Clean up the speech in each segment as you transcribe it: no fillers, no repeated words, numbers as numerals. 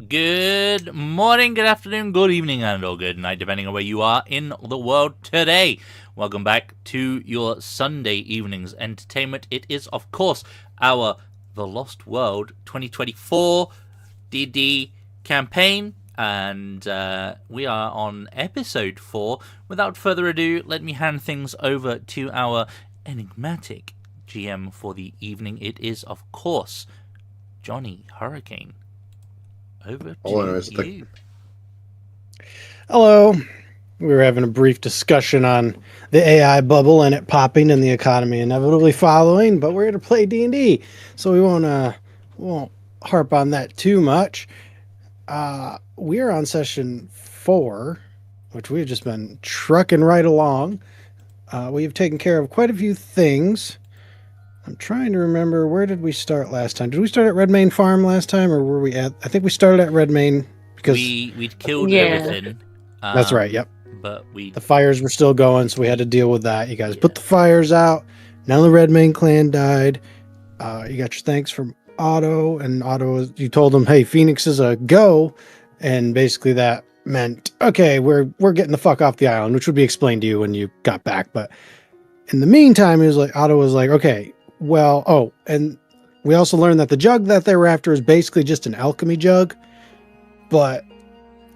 Good morning, good afternoon, good evening, and or good night, depending on where you are in the world today. Welcome back to your Sunday evening's entertainment. It is, of course, our The Lost World 2024 DD campaign, and we are on episode 4. Without further ado, let me hand things over to our enigmatic GM for the evening. It is, of course, Johnny Hurricane. Over to you. Hello. We were having a brief discussion on the AI bubble and it popping and the economy inevitably following, but we're here to play D&D, so we won't harp on that too much. We are on session 4, which we've just been trucking right along. We've taken care of quite a few things. I'm trying to remember, where did we start last time? Did we start at Redmayne Farm last time, or were we at... I think we started at Redmayne because... We'd killed everything. That's right, yep. But the fires were still going, so we had to deal with that. You guys put the fires out. None of the Redmayne clan died. You got your thanks from Otto, and Otto, you told him, hey, Phoenix is a go, and basically that meant, okay, we're getting the fuck off the island, which would be explained to you when you got back. But in the meantime, Otto was like, okay, well, and we also learned that the jug that they were after is basically just an alchemy jug. But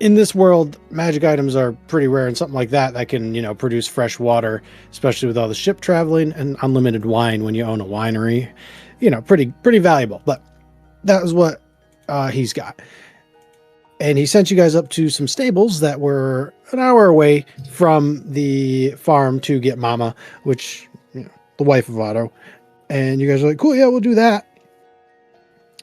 in this world, magic items are pretty rare, and something like that can, produce fresh water, especially with all the ship traveling, and unlimited wine when you own a winery, pretty valuable. But that was what he's got. And he sent you guys up to some stables that were an hour away from the farm to get Mama, which, the wife of Otto. And you guys are like, cool, yeah, we'll do that.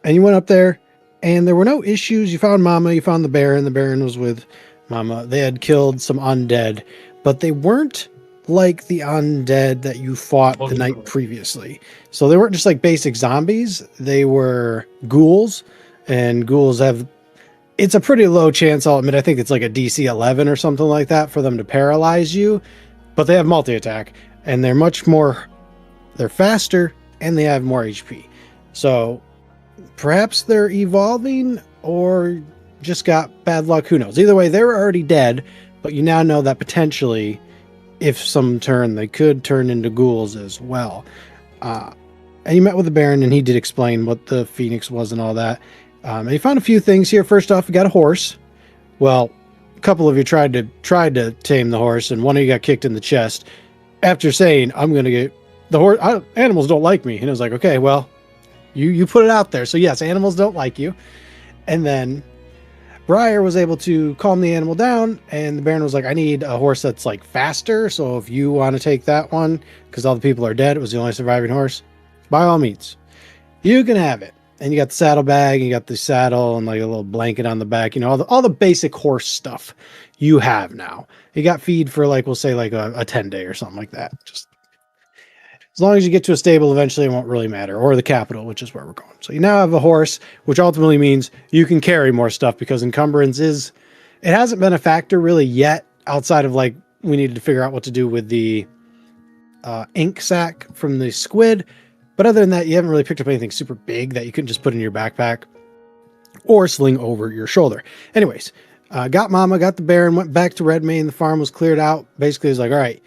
And you went up there, and there were no issues. You found Mama, you found the Baron. The Baron was with Mama. They had killed some undead, but they weren't like the undead that you fought the night previously. So they weren't just like basic zombies. They were ghouls, and ghouls have... It's a pretty low chance, I'll admit. I think it's like a DC 11 or something like that for them to paralyze you, but they have multi-attack, and they're much more... They're faster, and they have more HP. So perhaps they're evolving or just got bad luck. Who knows? Either way, they were already dead, but you now know that potentially, if some turn, they could turn into ghouls as well. And you met with the Baron, and he did explain what the Phoenix was and all that. And you found a few things here. First off, you got a horse. Well, a couple of you tried to tame the horse, and one of you got kicked in the chest after saying, I'm going to get... The horse, animals don't like me. And it was like, okay, well, you put it out there. So yes, animals don't like you. And then Briar was able to calm the animal down, and the Baron was like, I need a horse that's like faster. So if you want to take that one, because all the people are dead, it was the only surviving horse, by all means, you can have it. And you got the saddlebag, and you got the saddle, and like a little blanket on the back, all the basic horse stuff you have now. You got feed for like, we'll say like a 10-day or something like that. Just as long as you get to a stable, eventually it won't really matter, or the capital, which is where we're going. So you now have a horse, which ultimately means you can carry more stuff, because encumbrance it hasn't been a factor really yet, outside of like, we needed to figure out what to do with the ink sac from the squid. But other than that, you haven't really picked up anything super big that you couldn't just put in your backpack or sling over your shoulder. Anyways, got Mama, got the Baron, went back to Redmayne. The farm was cleared out. Basically, it was like, all right,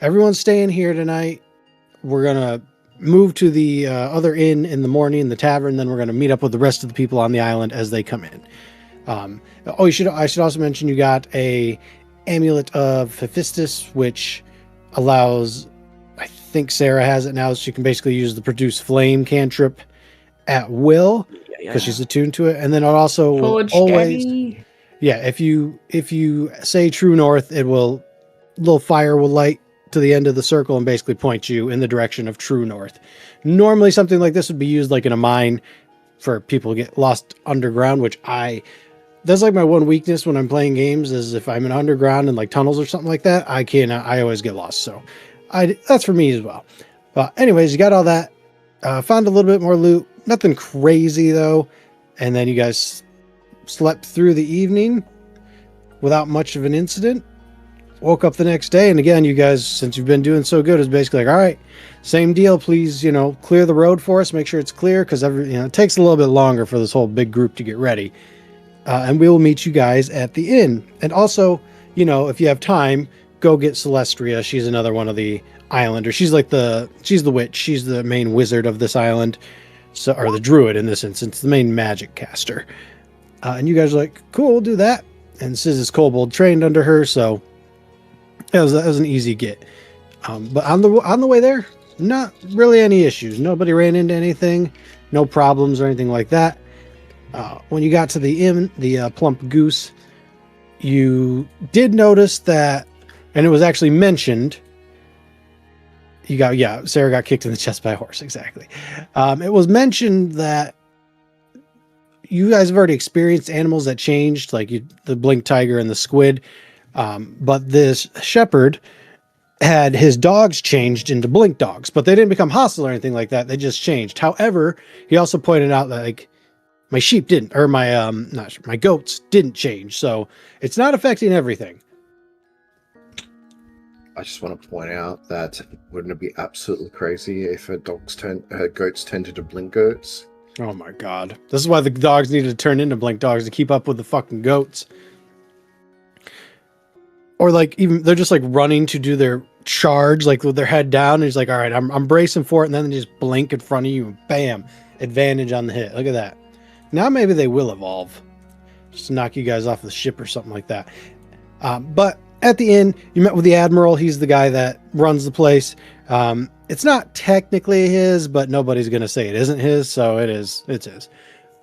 everyone's staying here tonight. We're going to move to the other inn in the morning, the tavern. Then we're going to meet up with the rest of the people on the island as they come in. I should also mention you got a amulet of Hephaestus, which allows, I think Sarah has it now, so she can basically use the produce flame cantrip at will, because she's attuned to it. And then it also will always... Yeah, if you say true north, little fire will light to the end of the circle and basically point you in the direction of true north. Normally something like this would be used like in a mine for people to get lost underground, which that's like my one weakness when I'm playing games, is if I'm in underground and like tunnels or something like that, I always get lost. So that's for me as well. But anyways, you got all that, found a little bit more loot, nothing crazy though. And then you guys slept through the evening without much of an incident. Woke up the next day, and again, you guys, since you've been doing so good, it's basically like, all right, same deal, please, clear the road for us, make sure it's clear, because it takes a little bit longer for this whole big group to get ready. and we will meet you guys at the inn. And also, you know, if you have time, go get Celestria. She's another one of the islanders. She's the witch. She's the main wizard of this island. So, or the druid in this instance, the main magic caster. And you guys are like, cool, we'll do that. And Sizz is kobold trained under her, so that was an easy get. But on the way there, not really any issues. Nobody ran into anything, no problems or anything like that. When you got to the inn, the Plump Goose, you did notice that, and it was actually mentioned. Sarah got kicked in the chest by a horse, exactly. It was mentioned that you guys have already experienced animals that changed, like the blink tiger and the squid. But this shepherd had his dogs changed into blink dogs, but they didn't become hostile or anything like that. They just changed. However, he also pointed out that like my sheep didn't, or my goats didn't change. So it's not affecting everything. I just want to point out that wouldn't it be absolutely crazy if her goats turned into blink goats? Oh my god. This is why the dogs needed to turn into blink dogs to keep up with the fucking goats. Or like even they're just like running to do their charge, like with their head down, and he's like, all right, I'm bracing for it, and then they just blink in front of you and bam, advantage on the hit. Look at that. Now maybe they will evolve. Just to knock you guys off the ship or something like that. But at the inn, you met with the Admiral. He's the guy that runs the place. It's not technically his, but nobody's going to say it isn't his, so it is. It's his.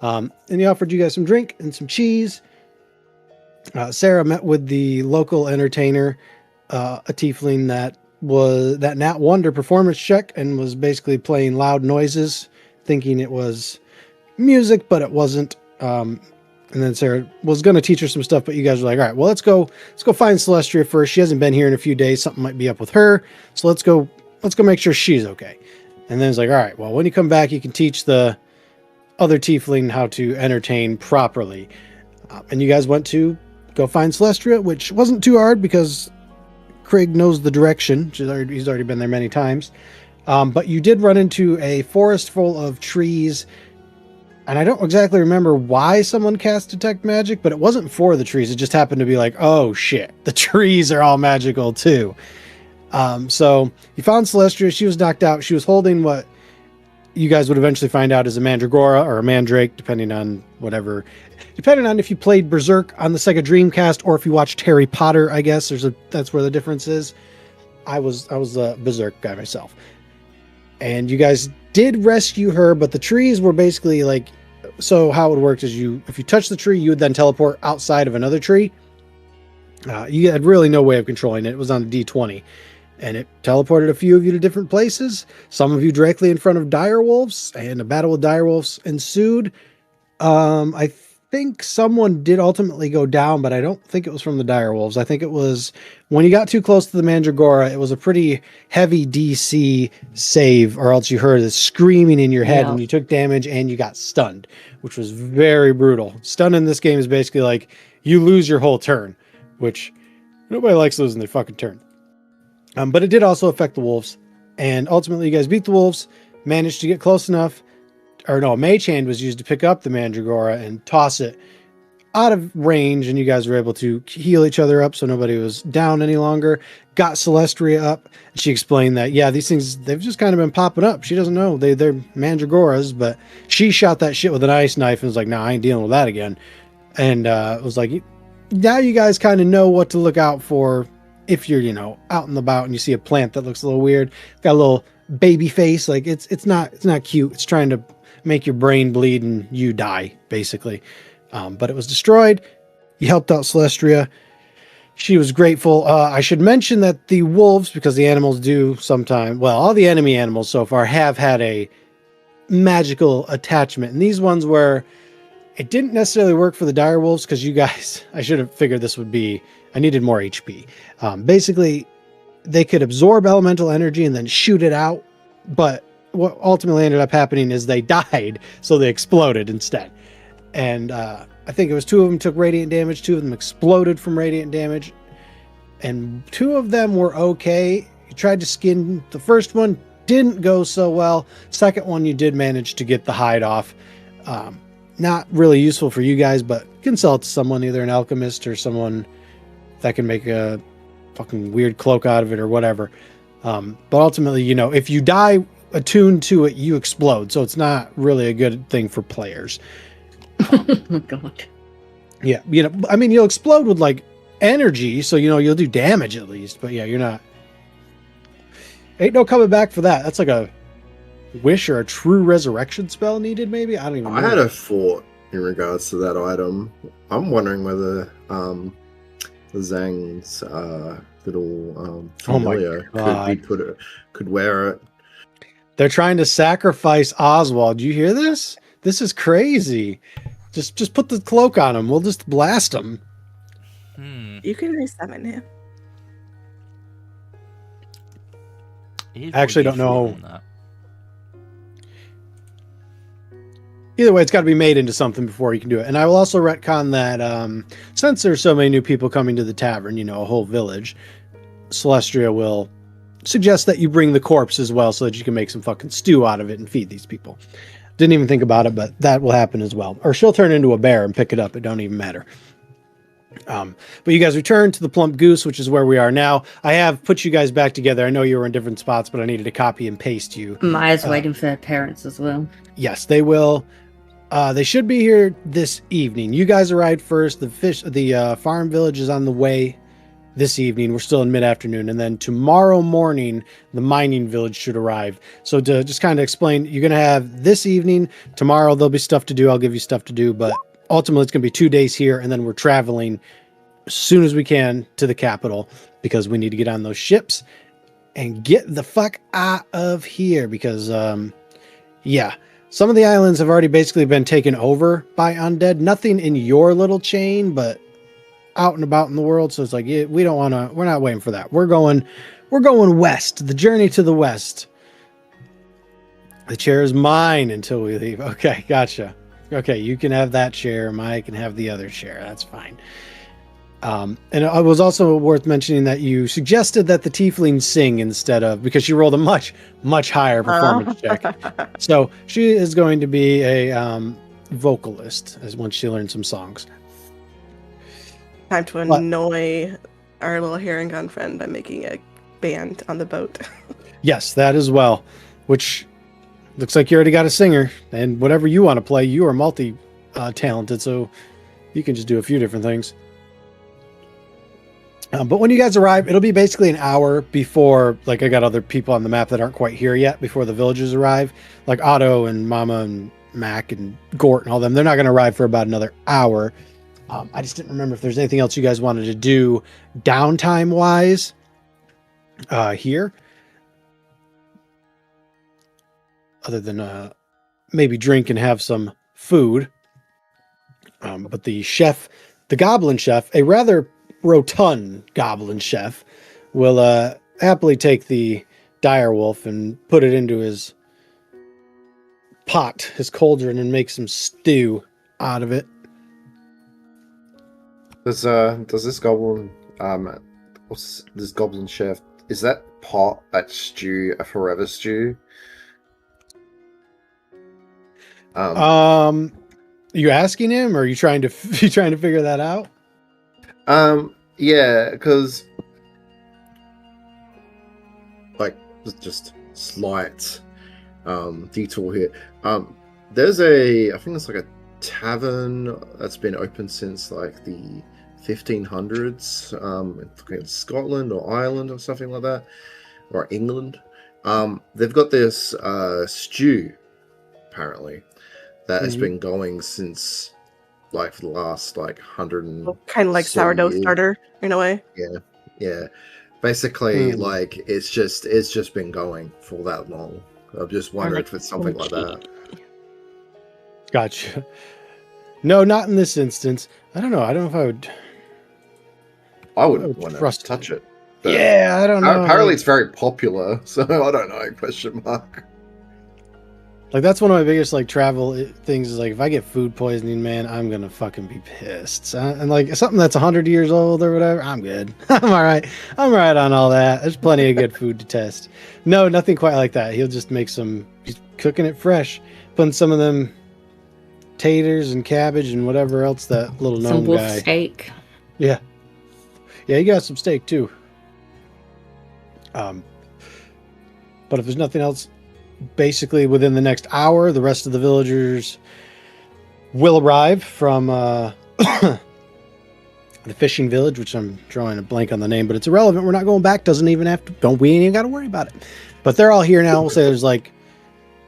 And he offered you guys some drink and some cheese. Sarah met with the local entertainer, a tiefling that Nat Wonder performance check and was basically playing loud noises, thinking it was music, but it wasn't. And then Sarah was going to teach her some stuff, but you guys were like, all right, well, let's go find Celestria first. She hasn't been here in a few days. Something might be up with her. So let's go make sure she's okay. And then it's like, all right, well, when you come back, you can teach the other tiefling how to entertain properly. And you guys went to go find Celestria, which wasn't too hard because Craig knows the direction. He's already been there many times. But you did run into a forest full of trees. And I don't exactly remember why someone cast Detect Magic, but it wasn't for the trees. It just happened to be like, oh shit, the trees are all magical too. So you found Celestria. She was knocked out. She was holding what you guys would eventually find out is a Mandragora or a Mandrake, depending on if you played Berserk on the Sega Dreamcast or if you watched Harry Potter, I guess that's where the difference is. I was a Berserk guy myself. And you guys did rescue her, but the trees were basically like, so how it worked is if you touch the tree, you would then teleport outside of another tree. You had really no way of controlling it. It was on a D20 and it teleported a few of you to different places. Some of you directly in front of direwolves, and a battle with direwolves ensued. I think someone did ultimately go down, but I don't think it was from the direwolves. I think it was when you got too close to the Mandragora, it was a pretty heavy DC save, or else you heard this screaming in your head and you took damage and you got stunned, which was very brutal. Stun in this game is basically like you lose your whole turn, which nobody likes losing their fucking turn. But it did also affect the wolves, and ultimately you guys beat the wolves, managed to get close enough. Or no, a mage hand was used to pick up the Mandragora and toss it out of range, and you guys were able to heal each other up so nobody was down any longer. Got Celestria up, and she explained that, yeah, these things, they've just kind of been popping up. She doesn't know. They're Mandragoras, but she shot that shit with an ice knife and was like, nah, I ain't dealing with that again. And it was like, now you guys kind of know what to look out for if you're, out and about and you see a plant that looks a little weird. Got a little baby face. Like, it's not cute. It's trying to make your brain bleed and you die, basically. But it was destroyed. You helped out Celestria. She was grateful. I should mention that the wolves, because the animals do sometimes, well, all the enemy animals so far have had a magical attachment. And these ones were, it didn't necessarily work for the dire wolves because you guys, I should have figured this would be, I needed more HP. Basically, they could absorb elemental energy and then shoot it out. But what ultimately ended up happening is they died, so they exploded instead. And I think it was 2 of them took radiant damage, 2 of them exploded from radiant damage, and 2 of them were okay. You tried to skin the first one, didn't go so well. Second one, you did manage to get the hide off. not really useful for you guys, but you can sell it to someone, either an alchemist or someone that can make a fucking weird cloak out of it or whatever. But ultimately, you know, if you die attuned to it, you explode. So it's not really a good thing for players. Oh god. Yeah, you know, I mean, you'll explode with like energy, so you know you'll do damage at least. But yeah, you're not. Ain't no coming back for that. That's like a wish or a true resurrection spell needed. Maybe I don't even know. I had a thought in regards to that item. I'm wondering whether Zhang's little familiar could wear it. They're trying to sacrifice Oswald. Do you hear this? This is crazy. Just put the cloak on him. We'll just blast him. You can resummon him. I actually don't know. Either way, it's got to be made into something before you can do it. And I will also retcon that since there's so many new people coming to the tavern, you know, a whole village, Celestria will suggest that you bring the corpse as well so that you can make some fucking stew out of it and feed these people. Didn't even think about it, but that will happen as well. Or she'll turn into a bear and pick it up. It don't even matter. But you guys return to the Plump Goose, which is where we are now. I have put you guys back together. I know you were in different spots, but I needed to copy and paste you. Maya's waiting for her parents as well. Yes, they will. They should be here this evening. You guys arrived first. The farm village is on the way this evening. We're still in mid-afternoon. And then tomorrow morning, the mining village should arrive. So to just kind of explain, you're going to have this evening. Tomorrow, there'll be stuff to do. I'll give you stuff to do. But ultimately, it's going to be 2 days here. And then we're traveling as soon as we can to the capital because we need to get on those ships and get the fuck out of here. Because, yeah, some of the islands have already basically been taken over by undead. Nothing in your little chain, but out and about in the world. So it's like, yeah, we don't want to, we're not waiting for that. We're going west, the journey to the west. The chair is mine until we leave. Okay. Gotcha. Okay. You can have that chair. Mike can have the other chair. That's fine. And it was also worth mentioning that you suggested that the tieflings sing instead of, because she rolled a much, much higher performance check. So she is going to be a vocalist as once she learns some songs. Time to annoy our little hair and gun friend by making a band on the boat. Yes, that as well. Which looks like you already got a singer. And whatever you want to play, you are multi-talented, so you can just do a few different things. But when you guys arrive, it'll be basically an hour before, like, I got other people on the map that aren't quite here yet, before the villagers arrive. Like Otto and Mama and Mac and Gort and all them. They're not going to arrive for about another hour. I just didn't remember if there's anything else you guys wanted to do downtime-wise here. Other than maybe drink and have some food. But the chef, the goblin chef, a rather rotund goblin chef, will happily take the dire wolf and put it into his pot, his cauldron, and make some stew out of it. Does this goblin what's this goblin chef, is that pot, that stew, a forever stew? Are you asking him, or are you trying to figure that out? Yeah, because like just slight detour here. There's I think it's like a tavern that's been open since like the 1500s, in Scotland or Ireland or something like that, or England. They've got this stew apparently that has been going since like for the last like 100 and kind of like sourdough years. starter in a way. Yeah. Basically, like it's just been going for that long. I'm just wondering if it's something like that. Gotcha. No, not in this instance. I don't know. I don't know if I would. I wouldn't want to touch it. Yeah, I don't know. Apparently, it's very popular, so I don't know. Question mark. Like, that's one of my biggest like travel things is like, if I get food poisoning, man, I'm gonna fucking be pissed. And like something that's 100 years old or whatever, I'm good. I'm all right. I'm all right on all that. There's plenty of good food to test. No, nothing quite like that. He'll just make some. He's cooking it fresh, putting some of them taters and cabbage and whatever else that little Some gnome wolf guy. steak. Yeah. Yeah, you got some steak too. But if there's nothing else, basically within the next hour, the rest of the villagers will arrive from the fishing village, which I'm drawing a blank on the name, but it's irrelevant. We're not going back. Doesn't even have to. We ain't even got to worry about it. But they're all here now. We'll say there's like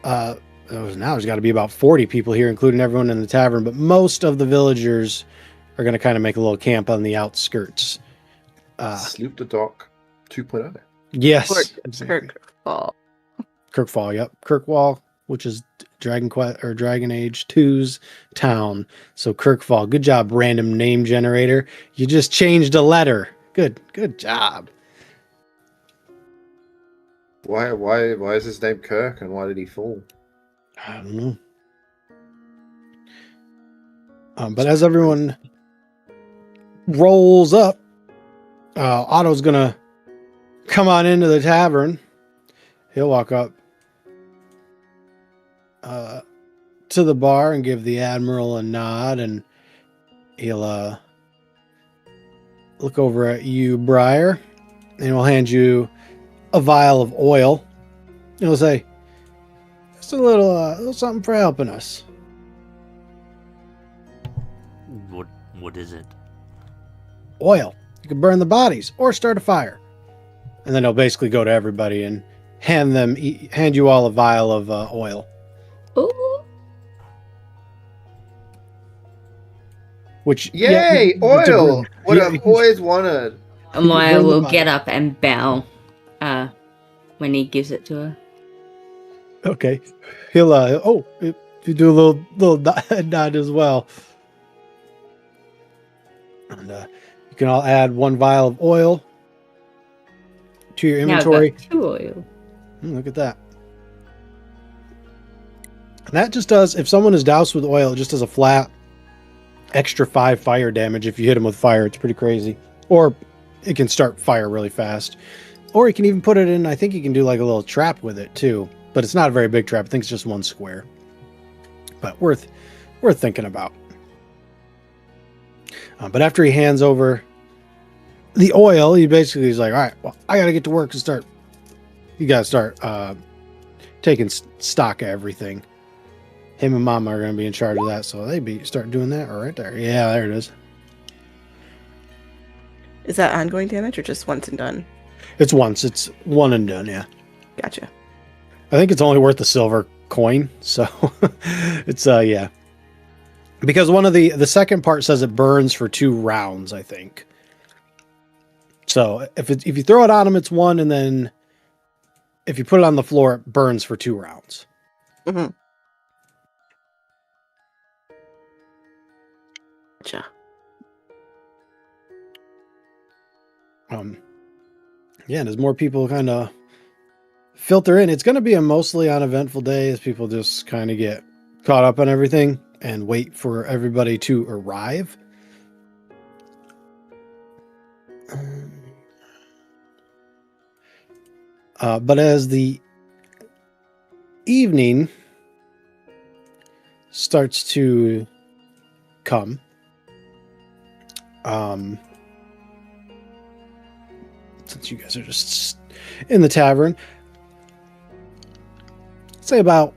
now there's got to be about 40 people here, including everyone in the tavern. But most of the villagers are going to kind of make a little camp on the outskirts. Sloop the Dock 2.0. Yes, exactly. Kirkfall. Kirkfall, yep. Kirkwall, which is Dragon Quest or Dragon Age 2's town. So Kirkfall. Good job, random name generator. You just changed a letter. Good job. Why is his name Kirk and why did he fall? I don't know. But as everyone rolls up, Otto's gonna come on into the tavern. He'll walk up to the bar and give the Admiral a nod, and he'll look over at you, Briar, and he'll hand you a vial of oil. And he'll say, "Just a little something for helping us." What is it? Oil. You can burn the bodies or start a fire. And then he'll basically go to everybody and hand you all a vial of oil. Ooh. Which Yay! Oil! What I've always wanted. Amaya burn the will body. get up and bow when he gives it to her. Okay. He'll if you do a little nod as well. And you can all add one vial of oil to your inventory. Now I've got 2 oil. Look at that. And that just does, if someone is doused with oil, it just does a flat extra 5 fire damage if you hit them with fire. It's pretty crazy. Or it can start fire really fast. Or you can even put it in, I think you can do like a little trap with it too. But it's not a very big trap. I think it's just 1 square. But worth thinking about. But after he hands over the oil, he basically is like, all right, well, I got to get to work and start. You got to start taking stock of everything. Him and Mama are going to be in charge of that. So they start doing that right there. Yeah, there it is. Is that ongoing damage or just once and done? It's once. It's one and done, yeah. Gotcha. I think it's only worth a silver coin. So it's, yeah. Because one of the second part says it burns for 2 rounds, I think. So if you throw it on him, it's 1, and then if you put it on the floor, it burns for 2 rounds. Mm-hmm. Gotcha. Yeah, and as more people kind of filter in, it's going to be a mostly uneventful day as people just kind of get caught up on everything and wait for everybody to arrive. But as the evening starts to come, since you guys are just in the tavern, say about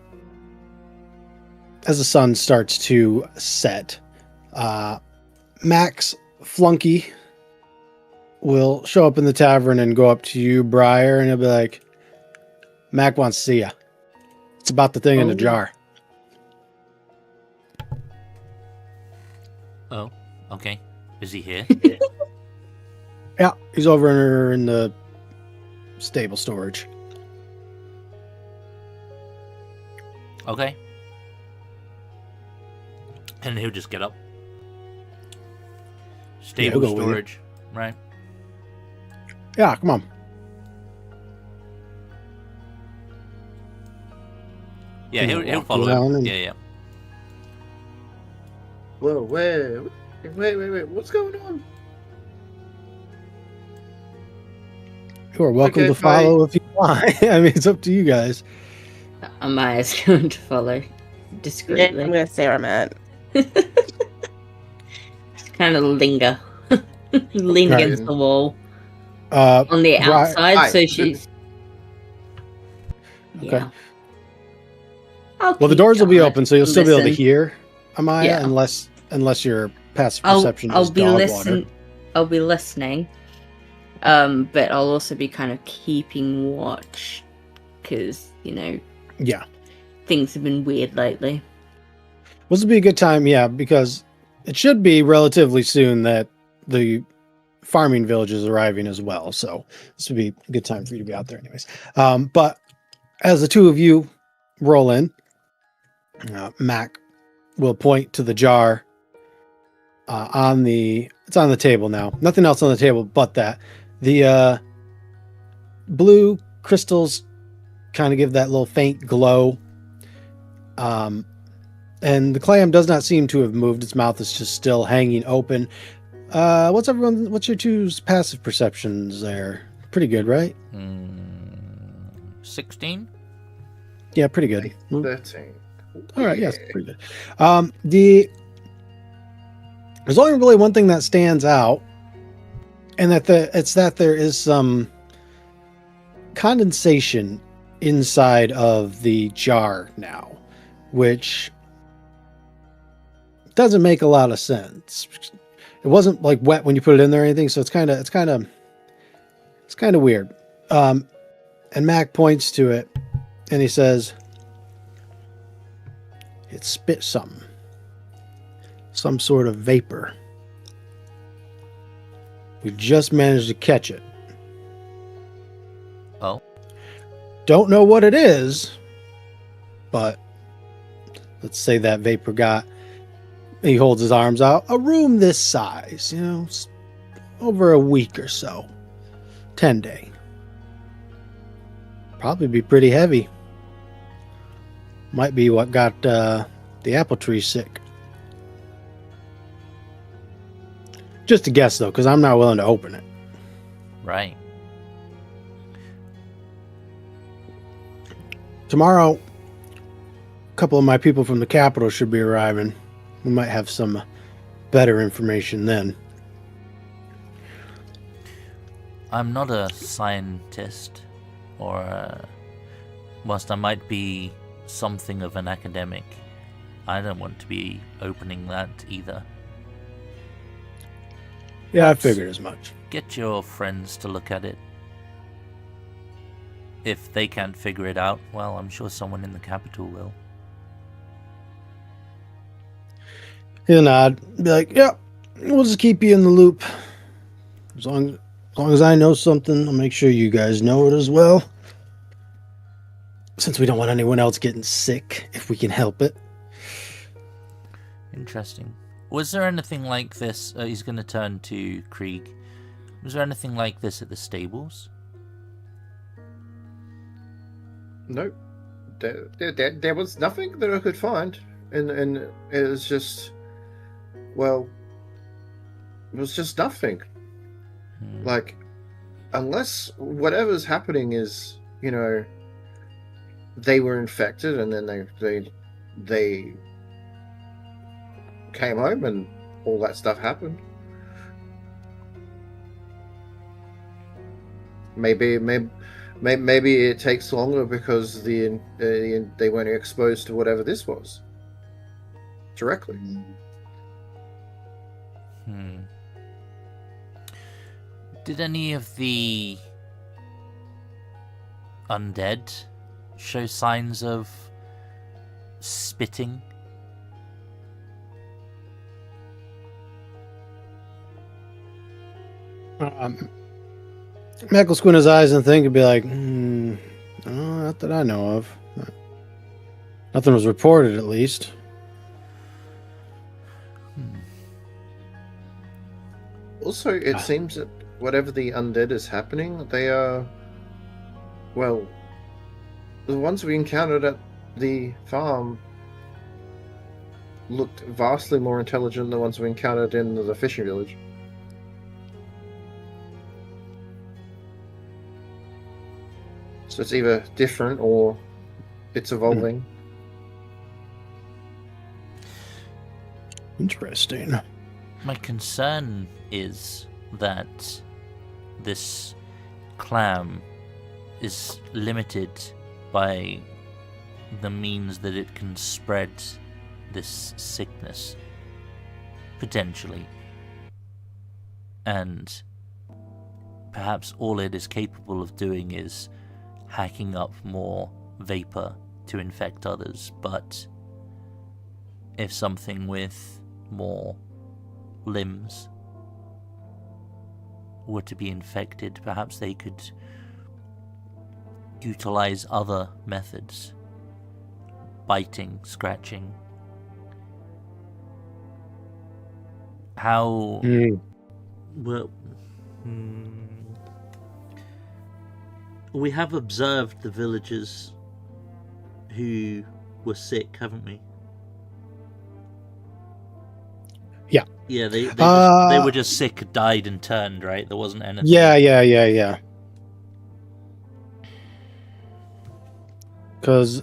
as the sun starts to set, Max Flunky will show up in the tavern and go up to you, Briar, and he'll be like, "Mac wants to see ya. It's about the thing in the jar." Oh, okay. Is he here? Yeah, he's over in the stable storage. Okay. And he'll just get up. Stable he'll go with you. storage, right? Yeah, come on. Yeah, He'll he'll walk follow down him. and- Yeah. Whoa, wait, what's going on? You are welcome Okay, to follow if you want. I mean, it's up to you guys. Amaya's going to follow Yeah, I'm discreetly. gonna stay where I'm at. Kind of lean Right. against the wall Uh, on the right. outside, Aye, so the- she's. Okay. Yeah. I'll Well, the keep doors will be guard open, so you'll and still be able to listen. hear Amaya, Yeah. unless your passive I'll perception I'll is be dog listen. water. I'll be listening. But I'll also be kind of keeping watch because Yeah. things have been weird lately. This would be a good time, yeah, because it should be relatively soon that the farming village is arriving as well. So this would be a good time for you to be out there, anyways. But as the two of you roll in, Mac will point to the jar it's on the table now. Nothing else on the table but that. The blue crystals kind of give that little faint glow. And the clam does not seem to have moved. Its mouth is just still hanging open. What's your two's passive perceptions there? Pretty good, right? 16? Yeah, pretty good. 13. All right, yes, pretty good. There's only really one thing that stands out, and that there is some condensation inside of the jar now, which doesn't make a lot of sense. It wasn't like wet when you put it in there or anything, so it's kind of weird. And Mac points to it, and he says, "It spit some sort of vapor. We just managed to catch it. Oh. Don't know what it is, but let's say that vapor got," he holds his arms out, "a room this size, over a week or so. 10-day. Probably be pretty heavy. Might be what got the apple tree sick. Just a guess, though, because I'm not willing to open it." Right. Tomorrow, a couple of my people from the capital should be arriving. We might have some better information then. I'm not a scientist, whilst I might be something of an academic, I don't want to be opening that either. Yeah, I figured as much. Get your friends to look at it. If they can't figure it out, well, I'm sure someone in the capital will. He'll nod, be like, "Yeah, we'll just keep you in the loop. As long as I know something, I'll make sure you guys know it as well. Since we don't want anyone else getting sick, if we can help it." Interesting. Was there anything like this? He's going to turn to Krieg. Was there anything like this at the stables? No, there was nothing that I could find, and it was just, well, it was just nothing. Like, unless whatever's happening is, they were infected and then they came home and all that stuff happened. Maybe it takes longer because they weren't exposed to whatever this was directly. Did any of the undead show signs of spitting? Mac will squint his eyes and think and be like, no, not that I know of. Nothing was reported, at least. Also, it seems that whatever the undead is happening, they are, well, the ones we encountered at the farm looked vastly more intelligent than the ones we encountered in the fishing village. So it's either different or it's evolving. Interesting. My concern is that this clam is limited by the means that it can spread this sickness, potentially. And perhaps all it is capable of doing is hacking up more vapor to infect others, but if something with more limbs were to be infected, perhaps they could utilize other methods. Biting, scratching. How... Well... We have observed the villagers who were sick, haven't we? Yeah. Yeah, they were just sick, died, and turned, right? There wasn't anything. Yeah. Because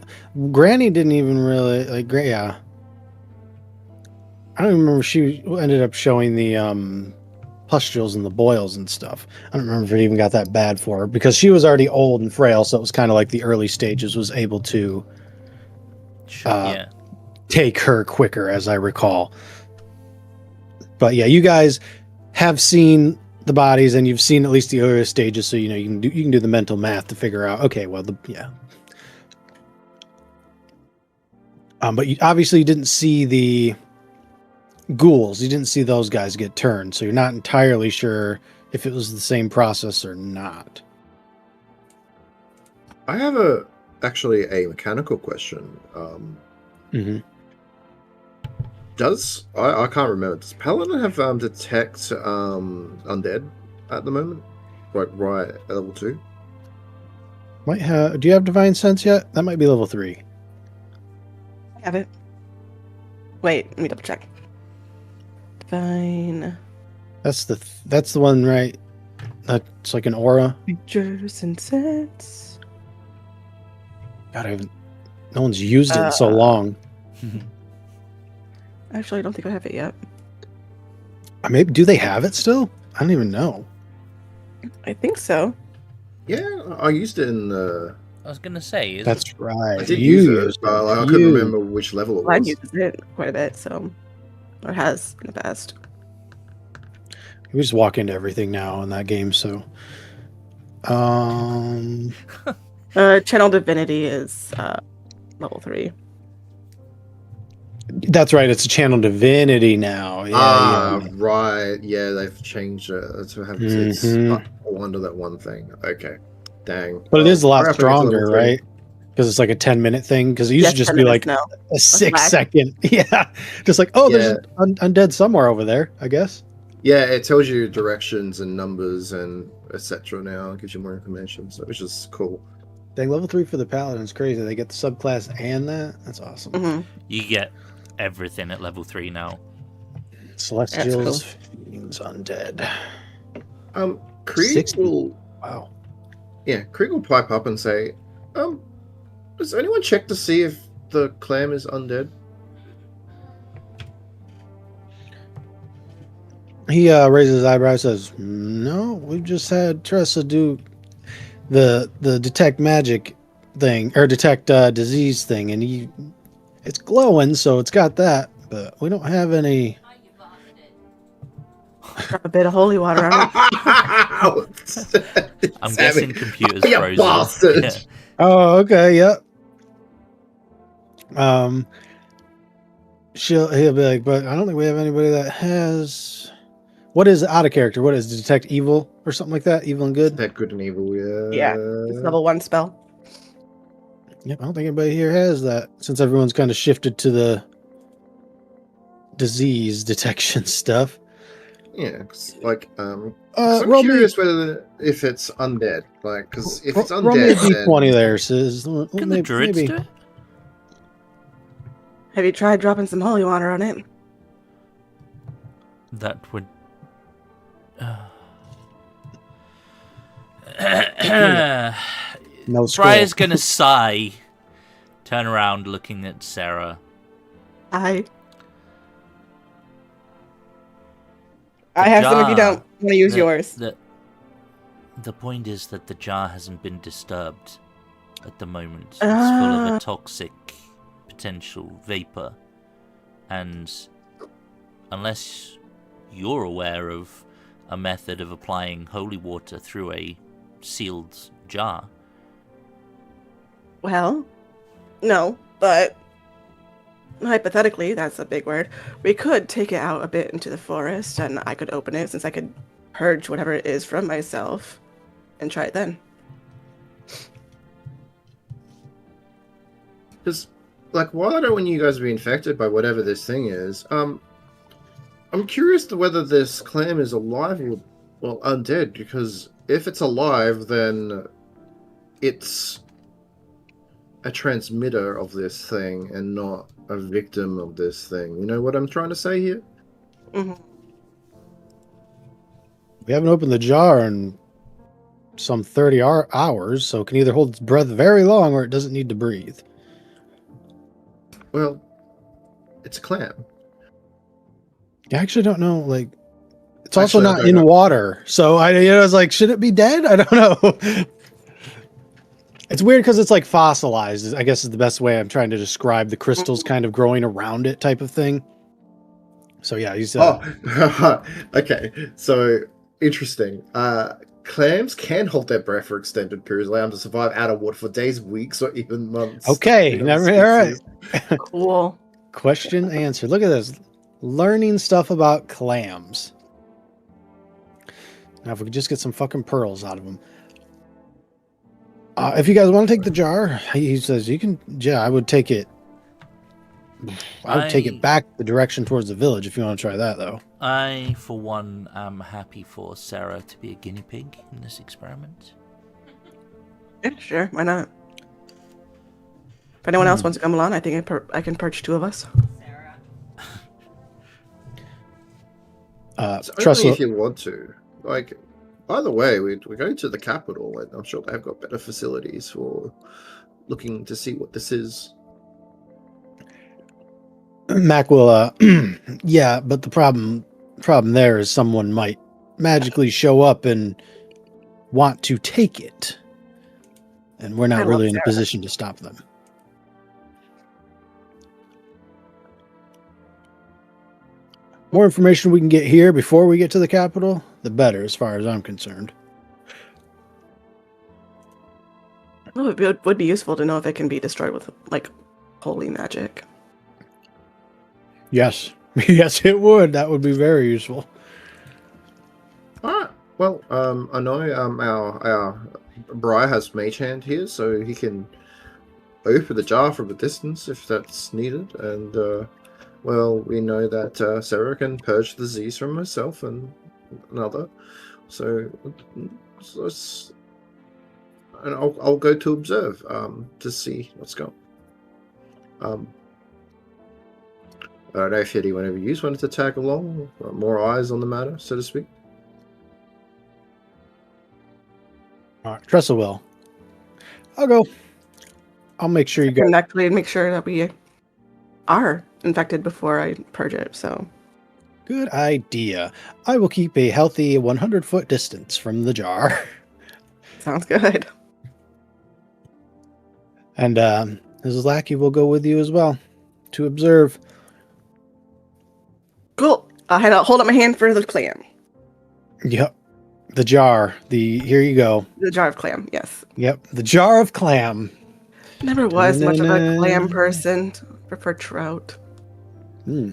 Granny didn't even really yeah. I don't even remember. She ended up showing the pustules and the boils and stuff. I don't remember if it even got that bad for her because she was already old and frail, so it was kind of like the early stages was able to take her quicker, as I recall. But yeah, you guys have seen the bodies and you've seen at least the earlier stages, so you know you can do the mental math to figure out. Okay, well, but you obviously didn't see the ghouls. You didn't see those guys get turned, so you're not entirely sure if it was the same process or not. I have actually a mechanical question. I can't remember. Does Paladin have detect undead at the moment? Like right at level 2? Might have. Do you have Divine Sense yet? That might be level 3. I have it. Wait, let me double check. Divine. That's the one, right? That's like an aura. Features and sets. God, no one's used it in so long. Actually, I don't think I have it yet. Maybe do they have it still? I don't even know. I think so. Yeah, I used it in the. I was gonna say. That's right. I did use it, but I couldn't remember which level it was. Mine uses it quite a bit, so or has in the past. We just walk into everything now in that game, so. Channel Divinity is level 3. That's right. It's a Channel Divinity now. Yeah. Right. Yeah, they've changed it. That's what happens. It's all under that one thing. Okay. Dang. But it is a lot stronger, right? Because it's like a 10-minute thing. Because it used to just be like a 6-second. Yeah. Just like, there's undead somewhere over there, I guess. Yeah, it tells you directions and numbers and etc. now. It gives you more information, so which is cool. Dang, level 3 for the Paladin is crazy. They get the subclass and that. That's awesome. Mm-hmm. You get everything at level 3 now. Celestials, Fiends, Undead. Krieg will. Wow. Yeah, Krieg will pipe up and say, does anyone check to see if the clam is undead? He raises his eyebrow and says, no, we've just had Tressa do the detect magic thing, or detect disease thing, and it's glowing, so it's got that, but we don't have any. Drop a bit of holy water on it. I'm guessing computers frozen. Bastard. Yeah. Oh, okay, yep. He'll be like, but I don't think we have anybody that has. What is out of character? What is detect evil or something like that? Evil and good? Detect good and evil, yeah. Yeah, it's level 1 spell. Yep, I don't think anybody here has that since everyone's kind of shifted to the disease detection stuff. Yeah, like, I'm curious if it's undead. Like, because if it's roll me undead, a d20 there, Sis. Can the druids do it? Have you tried dropping some holy water on it? That would. No. Briar's gonna sigh, turn around looking at Sarah. I I have some if you don't want to use yours. The point is that the jar hasn't been disturbed at the moment. It's full of a toxic potential vapor. And unless you're aware of a method of applying holy water through a sealed jar. Well, no, but hypothetically, that's a big word. We could take it out a bit into the forest, and I could open it since I could purge whatever it is from myself and try it then. Because, like, why don't you guys be infected by whatever this thing is? I'm curious to whether this clam is alive or, well, undead, because if it's alive, then it's a transmitter of this thing and not a victim of this thing. You know what I'm trying to say here? Mm-hmm. We haven't opened the jar in some 30 hours, so it can either hold its breath very long or it doesn't need to breathe. Well, it's a clam. I actually don't know, like, it's Actually, also not in water, so I was like, should it be dead? I don't know. It's weird because it's like fossilized, I guess is the best way I'm trying to describe the crystals kind of growing around it type of thing. So yeah, he's okay, so interesting. Clams can hold their breath for extended periods, allowing them to survive out of water for days, weeks, or even months. Okay, all right. Cool. Question answered. Look at this. Learning stuff about clams. Now, if we could just get some fucking pearls out of them. If you guys want to take the jar, he says you can. Yeah, I would take it. I would take it back the direction towards the village if you want to try that, though. I, for one, am happy for Sarah to be a guinea pig in this experiment. Yeah, sure. Why not? If anyone else wants to come along, I think I can perch two of us. Only if you want to. Like, by the way, we're going to the capital, and I'm sure they've got better facilities for looking to see what this is. Mac will, yeah, but the problem there is someone might magically show up and want to take it, and we're not really in a position to stop them. More information we can get here before we get to the capital, the better, as far as I'm concerned. Well, it would be useful to know if it can be destroyed with, like, holy magic. Yes. Yes, it would. That would be very useful. Well, I know our Briar has Mage Hand here, so he can open the jar from a distance if that's needed, and well, we know that Sarah can purge the disease from herself and another. So and I'll go to observe to see what's going on. I don't know if anyone ever used wanted to tag along, more eyes on the matter, so to speak. All right, Tressa will. I'll go. I'll make sure you go. Connectly and make sure that we are infected before I purge it, so. Good idea. I will keep a healthy 100-foot distance from the jar. Sounds good. And Mrs. Lackey will go with you as well to observe. Cool. I'll hold up my hand for the clam. Yep. The jar. Here you go. The jar of clam, yes. Yep. The jar of clam. Never was much of a clam person. Prefer trout. All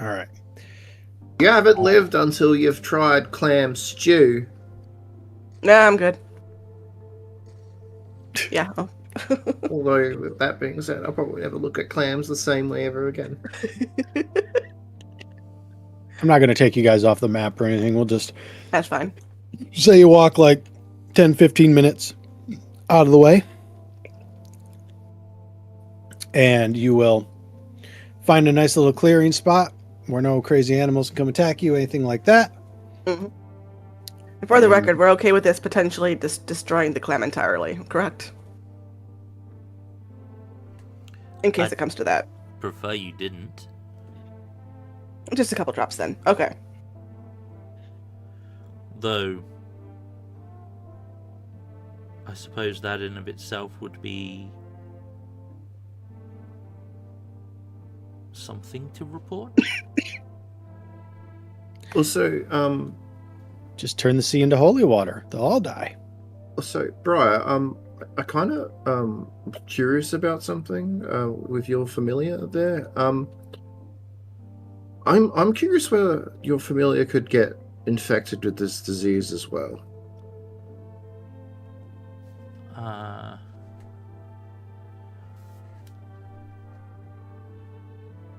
right. You haven't lived until you've tried clam stew. Nah, I'm good. Yeah. Although, with that being said, I'll probably never look at clams the same way ever again. I'm not going to take you guys off the map or anything. We'll just That's fine. say you walk like 10, 15 minutes out of the way. And you will find a nice little clearing spot where no crazy animals can come attack you, anything like that. Mm-hmm. For the record, we're okay with this potentially destroying the clam entirely, correct? In case it comes to that. Prefer you didn't. Just a couple drops then. Okay. Though, I suppose that in of itself would be something to report. Also, Just turn the sea into holy water. They'll all die. Briar, I kind of curious about something with your familiar there. I'm curious whether your familiar could get infected with this disease as well.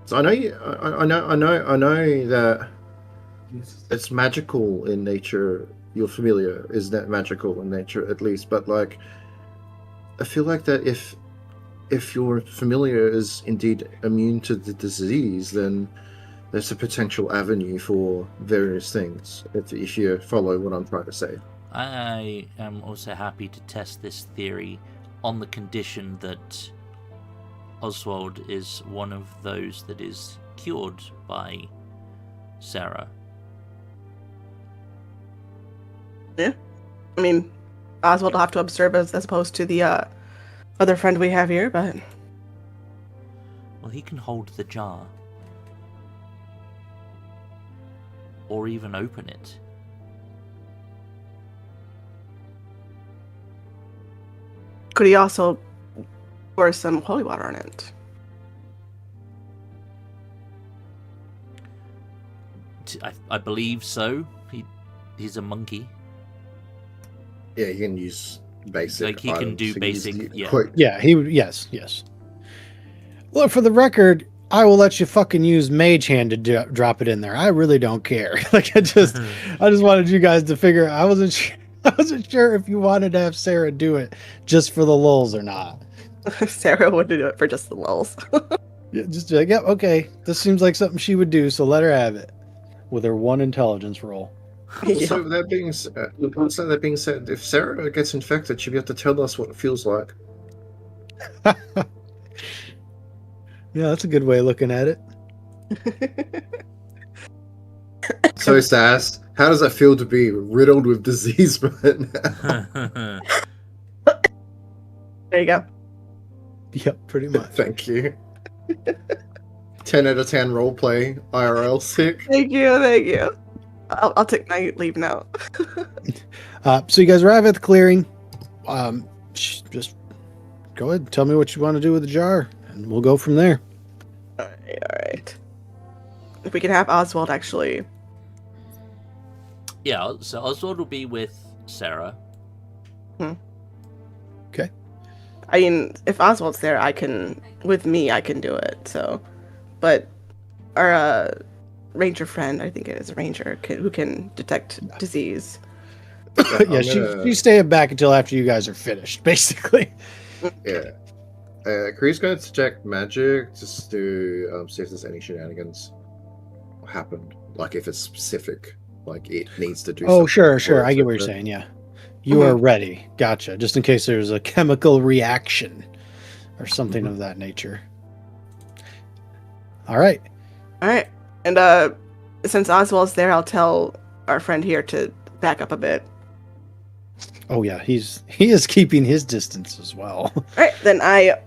So I know that it's magical in nature. Your familiar is that magical in nature, at least. But like, I feel like that if your familiar is indeed immune to the disease, then there's a potential avenue for various things. If you follow what I'm trying to say. I am also happy to test this theory on the condition that Oswald is one of those that is cured by Sarah. Yeah. I mean, Oswald will have to observe us as opposed to the other friend we have here, but... Well, he can hold the jar. Or even open it. Could he also pour some holy water on it? I believe so. He's a monkey. Yeah, he can use basic. Like, he can do items. basic, yeah. Yeah, yes. Look, for the record, I will let you fucking use Mage Hand to drop it in there. I really don't care. Like, I just wanted you guys to figure. I wasn't sure if you wanted to have Sarah do it just for the lulz or not. Sarah would do it for just the lulz. Yeah, just like, yep, okay. This seems like something she would do, so let her have it with her 1 intelligence roll. Also, that being said, if Sarah gets infected, she'll be able to tell us what it feels like. Yeah, that's a good way of looking at it. So, Sass, how does that feel to be riddled with disease right now? There you go. Yep, pretty much. Thank you. 10 out of 10 roleplay, IRL sick. Thank you. I'll take my leave now. So you guys arrive at the clearing. Just go ahead and tell me what you want to do with the jar, and we'll go from there. All right. If we can have Oswald actually. Yeah, so Oswald will be with Sarah. Okay. I mean, if Oswald's there, I can do it. So, but our ranger friend, I think it is a ranger, who can detect disease. Yeah, she's staying back until after you guys are finished, basically. Yeah. Kree's going to detect magic just to see if there's any shenanigans happened. Like if it's specific, like it needs to do something. Oh, sure. I get what you're saying, yeah. You are ready. Gotcha. Just in case there's a chemical reaction or something of that nature. All right. And since Oswald's there, I'll tell our friend here to back up a bit. Oh yeah, he is keeping his distance as well. All right, then I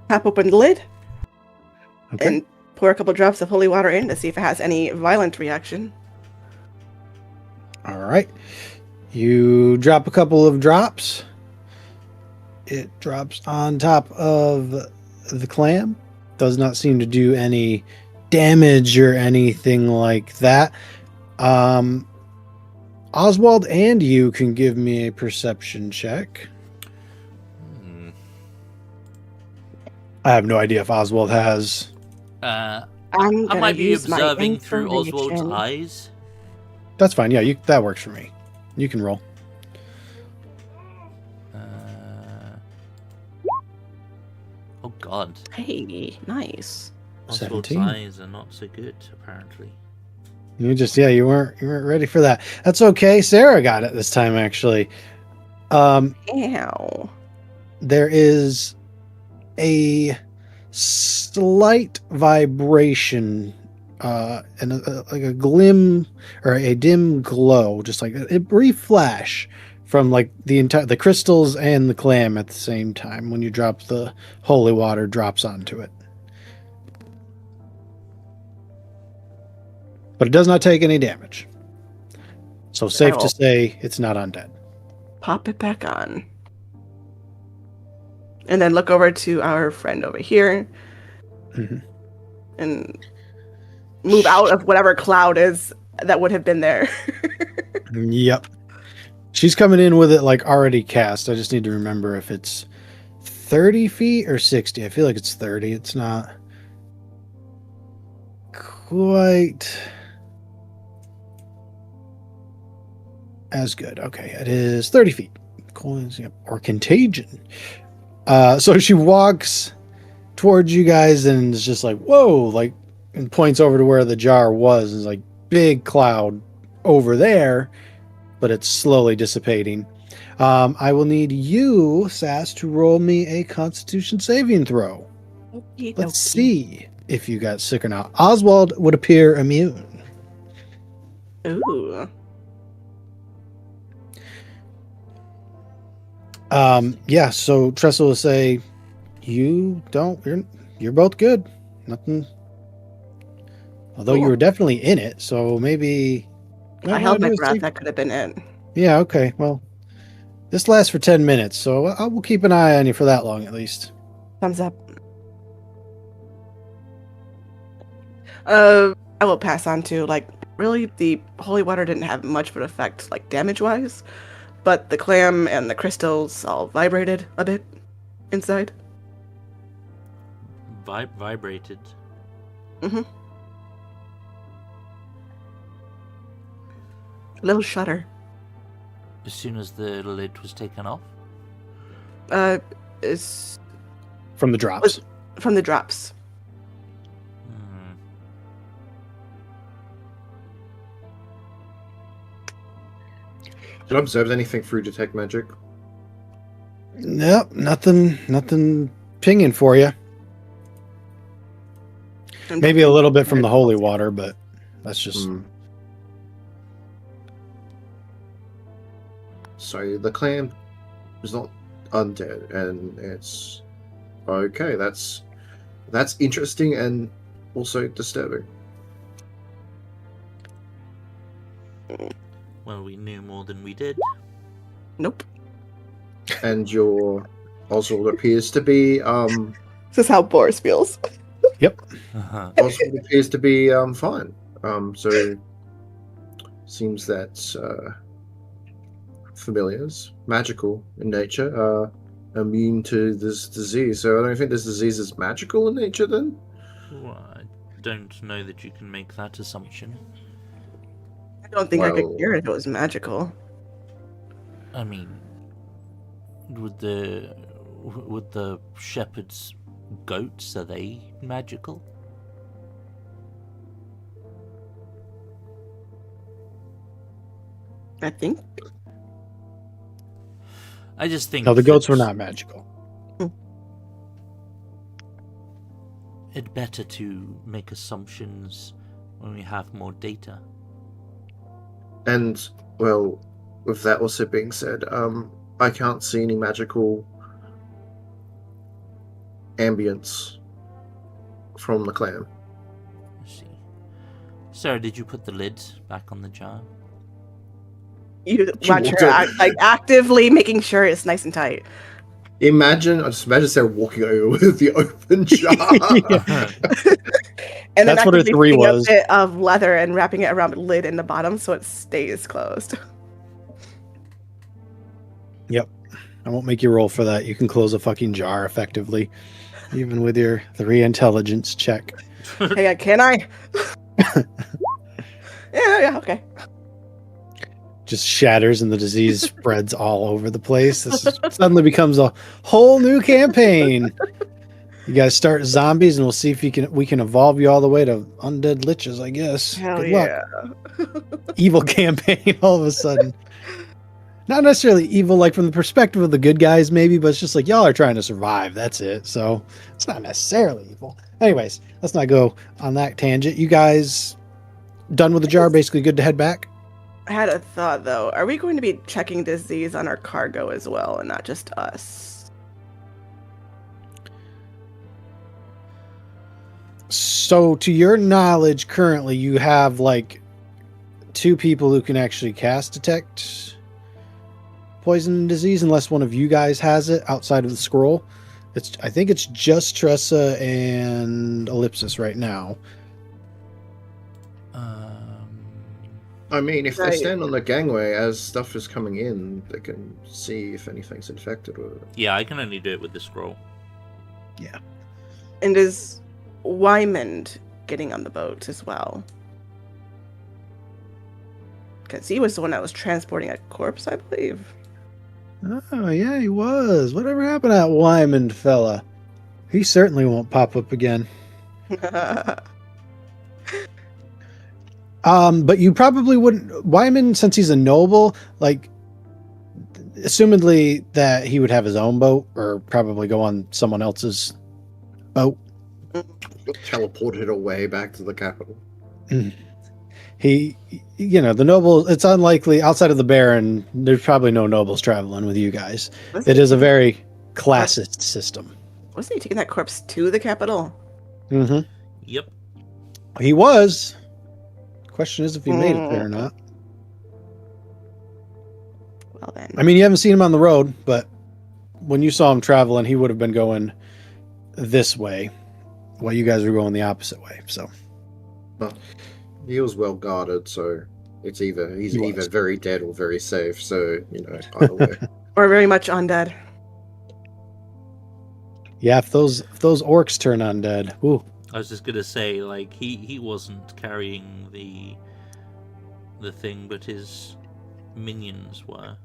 pop open the lid and pour a couple drops of holy water in to see if it has any violent reaction. All right. You drop a couple of drops. It drops on top of the clam. Does not seem to do any damage or anything like that. Oswald and you can give me a perception check. I have no idea if Oswald has. I might be observing through Oswald's eyes. That's fine. Yeah, that works for me. You can roll. Oh God. Hey, nice. Oswald's 17. eyes are not so good, apparently. You weren't ready for that. That's okay. Sarah got it this time, actually. Ow. There is a slight vibration and like a glim or a dim glow, just like a brief flash from like the crystals and the clam at the same time. When you drop the holy water, drops onto it, but it does not take any damage. So safe to say it's not undead. Pop it back on. And then look over to our friend over here. Mm-hmm. And move out of whatever cloud is that would have been there. Yep. She's coming in with it like already cast. I just need to remember if it's 30 feet or 60. I feel like it's 30. It's not quite as good. Okay, it is 30 feet. Coins or contagion. So she walks towards you guys and is just like, whoa, like, and points over to where the jar was. And it's like big cloud over there, but it's slowly dissipating. I will need you, Sass, to roll me a Constitution saving throw. Let's see if you got sick or not. Oswald would appear immune. Ooh. Yeah, so Tressa will say, you're both good. Nothing. Although you were definitely in it, so maybe... I held my breath, that could have been it. Yeah, okay, well, this lasts for 10 minutes, so I will keep an eye on you for that long, at least. Thumbs up. I will pass on to, like, really, the holy water didn't have much of an effect, like, damage-wise, but the clam and the crystals all vibrated a bit inside. Vibrated? Mm-hmm. A little shudder. As soon as the lid was taken off? Is... From the drops. From the drops. Did I observe anything through detect magic? Nope, nothing pinging for you. Maybe a little bit from the holy water, but that's just... So the clam is not undead, and it's okay. That's interesting and also disturbing. Well, we knew more than we did. Nope. And your Oswald appears to be This is how Boris feels. Yep. Oswald appears to be fine. So seems that familiars, magical in nature, are immune to this disease. So I don't think this disease is magical in nature then? Well, I don't know that you can make that assumption. I don't think I could cure it if it was magical. I mean, would the shepherd's goats, are they magical? I think. I just think... No, the goats were not magical. It's better to make assumptions when we have more data. And, well, with that also being said, I can't see any magical ambience from the clam. I see. Sarah, did you put the lid back on the jar? You watch her actively making sure it's nice and tight. I just imagine Sarah walking over with the open jar. And then that's what her 3 was. A bit of leather and wrapping it around the lid in the bottom so it stays closed. Yep. I won't make you roll for that. You can close a fucking jar effectively, even with your 3 intelligence check. Hey, can I? Yeah, okay. Just shatters and the disease spreads all over the place. Suddenly becomes a whole new campaign. You guys start zombies, and we'll see if we can evolve you all the way to undead liches, I guess. Hell Good yeah. luck. Evil campaign all of a sudden. not necessarily evil, like from the perspective of the good guys, maybe, but it's just like y'all are trying to survive. That's it. So it's not necessarily evil. Anyways, let's not go on that tangent. You guys done with the jar? Basically good to head back? I had a thought though. Are we going to be checking disease on our cargo as well, and not just us? So, to your knowledge, currently you have like 2 people who can actually cast detect poison and disease, unless one of you guys has it outside of the scroll. I think it's just Tressa and Ellipsis right now. I mean, if they Right. stand on the gangway as stuff is coming in, they can see if anything's infected with it. Yeah, I can only do it with the scroll. And is Wymond getting on the boat as well? Because he was the one that was transporting a corpse, I believe. Oh, yeah, he was. Whatever happened to that Wyman fella? He certainly won't pop up again. But you probably wouldn't. Wyman, since he's a noble, like, assumedly that he would have his own boat or probably go on someone else's boat. Teleported away back to the capital. He, the noble, it's unlikely outside of the Baron, there's probably no nobles traveling with you guys. It is a very classist system. Wasn't he taking that corpse to the capital? Mm-hmm. Yep. He was. Question is if he made it there or not. Well then. I mean, you haven't seen him on the road, but when you saw him traveling, he would have been going this way while you guys were going the opposite way. So He was well guarded, so he's either very dead or very safe. So either way. Or very much undead. yeah, if those orcs turn undead, ooh. I was just gonna say, like, he wasn't carrying the thing, but his minions were.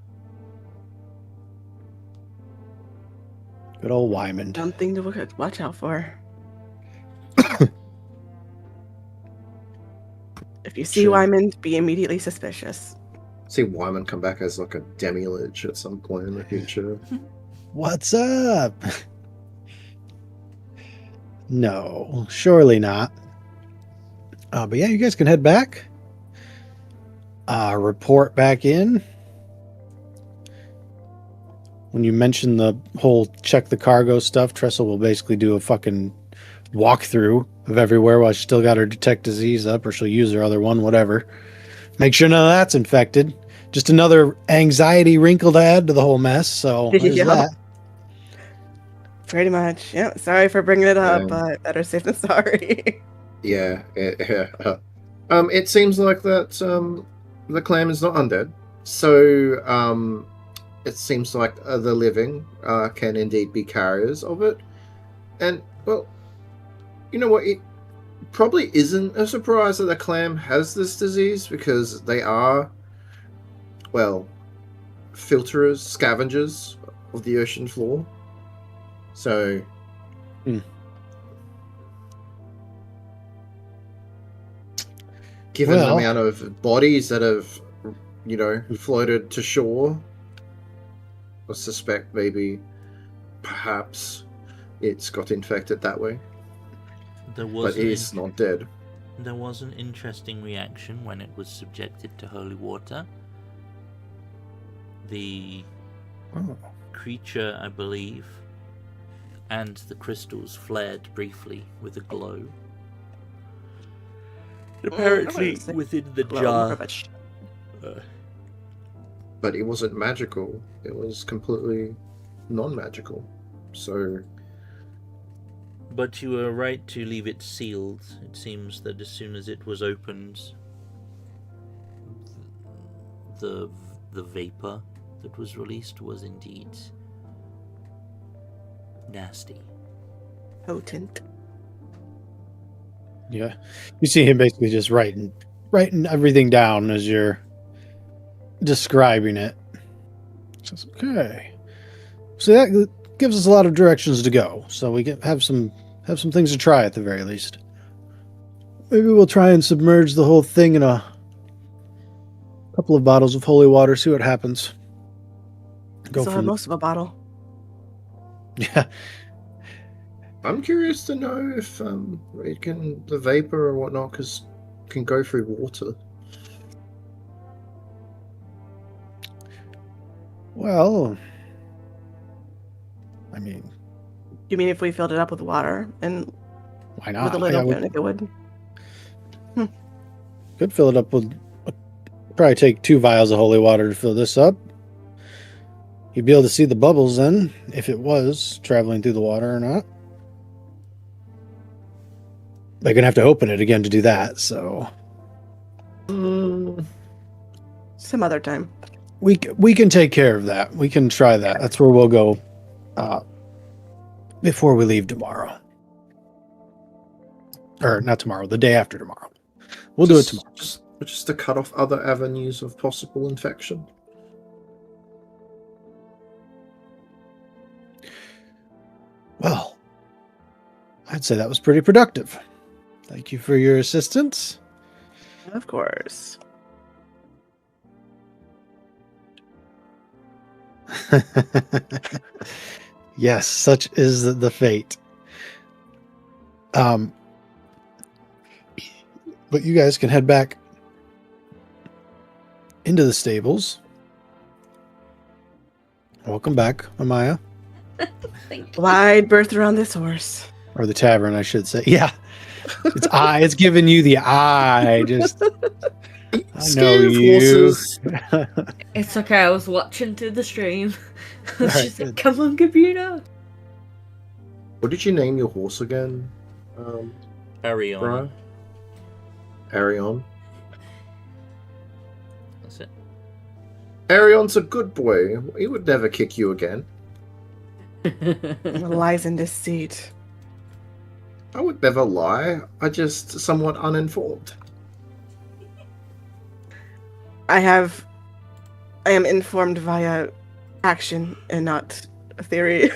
Good old Wyman. Something to watch out for. If you see Sure. Wyman, be immediately suspicious. See Wyman come back as like a demi-lich at some point in the future. What's up? No, surely not. But yeah, you guys can head back. Report back in. When you mention the whole check the cargo stuff, Tressa will basically do a fucking walkthrough of everywhere while she still got her detect disease up, or she'll use her other one, whatever. Make sure none of that's infected. Just another anxiety wrinkle to add to the whole mess. So there's Yeah. that. Pretty much. Yeah. Sorry for bringing it up, Yeah. but better safe than sorry. Yeah. It seems like that the clan is not undead, so it seems like the living can indeed be carriers of it, and well, you know what? It probably isn't a surprise that the clan has this disease because they are, well, filterers, scavengers of the ocean floor. So, given the amount of bodies that have, floated to shore, I suspect perhaps it's got infected that way. But it's not dead. There was an interesting reaction when it was subjected to holy water. The creature, I believe, and the crystals flared briefly with a glow. Apparently, within the jar. But it wasn't magical. It was completely non-magical. So. But you were right to leave it sealed. It seems that as soon as it was opened, the vapor that was released was indeed nasty. Potent. Yeah. You see him basically just writing everything down as you're describing it. Says, okay. So that gives us a lot of directions to go. So we have some things to try at the very least. Maybe we'll try and submerge the whole thing in a couple of bottles of holy water, see what happens. Go Still have from most of a bottle. yeah. I'm curious to know if the vapor or whatnot can go through water. Well, I mean, You mean if we filled it up with water and why not? with the lid open, if it would? Could fill it up with. Probably take 2 vials of holy water to fill this up. You'd be able to see the bubbles then, if it was traveling through the water or not. They're gonna have to open it again to do that, so Some other time. we can take care of that. We can try that. That's where we'll go before we leave tomorrow. Or not tomorrow, the day after tomorrow. We'll do it tomorrow. Just to cut off other avenues of possible infection. Well, I'd say that was pretty productive. Thank you for your assistance. Of course. Yes, such is the fate. But you guys can head back into the stables. Welcome back, Amaya. Thank you. Wide berth around this horse. Or the tavern, I should say. Yeah. It's giving you the eye. Just I know Scared of you. horses. It's okay, I was watching through the stream. Alright, She said, good. come on, computer. What did you name your horse again? Carry on. Brian? Arion. That's it. Arion's a good boy. He would never kick you again. Lies and deceit. I would never lie. I just somewhat uninformed. I am informed via action and not a theory.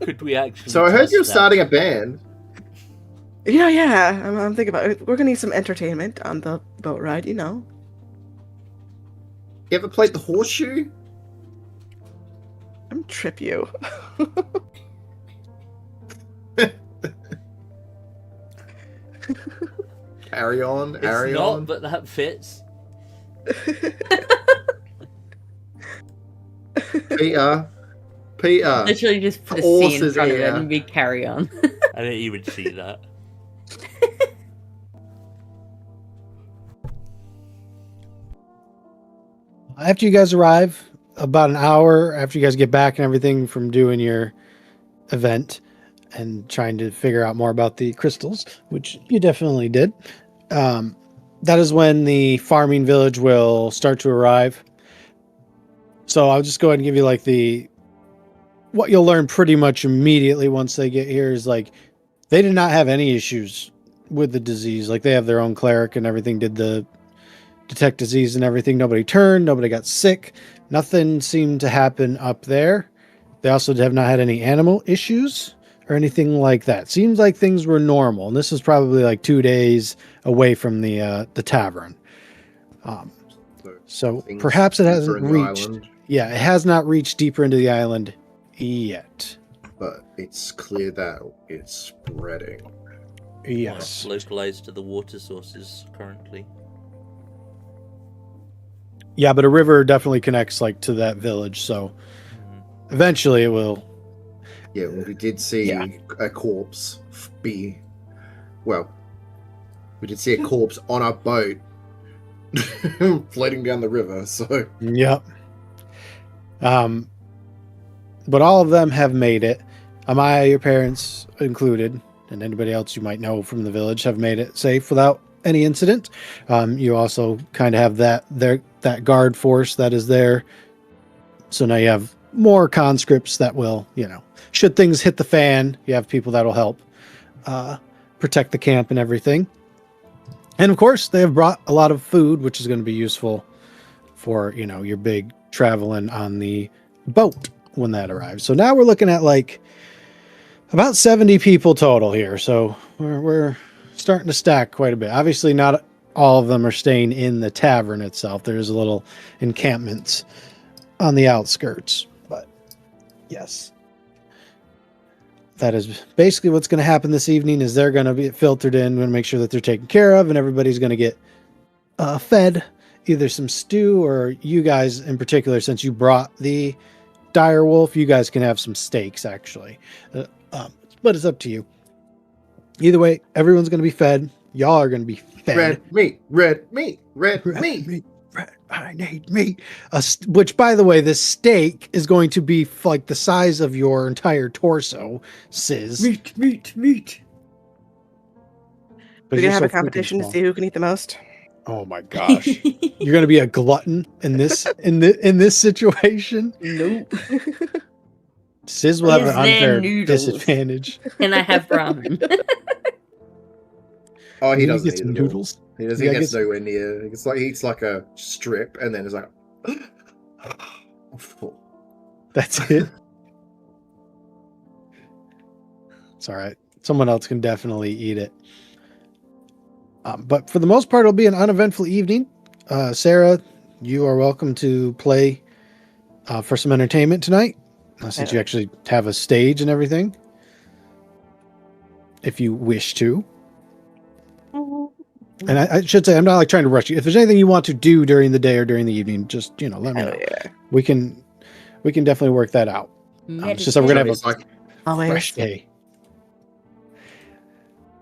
Could we actually? So I heard test you're that? starting a band. Yeah. I'm thinking about it. We're gonna need some entertainment on the boat ride, you know. You ever played the horseshoe? I'm trip you. Arion, It's Arion. not, but that fits. Peter. Literally just put a C in Horses front of it ear. and be carry on. I didn't even see that. After you guys arrive, about an hour after you guys get back and everything from doing your event and trying to figure out more about the crystals, which you definitely did, that is when the farming village will start to arrive. So I'll just go ahead and give you like what you'll learn pretty much immediately once they get here is like they did not have any issues with the disease. Like they have their own cleric and everything, did the detect disease and everything. Nobody turned, nobody got sick. Nothing seemed to happen up there. They also have not had any animal issues or anything like that. Seems like things were normal. And this is probably like 2 days away from the tavern. So Things perhaps it deeper hasn't in the reached. island, Yeah, it has not reached deeper into the island yet. but it's clear that it's spreading. Yes. Localized to the water sources currently. Yeah, but a river definitely connects like to that village. So eventually it will. Yeah, well, we did see Yeah. a corpse we did see a corpse on a boat floating down the river, so Yep. But all of them have made it. Amaya, your parents included, and anybody else you might know from the village have made it safe without any incident. You also kind of have that guard force that is there. So now you have more conscripts that will, should things hit the fan, you have people that will help protect the camp and everything. And of course, they have brought a lot of food, which is going to be useful for, your big traveling on the boat when that arrives. So now we're looking at like about 70 people total here. So we're starting to stack quite a bit. Obviously, not all of them are staying in the tavern itself. There's a little encampments on the outskirts, but Yes. That is basically what's going to happen this evening. Is they're going to be filtered in. We're going to make sure that they're taken care of, and everybody's going to get fed either some stew, or you guys in particular, since you brought the dire wolf, you guys can have some steaks actually. But it's up to you. Either way, everyone's going to be fed. Y'all are going to be fed. Red meat, red meat, red Red meat. meat. I need meat. Which, by the way, this steak is going to be like the size of your entire torso, Sis. Meat. We're gonna have a competition to see who can eat the most. Oh my gosh, you're gonna be a glutton in this in this situation. Nope. Sis will have Is an there unfair noodles? disadvantage. And I have ramen. Oh, he You doesn't get eat some it all. noodles. He doesn't. Yeah, He I gets guess- nowhere near. It's like he eats like a strip, and then it's like, I'm full. That's it. It's all right. Someone else can definitely eat it. But for the most part, it'll be an uneventful evening. Sarah, you are welcome to play for some entertainment tonight, since you actually have a stage and everything. If you wish to. And I should say, I'm not like trying to rush you. If there's anything you want to do during the day or during the evening, just, let me know. Yeah. We can definitely work that out. It's just that we're gonna have It's a like, Always. fresh day.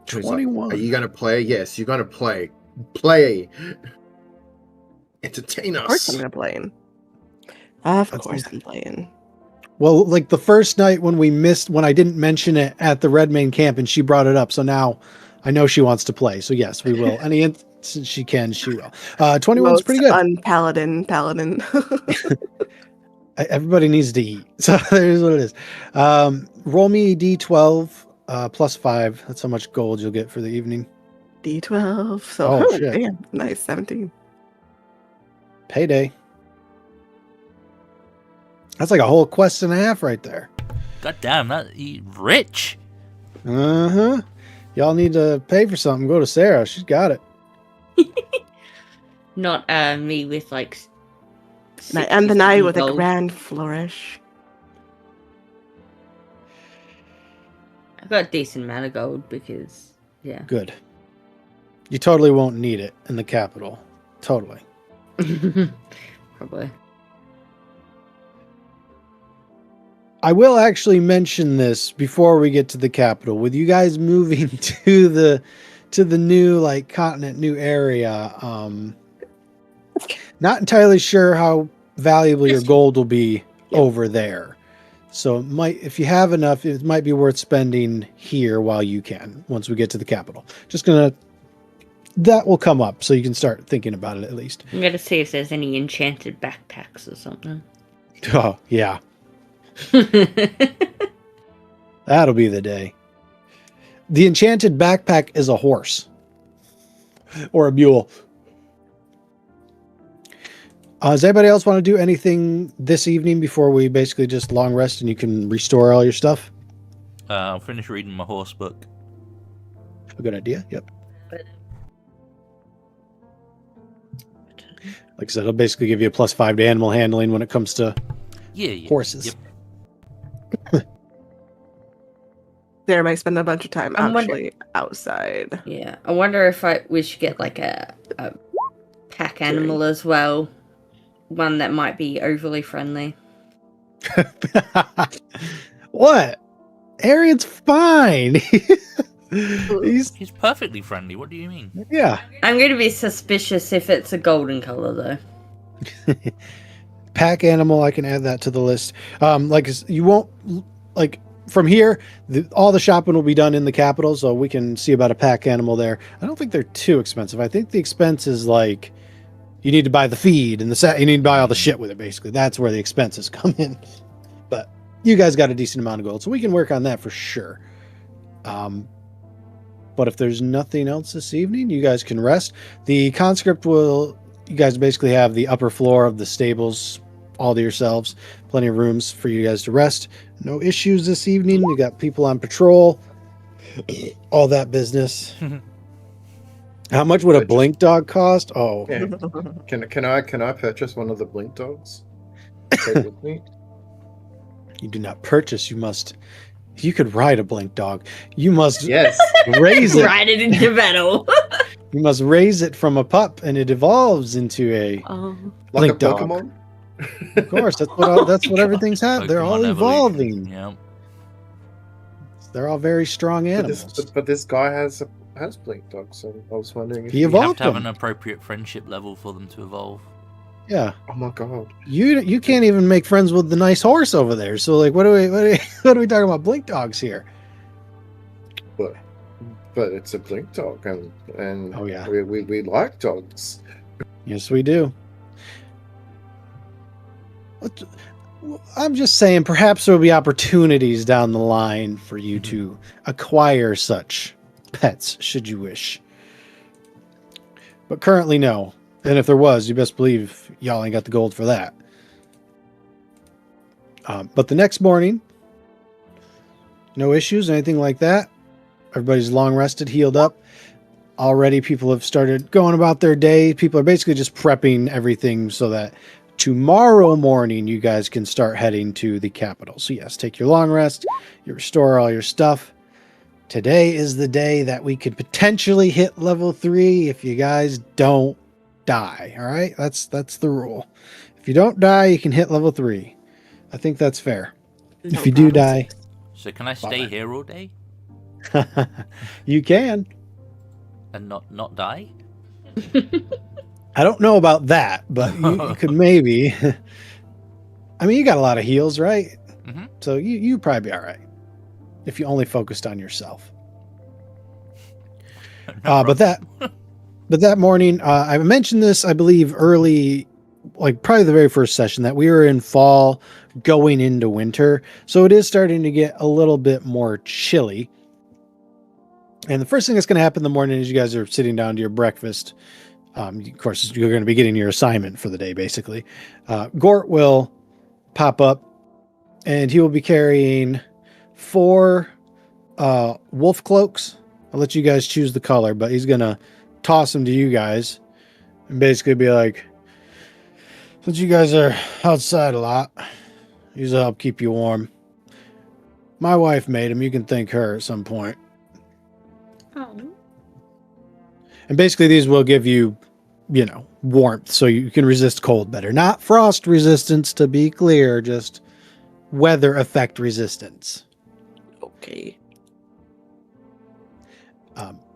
he's like, 21. are you going to play? Yes, you're going to play. Play. Entertain Of course I'm us. gonna play. Of That's course nice. I'm playing. Well, like the first night when I didn't mention it at the Red Main camp, and she brought it up, so now I know she wants to play. So yes, we will. Any instance she can, she will. 21's pretty good. Paladin. Everybody needs to eat. So there's what it is. Roll me a D12 plus 5. That's how much gold you'll get for the evening. D12. So Oh, oh, shit. damn, nice 17. Payday. That's like a whole quest and a half right there. God damn, that he rich. Uh-huh. Y'all need to pay for something. Go to Sarah. She's got it. Not me with like. And the night with a gold. grand flourish. I've got a decent amount of gold because, yeah. Good. You totally won't need it in the capital. Totally. Probably. I will actually mention this before we get to the capital. With you guys moving to the new like continent, new area, not entirely sure how valuable your gold will be over there. So it might, if you have enough, it might be worth spending here while you can. Once we get to the capital, that will come up, so you can start thinking about it at least. I'm gonna see if there's any enchanted backpacks or something. Oh yeah, that'll be the day. The enchanted backpack is a horse or a mule. Does anybody else want to do anything this evening before we basically just long rest and you can restore all your stuff? I'll finish reading my horse book. A good idea. Yep. Like I said, it'll basically give you a +5 to animal handling when it comes to Yeah. horses. Yep. There might spend a bunch of time I'm actually outside. Yeah, I wonder if we should get like a pack animal as well. One that might be overly friendly. What? Arian's fine. He's He's perfectly friendly. What do you mean? yeah. I'm going to be suspicious if it's a golden color though. Pack animal. I can add that to the list. Like you won't like from here. All the shopping will be done in the capital, so we can see about a pack animal there. I don't think they're too expensive. I think the expense is like you need to buy the feed and the set. You need to buy all the shit with it. Basically, that's where the expenses come in. But you guys got a decent amount of gold, so we can work on that for sure. But if there's nothing else this evening, you guys can rest. The conscript will. You guys basically have the upper floor of the stables all to yourselves. Plenty of rooms for you guys to rest. No issues this evening. You got people on patrol. All that business. How much would a blink dog cost? Oh, Yeah. Can I purchase one of the blink dogs? Take with me? You do not purchase. You could ride a blink dog. You must Yes. raise it. Ride it into battle. You must raise it from a pup, and it evolves into a Oh. Like a blink dog. Pokemon. Of course, that's what everything's happening. They're all Pokemon evolution. evolving. Yep. They're all very strong But animals. this guy has blink dog, so I was wondering if He You have evolved to have them. an appropriate friendship level for them to evolve. Yeah, Oh my god. you can't even make friends with the nice horse over there. So like, what are we talking about blink dogs here? But it's a blink dog, and Oh, yeah. we like dogs. Yes, we do. I'm just saying, perhaps there will be opportunities down the line for you to acquire such pets, should you wish. But currently, no. And if there was, you best believe y'all ain't got the gold for that. But the next morning, no issues, anything like that. Everybody's long rested, healed up. Already people have started going about their day. People are basically just prepping everything so that tomorrow morning you guys can start heading to the capital. So yes, take your long rest, you restore all your stuff. Today is the day that we could potentially hit level 3 if you guys don't die. All right, that's the rule. If you don't die, you can hit level 3. I think that's fair. No If you do problem. die, So can I stay here all day you can. and not die? I don't know about that, but you could maybe. I mean, you got a lot of heals, right? Mhm. So you probably be all right if you only focused on yourself. No But that morning, I mentioned this, I believe, early, like probably the very first session, that we were in fall going into winter. So it is starting to get a little bit more chilly. And the first thing that's going to happen in the morning is you guys are sitting down to your breakfast. Of course, you're going to be getting your assignment for the day, basically. Gort will pop up, and he will be carrying 4 wolf cloaks. I'll let you guys choose the color, but he's going to toss them to you guys and basically be like, since you guys are outside a lot, these will help keep you warm. My wife made them. You can thank her at some point. Oh. And basically these will give you, warmth so you can resist cold better. Not frost resistance, to be clear, just weather effect resistance. Okay.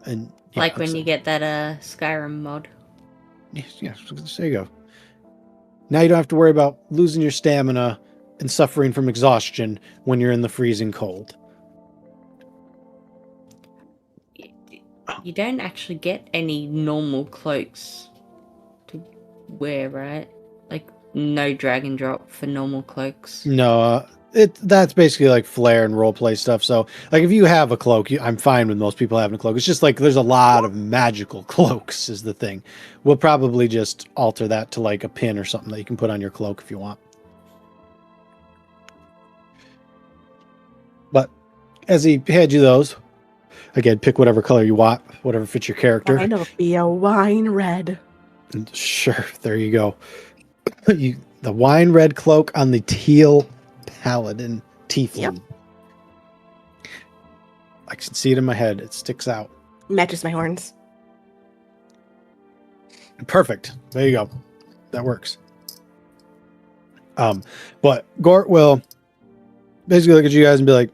And Like when you get that Skyrim mod. Yes, there you go. Now you don't have to worry about losing your stamina and suffering from exhaustion when you're in the freezing cold. You don't actually get any normal cloaks to wear, right? Like, no drag and drop for normal cloaks. No, that's basically like flare and roleplay stuff. So, like, if you have a cloak, I'm fine with most people having a cloak. It's just like there's a lot of magical cloaks is the thing. We'll probably just alter that to like a pin or something that you can put on your cloak if you want. But as he had you those, again, pick whatever color you want, whatever fits your character. Mine will be a wine red. And sure, there you go. The wine red cloak on the teal paladin tiefling. Yep. I can see it in my head. It sticks out. Matches my horns. Perfect. There you go. That works. But Gort will basically look at you guys and be like,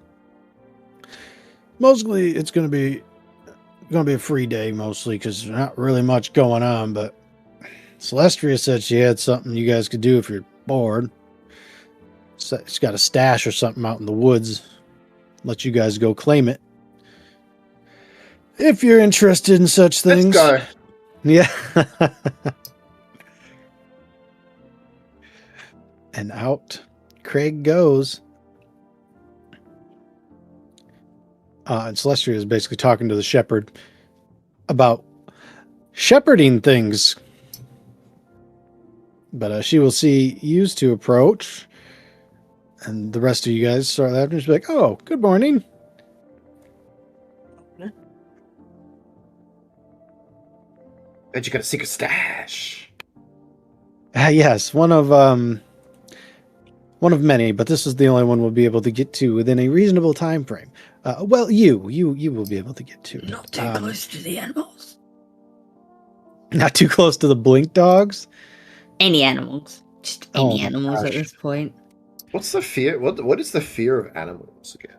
mostly it's gonna be a free day, mostly because there's not really much going on, but Celestria said she had something you guys could do if you're bored. She's got a stash or something out in the woods. Let you guys go claim it if you're interested in such things. Let's go. Yeah. And out Craig goes. And Celestria is basically talking to the shepherd about shepherding things. But she will see you to approach. And the rest of you guys start laughing. She's like, oh, good morning. Bet you got a secret stash. Yes, one of One of many, but this is the only one we'll be able to get to within a reasonable time frame. Well, you will be able to get to. Not too close to the animals. Not too close to the blink dogs. Any animals. Just any my animals at gosh. this point. What's the fear? What is the fear of animals again?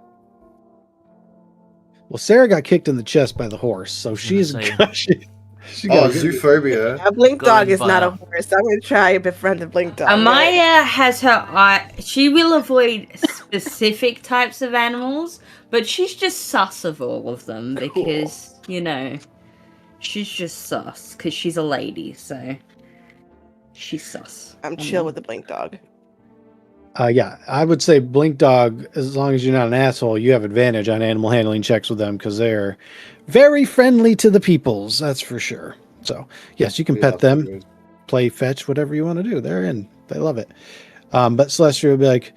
Well, Sarah got kicked in the chest by the horse, so she's say. she Oh, got zoophobia. A blink Go dog in is not a fire. horse. I'm gonna try and befriend a blink dog. Amaya has her eye. She will avoid specific types of animals, but she's just sus of all of them because, she's just sus because she's a lady, so she's sus. I'm chill with the blink dog. Yeah, I would say blink dog. As long as you're not an asshole, you have advantage on animal handling checks with them because they're very friendly to the peoples. That's for sure. So yes, you can pet them, play fetch, whatever you want to do. They're in. They love it. But Celestia will be like,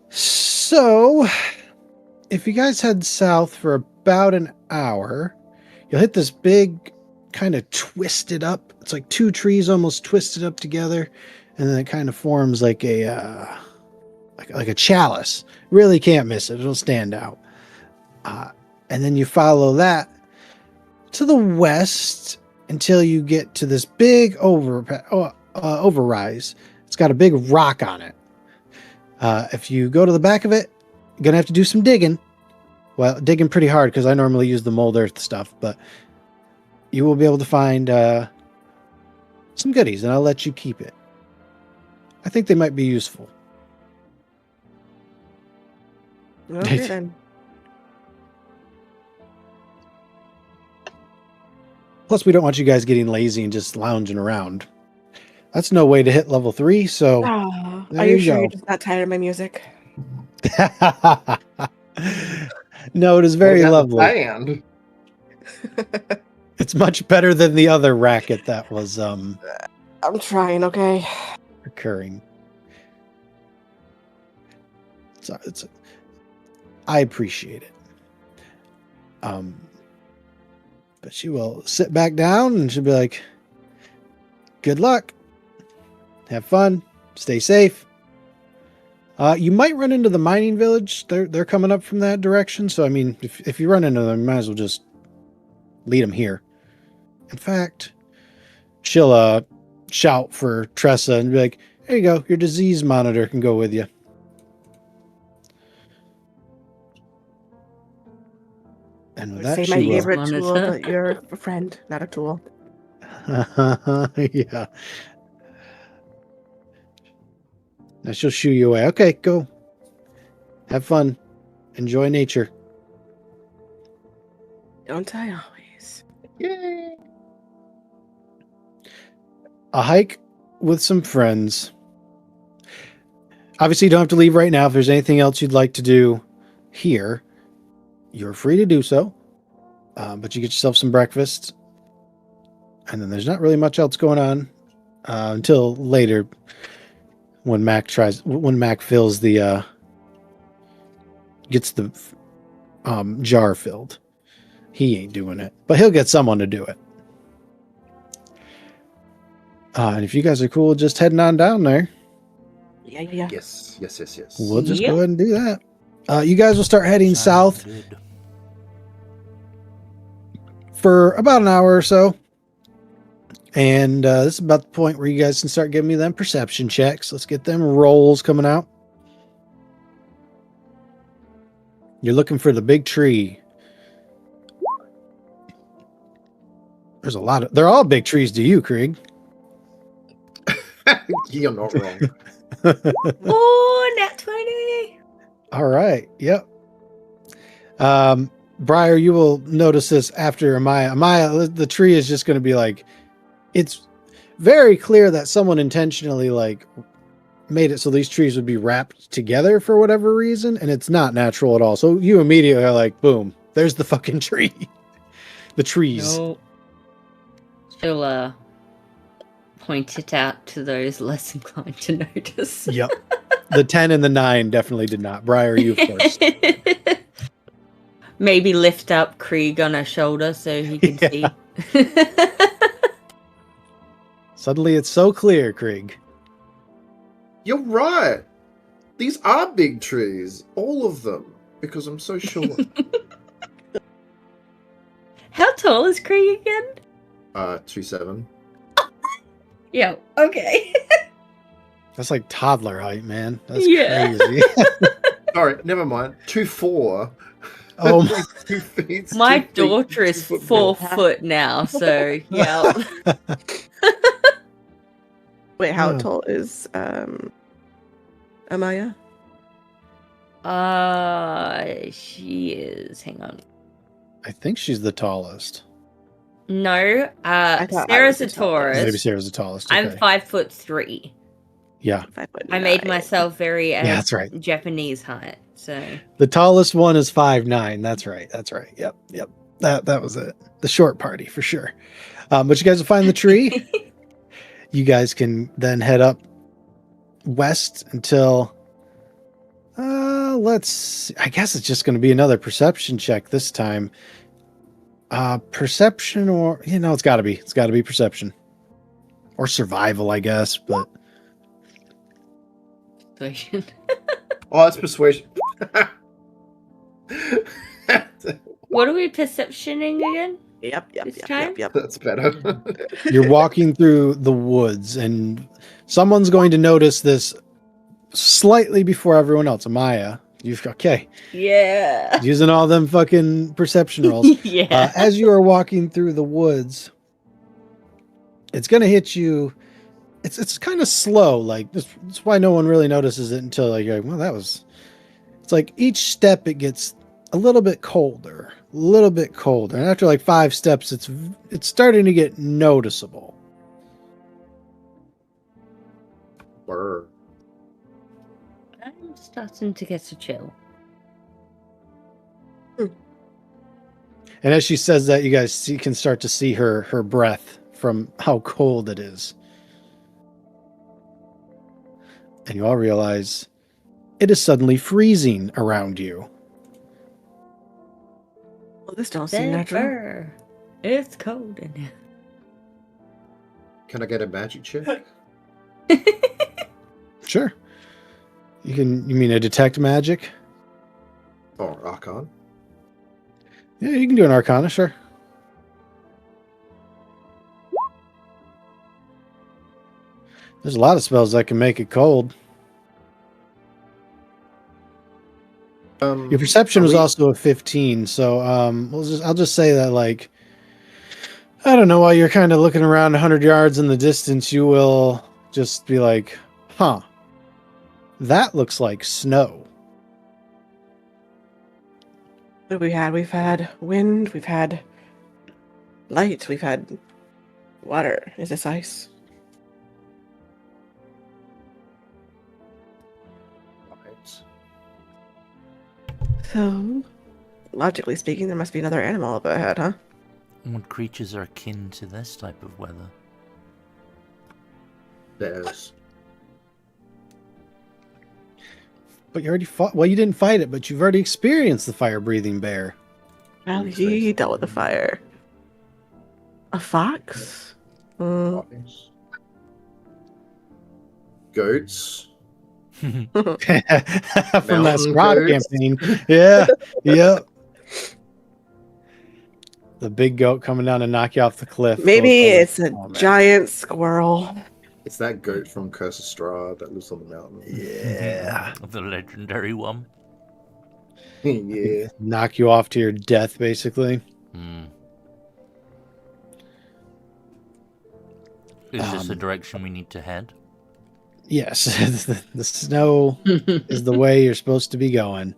so if you guys head south for about an hour, you'll hit this big kind of twisted up. It's like two trees almost twisted up together, and then it kind of forms like a chalice. Really can't miss it. It'll stand out. And then you follow that to the west until you get to this big overrise. It's got a big rock on it. If you go to the back of it, you're going to have to do some digging. Well, digging pretty hard because I normally use the mold earth stuff, but you will be able to find some goodies, and I'll let you keep it. I think they might be useful. Okay, then. Plus, we don't want you guys getting lazy and just lounging around. That's no way to hit level 3, so Oh, there are you you sure go. you're just not tired of my music? No, it is very lovely. And It's much better than the other racket that was I'm trying, okay? occurring. I appreciate it. But she will sit back down and she'll be like, good luck. Have fun. Stay safe. You might run into the mining village. They're coming up from that direction. So, I mean, if you run into them, you might as well just lead them here. In fact, she'll shout for Tressa and be like, there you go. Your disease monitor can go with you. And with that, Say she my will. favorite tool, Monitor. but you're a friend, not a tool. Yeah. Now she'll shoo you away. Okay, go. Have fun. Enjoy nature. Don't I always? yay! A hike with some friends. Obviously, you don't have to leave right now. If there's anything else you'd like to do here, you're free to do so. But you get yourself some breakfast. And then there's not really much else going on until later when Mac fills the gets the jar filled. He ain't doing it, but he'll get someone to do it. And if you guys are cool, just heading on down there, Yeah. Yes. we'll just Yep. go ahead and do that. You guys will start heading south Good. for about an hour or so. And this is about the point where you guys can start giving me them perception checks. Let's get them rolls coming out. You're looking for the big tree. There's a lot of... They're all big trees to you, Krieg. You're not wrong. Oh, nat 20! All right. Yep. Briar, you will notice this after Amaya. Amaya, the tree is just going to be like... It's very clear that someone intentionally made it so these trees would be wrapped together for whatever reason, and it's not natural at all. So you immediately are like, boom, there's the fucking tree. The trees. No. She'll point it out to those less inclined to notice. Yep. The 10 and the 9 definitely did not. Briar, you first. Maybe lift up Krieg on her shoulder so he can see. Suddenly it's so clear, Krieg. You're right. These are big trees, all of them, because I'm so short. How tall is Krieg again? 2'7". Yeah. Okay. That's like toddler height, man. That's Yeah. crazy. Sorry, never mind. 2'4". Oh, He's 2 feet. My 2 feet, daughter is 2 foot 4 tall. foot now, so yeah. Wait, how Yeah. tall is Amaya? She is. Hang on. I think she's the tallest. No, thought I Sarah's was a the tallest. Maybe Taurus. Sarah's the tallest. I'm Okay. 5'3". Yeah. 5'9". I made myself very Yeah, that's right. Japanese height. So The tallest one is 5'9". That's right. That's right. Yep. Yep. That was it. The short party for sure. But you guys will find the tree. You guys can then head up west until I guess it's just going to be another perception check this time. Perception, or it's got to be perception or survival, I guess. But persuasion. Oh, that's persuasion. What are we perceptioning again? Yep. This time? That's better. you're walking through the woods, and someone's going to notice this slightly before everyone else. Amaya, Yeah. using all them fucking perception rolls. Yeah. As you are walking through the woods, it's going to hit you. It's kind of slow. Like that's why no one really notices it until like, you're like, well, that was. It's like each step it gets a little bit colder, and after like 5 steps, it's starting to get noticeable. Brr. I'm starting to get a chill. And as she says that, you guys can start to see her breath from how cold it is. And you all realize it is suddenly freezing around you. Well, this don't seem natural. Zephyr. It's cold in here. Can I get a magic check? Sure. You mean a detect magic? Or Archon? Yeah, you can do an Arcana, sure. There's a lot of spells that can make it cold. Your perception was also a 15, so I'll just say that, like, I don't know, while you're kind of looking around 100 yards in the distance, you will just be like, huh, that looks like snow. What have we had? We've had wind, we've had light, we've had water. Is this ice? Right. So, logically speaking, there must be another animal up ahead, huh? What creatures are akin to this type of weather? Bears. But you already fought. Well, you didn't fight it, but you've already experienced the fire-breathing bear. Well, he dealt with the fire. A fox? Fox. Goats. From that Mountain Scrod goats. campaign. Yeah. Yep. The big goat coming down to knock you off the cliff. Maybe it's a Oh, man. giant squirrel. It's that goat from Curse of Strahd that lives on the mountain. Yeah. The legendary one. Yeah. Knock you off to your death, basically. Hmm. Is this the direction we need to head? Yes. The snow is the way you're supposed to be going.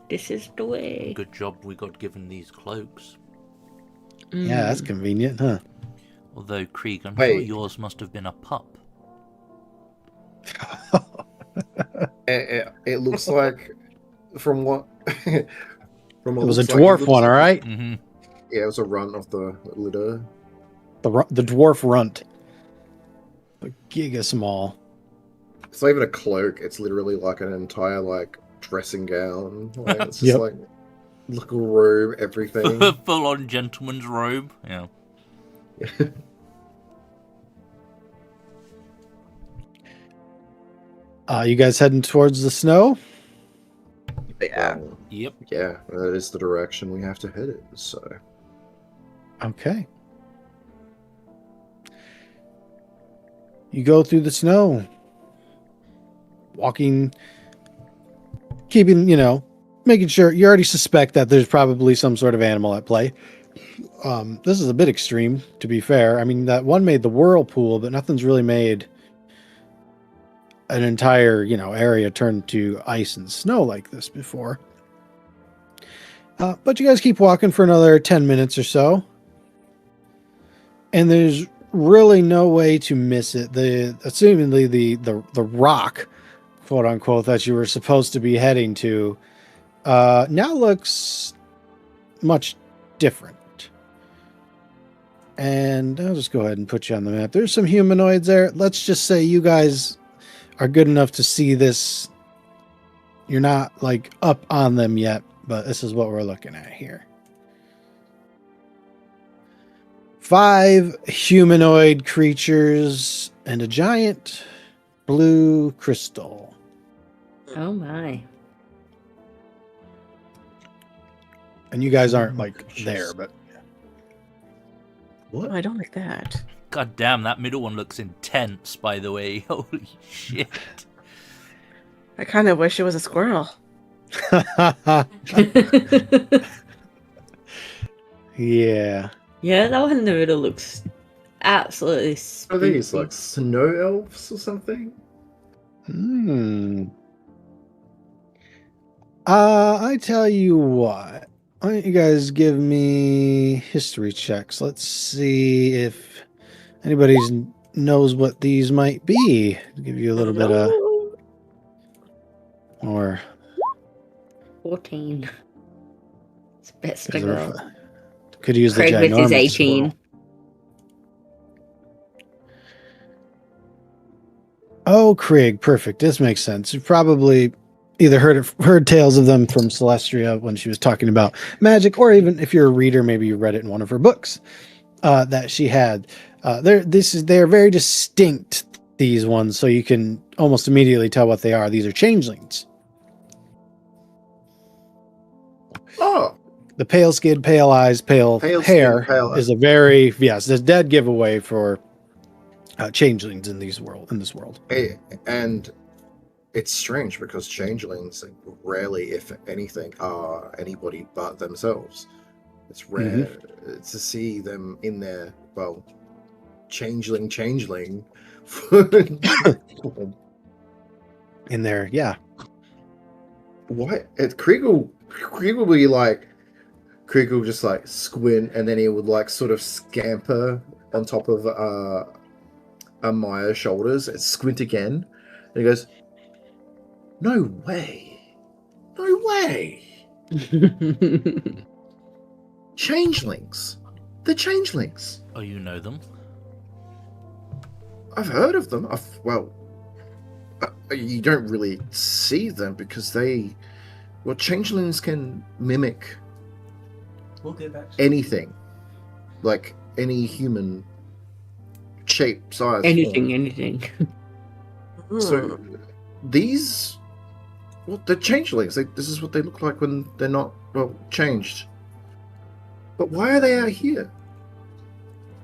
This is the way. Good job we got given these cloaks. Yeah, that's convenient, huh? Although, Krieg, I'm sure Wait. yours must have been a pup. It looks like, from what? From what It was a looks like, dwarf looks one, all right? Mm-hmm. Yeah, it was a runt of the litter. The dwarf runt. But giga small. It's not even a cloak. It's literally like an entire like dressing gown. Like, it's just Yep. like little robe, everything. Full-on gentleman's robe. Yeah. You guys heading towards the snow? Yeah. Yep. Yeah, that is the direction we have to head in. So Okay. You go through the snow, walking, keeping, making sure you already suspect that there's probably some sort of animal at play. This is a bit extreme, to be fair. I mean, that one made the whirlpool, but nothing's really made an entire, area turn to ice and snow like this before. But you guys keep walking for another 10 minutes or so. And there's really no way to miss it. Assumingly the rock, quote unquote, that you were supposed to be heading to, now looks much different. And I'll just go ahead and put you on the map. There's some humanoids there. Let's just say you guys are good enough to see this. You're not like up on them yet, but this is what we're looking at here. 5 humanoid creatures and a giant blue crystal. Oh my. And you guys aren't like there, but Oh, I don't like that. God damn, that middle one looks intense, by the way. Holy shit. I kind of wish it was a squirrel. yeah. Yeah, that one in the middle looks absolutely are these spooky. like snow elves or something? I tell you what. Why don't you guys give me history checks? Let's see if anybody knows what these might be. Give you a little bit of more. 14. It's best to go. Could use Craig the with his ginormous 18. squirrel. Oh, Craig, perfect. This makes sense. You've probably either heard tales of them from Celestria when she was talking about magic, or even if you're a reader, maybe you read it in one of her books that she had. They're very distinct, these ones, so you can almost immediately tell what they are. These are changelings. Oh, The pale skin, pale eyes, pale Pale hair skin, pale is a very the dead giveaway for changelings in this world. and it's strange because changelings rarely, if anything, are anybody but themselves. It's rare to see them in their changeling. In there, yeah. What? Krieg will be like, Krieg will just like squint, and then he would like sort of scamper on top of Maya's shoulders and squint again, and he goes, "No way, no way, changelings, the changelings. Oh, you know them? I've heard of them. You don't really see them because changelings can mimic We'll get back to anything, like any human shape, size, Anything. So these, they're changelings. This is what they look like when they're not changed. But why are they out here?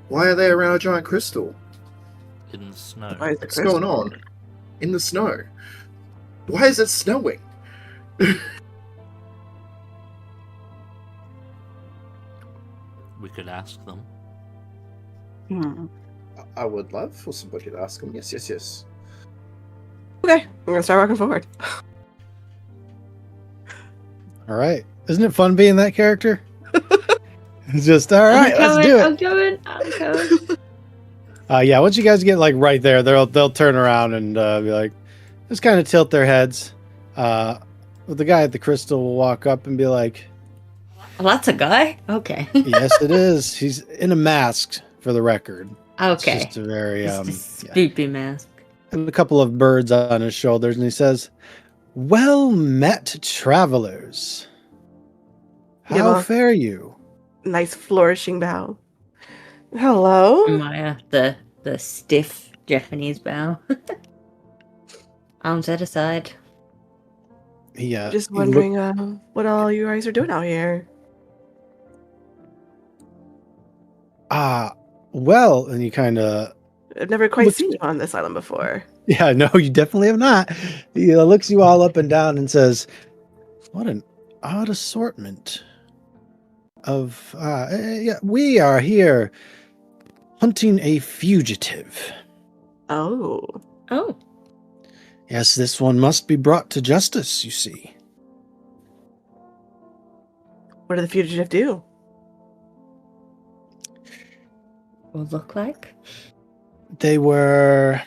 Why are they around a giant crystal? In the snow. Why is the What's crystal- going on in the snow? Why is it snowing? We could ask them. Hmm. I would love for somebody to ask them. Yes. Okay, I'm gonna start walking forward. All right. Isn't it fun being that character? It's just, all right, let's do it. I'm going. Yeah, once you guys get like right there, they'll turn around and be like, just kind of tilt their heads. But the guy at the crystal will walk up and be like, Well, that's a guy? Okay. yes, it is. He's in a mask, for the record. Okay. It's just a very, It's a yeah. spoopy mask. And a couple of birds on his shoulders, and he says, "Well met, travelers. Yeah, How well- fare you?" Nice flourishing bow. Hello. Maya, the stiff Japanese bow. Arms at a side. He Just he wondering what all you guys are doing out here. well, and he kind of I've never quite Looks- seen you on this island before. yeah, no, you definitely have not. He looks you all up and down and says, "What an odd assortment of yeah, we are here hunting a fugitive. Oh. Oh. Yes, this one must be brought to justice, you see." What did the fugitive do? Will look like? They were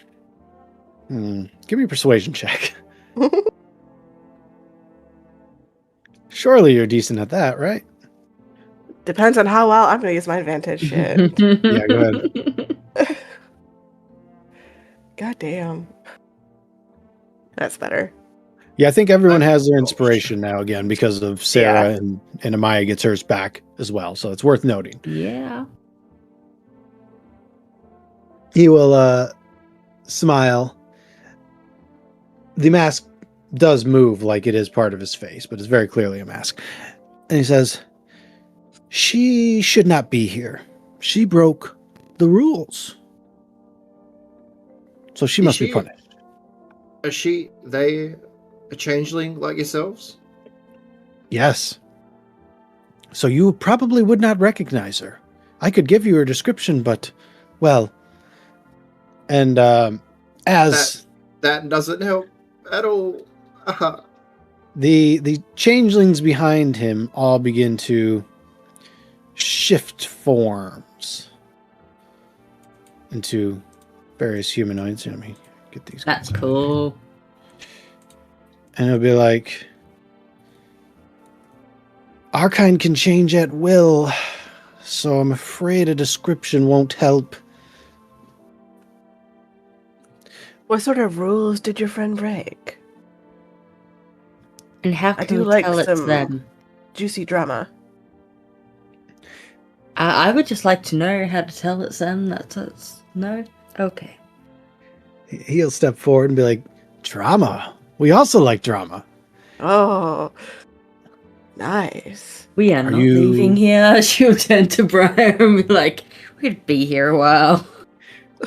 give me a persuasion check. Surely you're decent at that, right? Depends on how well I'm going to use my advantage. Shit. Yeah, go ahead. God damn. That's better. Yeah, I think everyone has their inspiration now again because of Sarah and Amaya gets hers back as well. So it's worth noting. Yeah. He will smile. The mask does move like it is part of his face, but it's very clearly a mask. And he says, "She should not be here. She broke the rules. So she must be punished." Is they a changeling like yourselves? Yes. So you probably would not recognize her. I could give you her description, but, well, and as That doesn't help at all. the changelings behind him all begin to shift forms into various humanoids. Let me get these. That's guys out. cool. And it'll be like, our kind can change at will, so I'm afraid a description won't help. What sort of rules did your friend break? And how I can do we like tell it's some- them? Juicy drama. I would just like to know how to tell it's them. That's no? Okay. He'll step forward and be like, drama. We also like drama. Oh. Nice. We are Are not you- leaving here. She'll turn to Brian and be like, we could be here a while.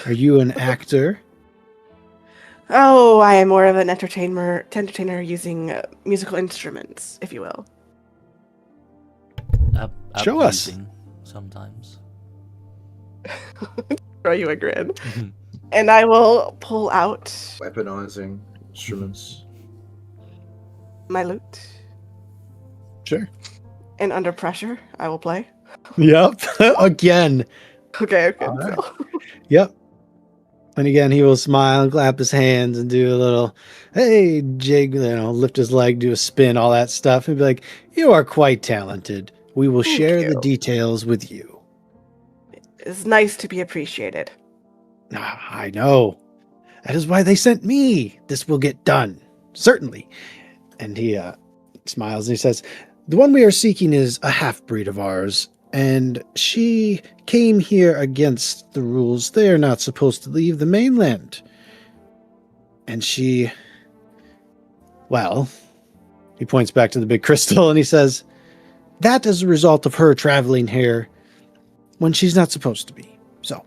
Are you an actor? Oh, I am more of an entertainer using musical instruments, if you will. Show us. Abusing Sometimes. Throw you a grin. And I will pull out Weaponizing instruments. my lute. Sure. And under pressure, I will play. Yep. Again. Okay. All right. So. Yep. And again, he will smile and clap his hands and do a little, hey, jig, lift his leg, do a spin, all that stuff. And be like, you are quite talented. We will Thank share you. the details with you. It's nice to be appreciated. I know. That is why they sent me. This will get done. Certainly. And he smiles and he says, the one we are seeking is a half-breed of ours, and she came here against the rules. They are not supposed to leave the mainland. And she, well, he points back to the big crystal and he says, that is a result of her traveling here when she's not supposed to be. So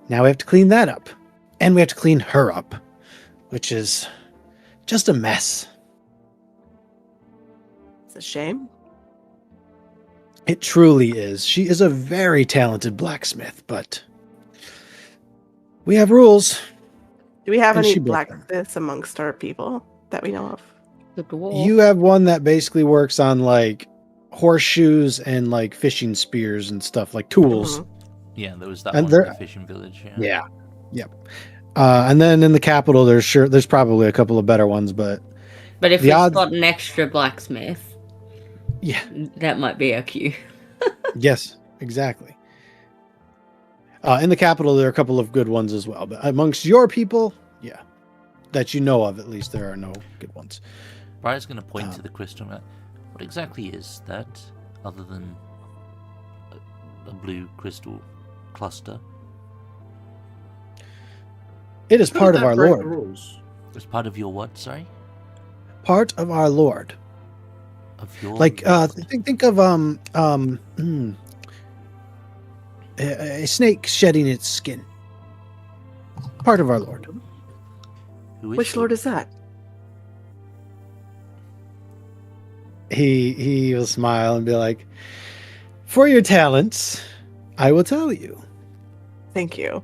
now we have to clean that up. And we have to clean her up, which is just a mess. It's a shame. It truly is. She is a very talented blacksmith, but we have rules. Do we have And any she broke them. blacksmiths amongst our people that we know of? The dwarf. You have one that basically works on like horseshoes and like fishing spears and stuff, like tools. Mhm. Yeah, there was that And one there- in the fishing village. Yeah. Yeah. Yep. And then in the capital, there's probably a couple of better ones, but But if the we've odds- got an extra blacksmith, yeah, that might be our cue. yes, exactly. In the capital, there are a couple of good ones as well, but amongst your people, yeah, that you know of, at least there are no good ones. Brian's going to point to the crystal. And what exactly is that, other than a blue crystal cluster? It is How part did of that our break lord. the rules? As part of your what? Sorry, Part of our Lord. of your Like lord. think of a snake shedding its skin. Part of our Lord. Who is Which she? lord is that? He will smile and be like, "For your talents, I will tell you. Thank you.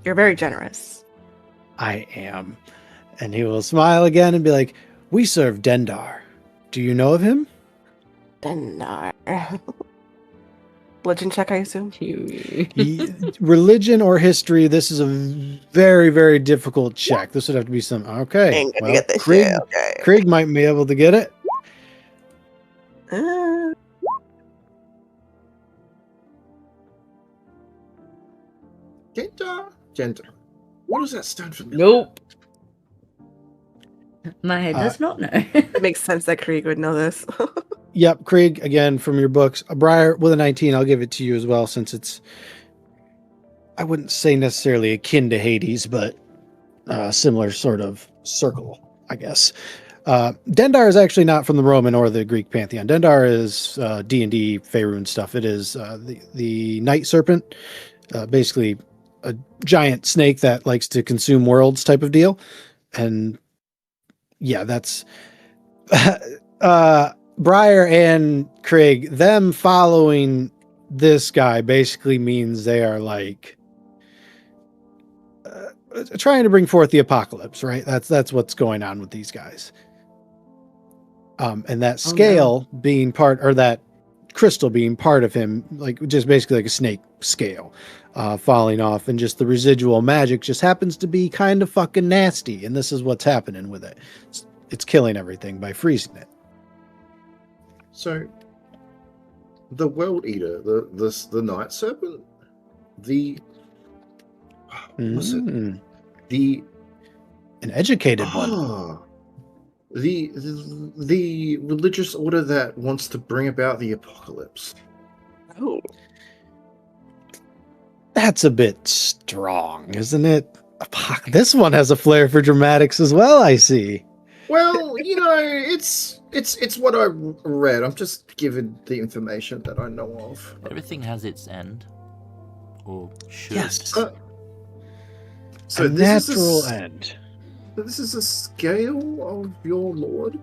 You're very generous. I am." And he will smile again and be like, "We serve Dendar. Do you know of him?" Dendar. Religion check, I assume. Religion or history, this is a very, very difficult check. This would have to be some... Okay, Ain't gonna well, get this Krieg, shit, okay. Krieg might be able to get it. Gender. What does that stand for? Nope. My head does not know. It makes sense that Krieg would know this. Yep, Krieg, again, from your books. Briar, with a 19, I'll give it to you as well, since it's... I wouldn't say necessarily akin to Hades, but similar sort of circle, I guess. Dendar is actually not from the Roman or the Greek pantheon. Dendar is D&D, Faerun stuff. It is the night serpent, basically a giant snake that likes to consume worlds type of deal. And yeah, that's... Briar and Krieg, them following this guy basically means they are like trying to bring forth the apocalypse, right? That's what's going on with these guys. And that scale being part, or that crystal being part of him, like just basically like a snake scale falling off, and just the residual magic just happens to be kind of fucking nasty. And this is what's happening with it. It's killing everything by freezing it. So, the World Eater, the Night Serpent, what's it? Mm. The An educated one. the religious order that wants to bring about the apocalypse. Oh. That's a bit strong, isn't it? This one has a flair for dramatics as well, I see. Well, it's what I read. I'm just giving the information that I know of. Everything has its end, or should. Yes. So A this natural is a, end. this is a scale of your lord.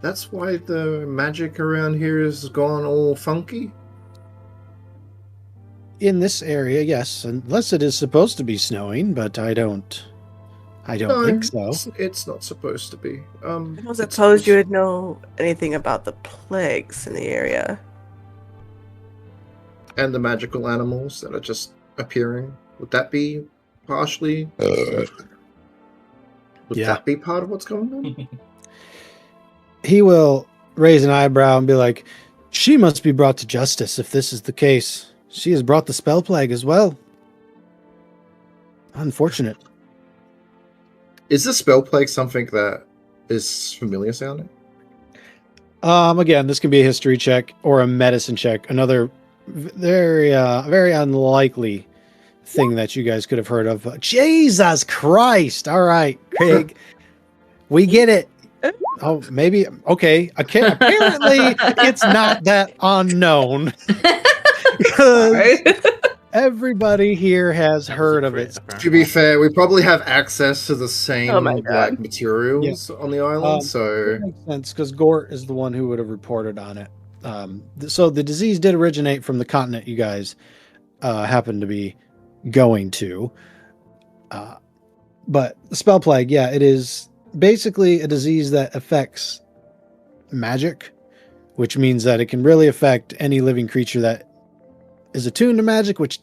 That's why the magic around here has gone all funky. In this area, yes, unless it is supposed to be snowing, but I don't think so. It's not supposed to be. I don't suppose you would know anything about the plagues in the area. And the magical animals that are just appearing. Would that be partially? Would that be part of what's going on? He will raise an eyebrow and be like, "She must be brought to justice if this is the case. She has brought the spell plague as well. Unfortunate." Is the spell plague something that is familiar sounding? Again, this can be a history check or a medicine check. Another very, very unlikely thing that you guys could have heard of. Jesus Christ! All right, Craig, we get it. Oh, maybe okay. Apparently, it's not that unknown because everybody here has heard of it. To be fair, we probably have access to the same Oh my God. materials on the island, so That makes sense because Gort is the one who would have reported on it. So the disease did originate from the continent you guys happen to be going to. But the spell plague, yeah, it is basically a disease that affects magic, which means that it can really affect any living creature that is attuned to magic, which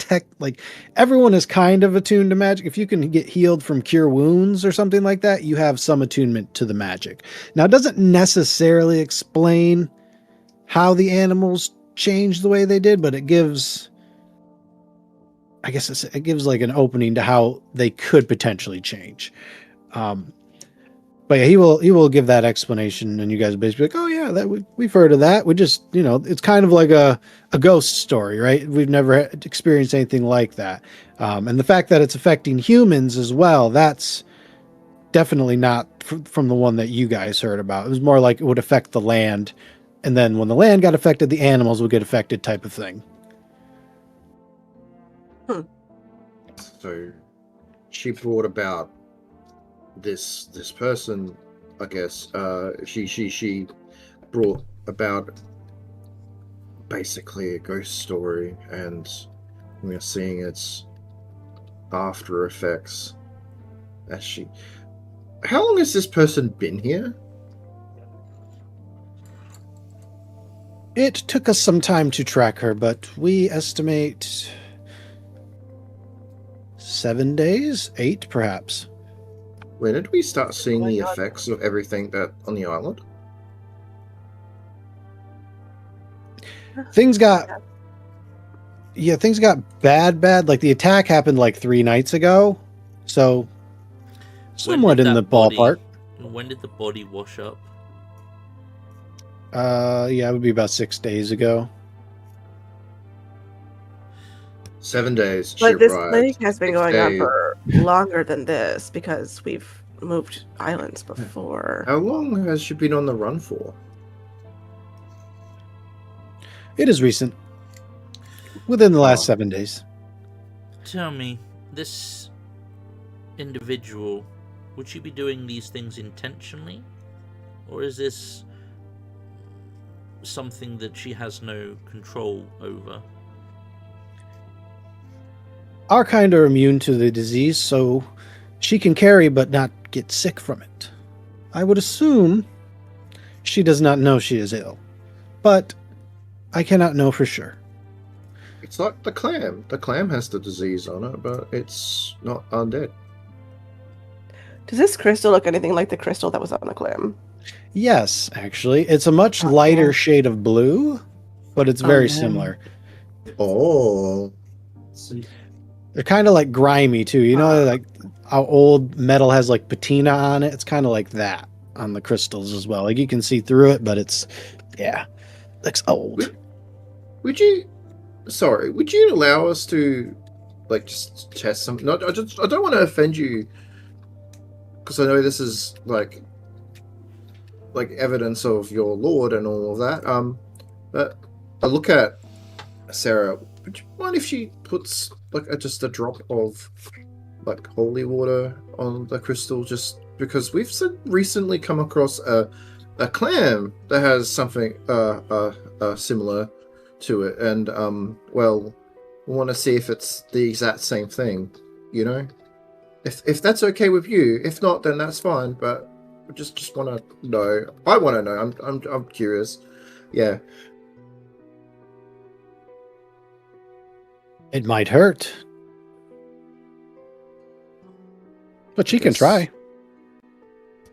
everyone is kind of attuned to magic. If you can get healed from cure wounds or something like that, you have some attunement to the magic. Now, it doesn't necessarily explain how the animals changed the way they did, but it gives, I guess it gives like an opening to how they could potentially change. But yeah, he will give that explanation, and you guys basically like, oh yeah, that we've heard of that. We just, it's kind of like a ghost story, right? We've never experienced anything like that. And the fact that it's affecting humans as well, that's definitely not from the one that you guys heard about. It was more like it would affect the land, and then when the land got affected, the animals would get affected, type of thing. So she brought about this person, I guess. She brought about basically a ghost story, and we're seeing its after effects as she. How long has this person been here? It took us some time to track her, but we estimate 7 days, 8 perhaps. When did we start seeing Oh my the God. effects of everything that on the island? Things got bad. Like the attack happened like 3 nights ago, so somewhat in the ballpark. When did the body wash up? Yeah, it would be about 6 days ago. 7 days. She But this arrived. plague has been 6 going on days. for longer than this because we've moved islands before. How long has she been on the run for? It is recent, within the last Oh. 7 days. Tell me, this individual, would she be doing these things intentionally? Or is this something that she has no control over? Our kind are immune to the disease, so she can carry but not get sick from it. I would assume she does not know she is ill, but I cannot know for sure. It's like the clam. The clam has the disease on it, but it's not undead. Does this crystal look anything like the crystal that was on the clam? Yes, actually. It's a much Oh, lighter yeah. shade of blue, but it's very no. similar. Oh, See, They're kind of like grimy too. You know, like how old metal has like patina on it? It's kind of like that on the crystals as well. Like you can see through it, but it's, yeah, looks old. would you allow us to, like, just test some? I don't want to offend you, because I know this is like evidence of your lord and all of that. But I look at Sarah. Would you mind if she puts like just a drop of like holy water on the crystal, just because we've recently come across a clam that has something similar to it, and well, we want to see if it's the exact same thing, you know. If that's okay with you. If not, then that's fine. But I just want to know. I want to know. I'm curious. Yeah. It might hurt, but she can Yes. try.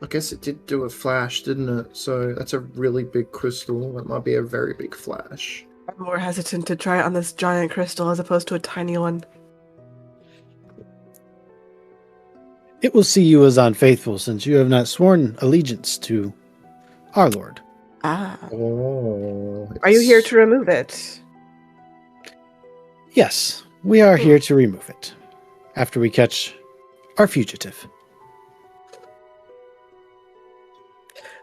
I guess it did do a flash, didn't it? So that's a really big crystal. That might be a very big flash. I'm more hesitant to try it on this giant crystal as opposed to a tiny one. It will see you as unfaithful since you have not sworn allegiance to our Lord. Ah. Oh. Are you here to remove it? Yes, we are here to remove it after we catch our fugitive.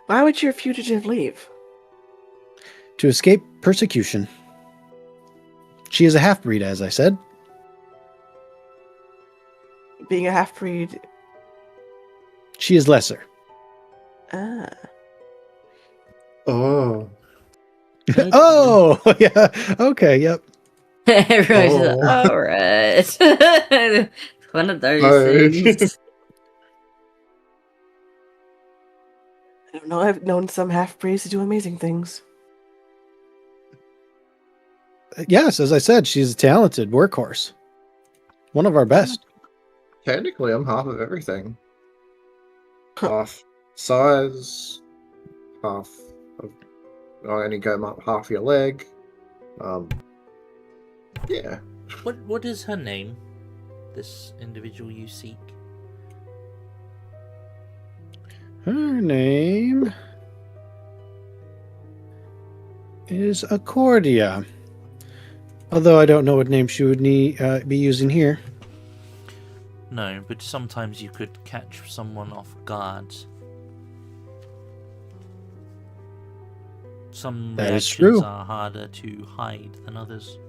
Why would your fugitive leave? To escape persecution. She is a half-breed, as I said. Being a half-breed. She is lesser. Ah. Oh. Oh, yeah. Okay, yep. Everyone's just Oh. like, all right. One of those Oh. things. I don't know. I've known some half-breeds to do amazing things. Yes, as I said, she's a talented workhorse. One of our best. Technically, I'm half of everything. Huh. Half size, half of. I only go up half your leg. Yeah. What is her name? This individual you seek? Her name is Accordia. Although I don't know what name she would be using here. No, but sometimes you could catch someone off guard. Some That is reactions true. are harder to hide than others.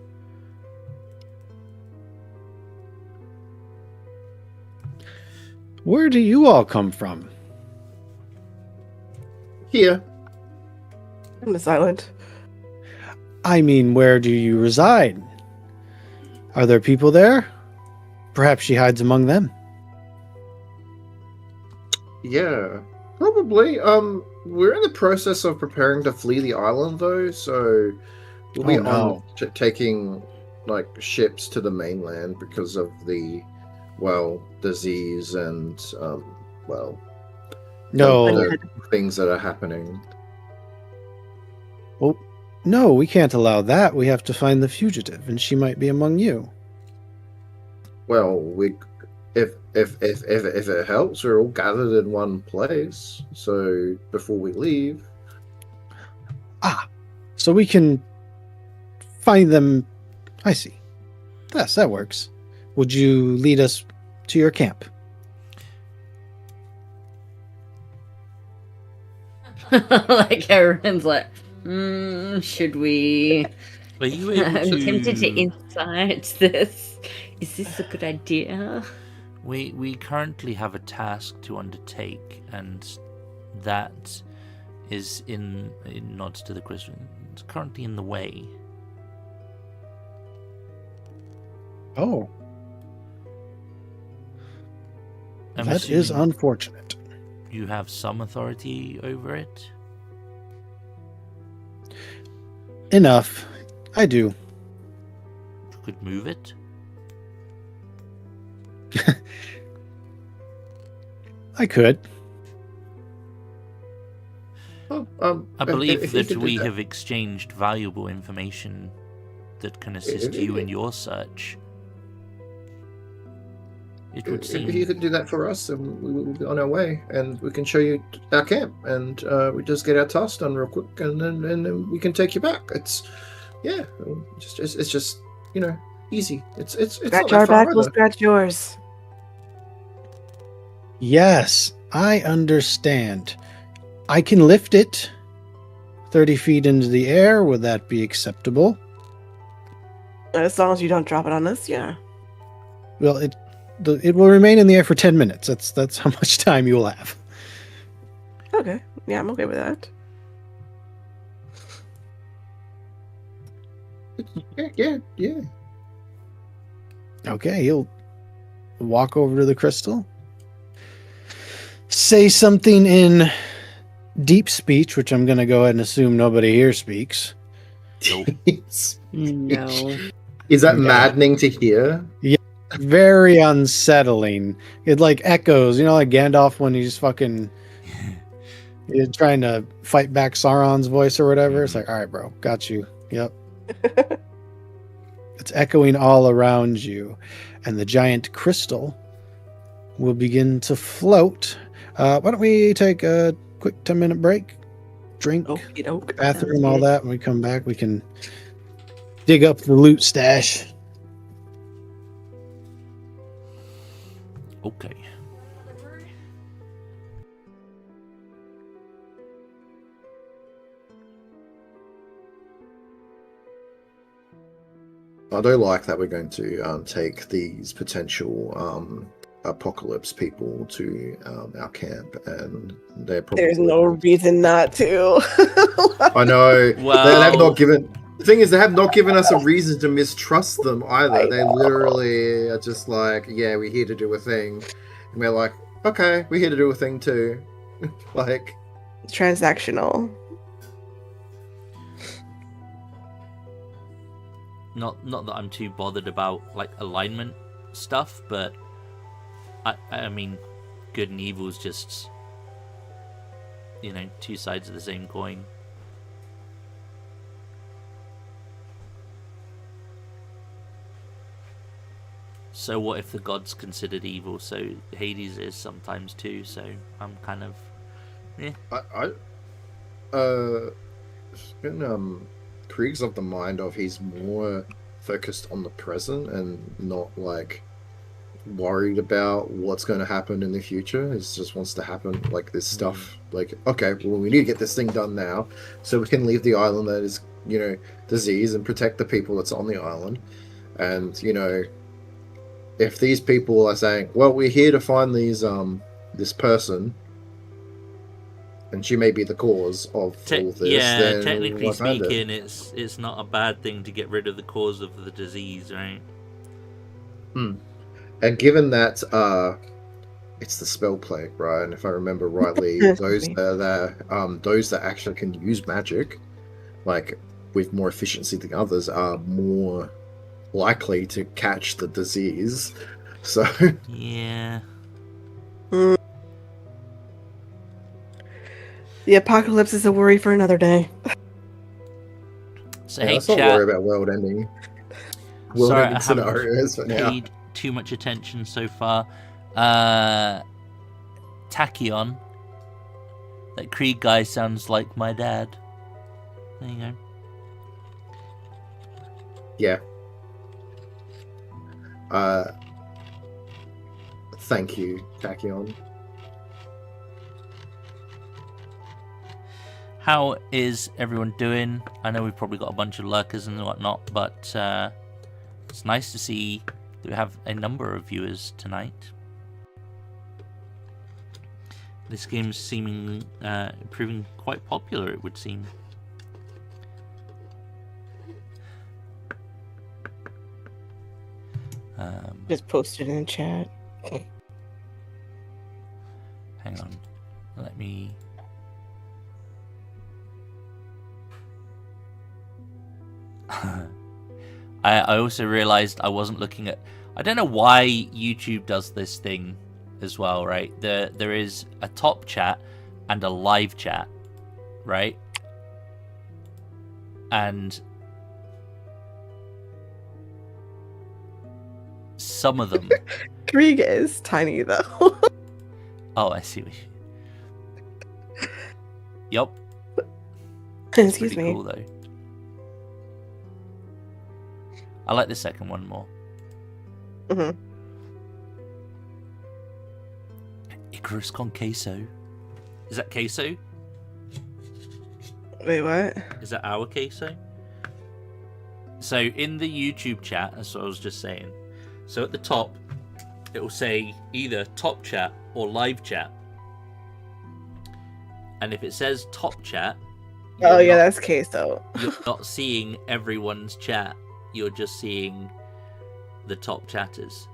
Where do you all come from? Here. I'm silent. I mean, where do you reside? Are there people there? Perhaps she hides among them. Yeah, probably. We're in the process of preparing to flee the island, though, so we'll be Oh, no. taking like ships to the mainland because of the disease and No, the things that are happening. well, no, we can't allow that. We have to find the fugitive, and she might be among you. Well, if it helps, we're all gathered in one place. So before we leave, So we can find them. I see. Yes, that works. Would you lead us to your camp? Like everyone's like, should we? Are you able I'm to... tempted to insight this. Is this a good idea? We currently have a task to undertake, and that is in nods to the Christian. It's currently in the way. Oh, I'm that is assuming unfortunate. you have some authority over it. Enough. I do. You could move it. I could. I believe if you that could do we that. have exchanged valuable information that can assist you in your search. It would If you seem... could do that for us, then we will be on our way, and we can show you our camp, and we just get our task done real quick, and then we can take you back. It's just easy. It's not Scratch that our far back, we'll either. scratch yours. Yes, I understand. I can lift it 30 feet into the air. Would that be acceptable? As long as you don't drop it on us, yeah. Well, it will remain in the air for 10 minutes. That's how much time you will have. Okay. Yeah, I'm okay with that. Yeah. Okay, he'll walk over to the crystal, say something in deep speech, which I'm going to go ahead and assume nobody here speaks. No. Is that Yeah. maddening to hear? Very unsettling. It like echoes, like Gandalf when he's fucking trying to fight back Sauron's voice or whatever. It's like, all right, bro, got you. Yep. It's echoing all around you, and the giant crystal will begin to float. Why don't we take a quick 10-minute break? Drink, Okey-doke. bathroom, Sounds all good. that. When we come back, we can dig up the loot stash. Okay. I do like that we're going to take these potential apocalypse people to our camp, and they're probably. There's no reason not to. I know. They Well- have not given. The thing is, they have not given us a reason to mistrust them either. They literally are just like, "Yeah, we're here to do a thing," and we're like, "Okay, we're here to do a thing too." Like, Transactional. Not that I'm too bothered about like alignment stuff, but I mean, good and evil is just two sides of the same coin. So what if the gods considered evil? So Hades is sometimes too. So I'm kind of Krieg's of the mind of he's more focused on the present and not like worried about what's going to happen in the future. It just wants to happen like this stuff. Like, okay, well, we need to get this thing done now, so we can leave the island that is, disease and protect the people that's on the island. And if these people are saying, well, we're here to find this person, and she may be the cause of all this. Then technically why find it? speaking, it's not a bad thing to get rid of the cause of the disease, right? And given that it's the spell plague, right? And if I remember rightly, those that actually can use magic, like with more efficiency than others, are more likely to catch the disease. So Yeah. The apocalypse is a worry for another day. So yeah, hey, let's not chat. worry about world-ending Sorry, I scenarios for haven't now. paid too much attention so far. Tachyon. That Krieg guy sounds like my dad. There you go. Yeah. Thank you, Tachyon. How is everyone doing? I know we've probably got a bunch of lurkers and whatnot, but it's nice to see that we have a number of viewers tonight. This game's seeming proving quite popular, it would seem. Just posted in the chat. Hang on. Let me... I also realized I wasn't looking at... I don't know why YouTube does this thing as well, right? There is a top chat and a live chat, right? And some of them... Krieg is tiny, though. Oh, I see. Yup. Excuse Pretty me. cool, though. I like the second one more. Mm-hmm. Icarus con queso. Is that queso? Wait, what? Is that our queso? So in the YouTube chat, that's what I was just saying. So at the top, it will say either top chat or live chat. And if it says top chat, Oh, yeah, not, that's queso. you're not seeing everyone's chat. You're just seeing the top chatters.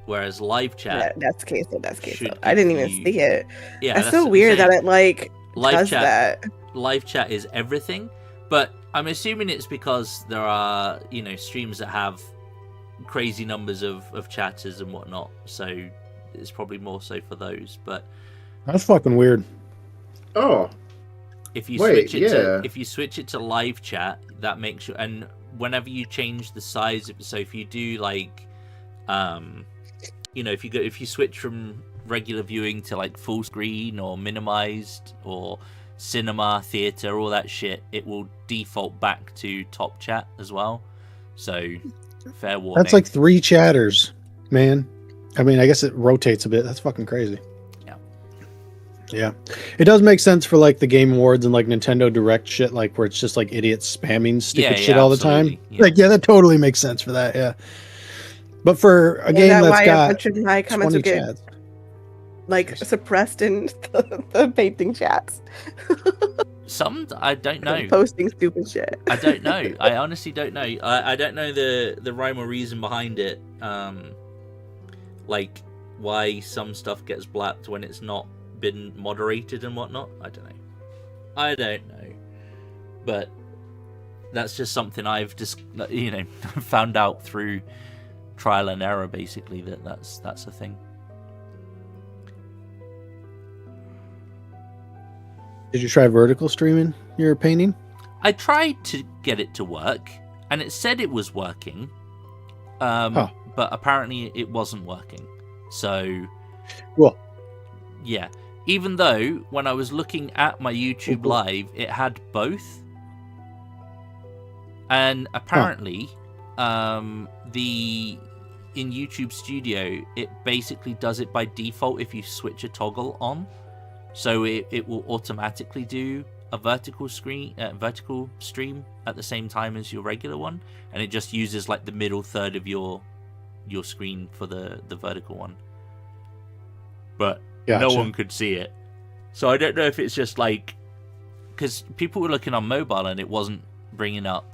Whereas live chat, Yeah, that's queso. That's queso. should I didn't even give you- see it. yeah, that's what so I'm weird that saying. it like live does chat. that. Live chat is everything, but I'm assuming it's because there are, streams that have crazy numbers of chatters and whatnot, so it's probably more so for those. But That's fucking weird. Oh, if you Wait, switch it to live chat, that makes you, and whenever you change the size of, so if you do like if you switch from regular viewing to like full screen or minimized or cinema, theater, all that shit, it will default back to top chat as well. So fair warning. That's like 3 chatters, man. I mean, I guess it rotates a bit. That's fucking crazy. Yeah. Yeah. It does make sense for like the Game Awards and like Nintendo Direct shit, like where it's just like idiots spamming stupid shit all the time. absolutely. Yeah. Like, yeah, that totally makes sense for that. Yeah. But for a game Is that that's why a got bunch of my comments 20 would get chats. like suppressed in the painting chats? Some I don't know. Posting stupid shit. I don't know. I honestly don't know. I don't know the rhyme or reason behind it. Like why some stuff gets blacked when it's not been moderated and whatnot. I don't know. But that's just something I've just found out through trial and error. Basically, that's a thing. Did you try vertical streaming your painting? I tried to get it to work, and it said it was working, but apparently it wasn't working. So, Well, yeah. Even though when I was looking at my YouTube live, it had both, and apparently, the in YouTube Studio, it basically does it by default if you switch a toggle on. So it will automatically do a vertical stream at the same time as your regular one, and it just uses like the middle third of your screen for the vertical one. But Gotcha. no one could see it. So I don't know if it's just like, because people were looking on mobile and it wasn't bringing up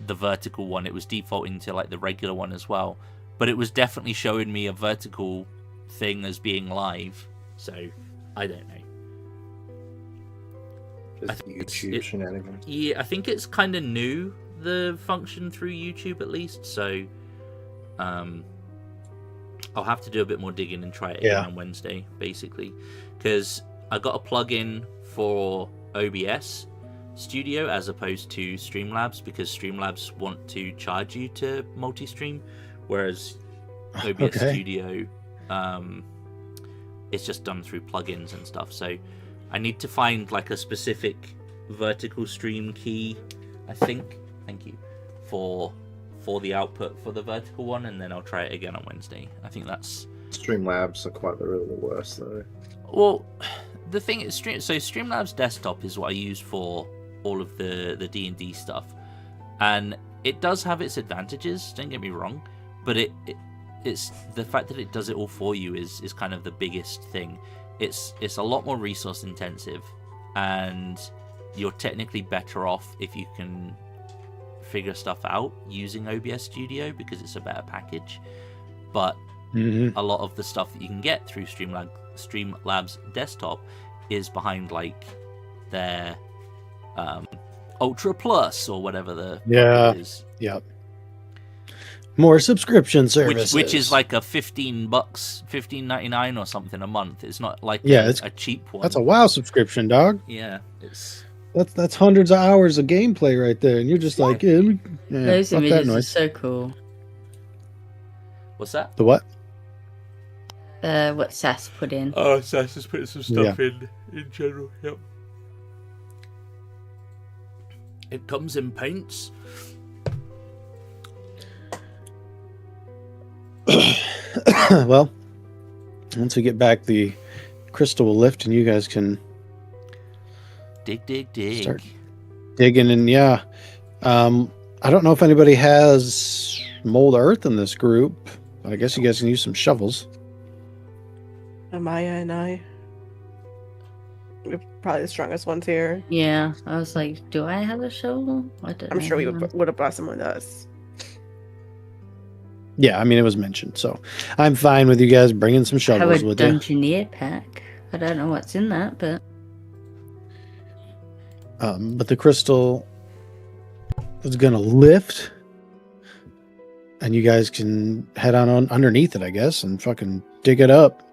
the vertical one, it was defaulting to like the regular one as well, but it was definitely showing me a vertical thing as being live. So I don't know. Just YouTube shenanigans. Yeah, I think it's kind of new, the function through YouTube at least. So I'll have to do a bit more digging and try it again on Wednesday, basically, because I got a plugin for OBS Studio as opposed to Streamlabs, because Streamlabs want to charge you to multi-stream, whereas OBS Studio it's just done through plugins and stuff. So I need to find like a specific vertical stream key, I think, thank you, for the output for the vertical one, and then I'll try it again on Wednesday. I think that's... Streamlabs are quite the worst though. Well, the thing is, Streamlabs Desktop is what I use for all of the D&D stuff, and it does have its advantages, don't get me wrong, but it's the fact that it does it all for you is kind of the biggest thing. It's a lot more resource intensive, and you're technically better off if you can figure stuff out using OBS Studio, because it's a better package. But a lot of the stuff that you can get through Streamlabs Desktop is behind like their Ultra Plus or whatever the fuck it is. Yep. More subscription services, which is like a $15.99 or something a month. It's not like it's a cheap one. That's a WoW subscription, dog. Yeah, it's that's hundreds of hours of gameplay right there, and you're just like, those fuck that images are noise. so cool. What's that? The what? What Sass put in. Oh, Sass is putting some stuff in general. Yep. It comes in paints. Well, once we get back, the crystal will lift, and you guys can dig start digging. And I don't know if anybody has mold earth in this group. I guess you guys can use some shovels. Amaya and I, we're probably the strongest ones here. Yeah, I was like, do I have a shovel? I'm sure we would have brought someone with us. Yeah, I mean, it was mentioned, so I'm fine with you guys bringing some I have shovels a with you. Dungeoneer pack. I don't know what's in that, but the crystal is gonna lift, and you guys can head on underneath it, I guess, and fucking dig it up.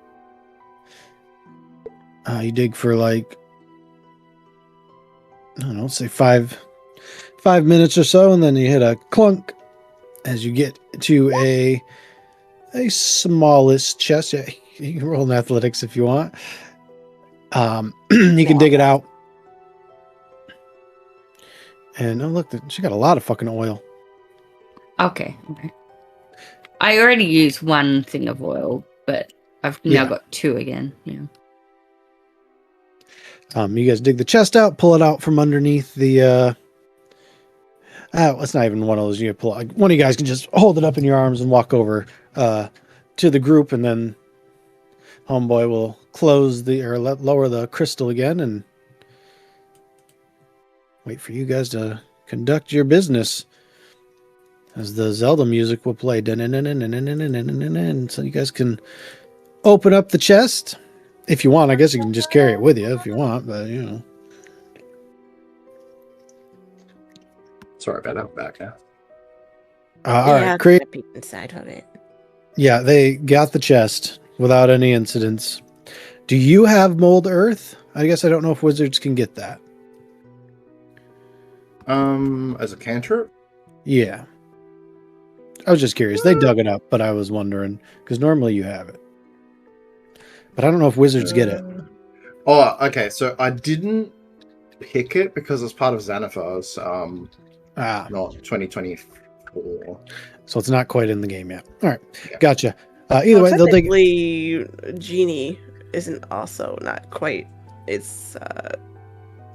You dig for like, I don't know, say 5 minutes or so, and then you hit a clunk as you get to a smallest chest. Yeah, you can roll in athletics if you want. You can dig it out. And oh look, she got a lot of fucking oil. okay. I already used one thing of oil, but I've now got 2 again. Yeah. You guys dig the chest out, pull it out from underneath the it's not even one of those you pull out. One of you guys can just hold it up in your arms and walk over to the group, and then homeboy will close lower the crystal again and wait for you guys to conduct your business as the Zelda music will play. So you guys can open up the chest if you want. I guess you can just carry it with you if you want, but you know. Sorry about that. Back now. All right, create. Peek inside of it. Yeah, they got the chest without any incidents. Do you have mold earth? I guess I don't know if wizards can get that. As a cantrip? Yeah. I was just curious. They dug it up, but I was wondering because normally you have it. But I don't know if wizards get it. Oh, okay. So I didn't pick it because it's part of Xanathar's not 2023 Or So it's not quite in the game yet. All right, Yeah. gotcha. Either way, they'll dig. technically, Genie isn't also not quite. It's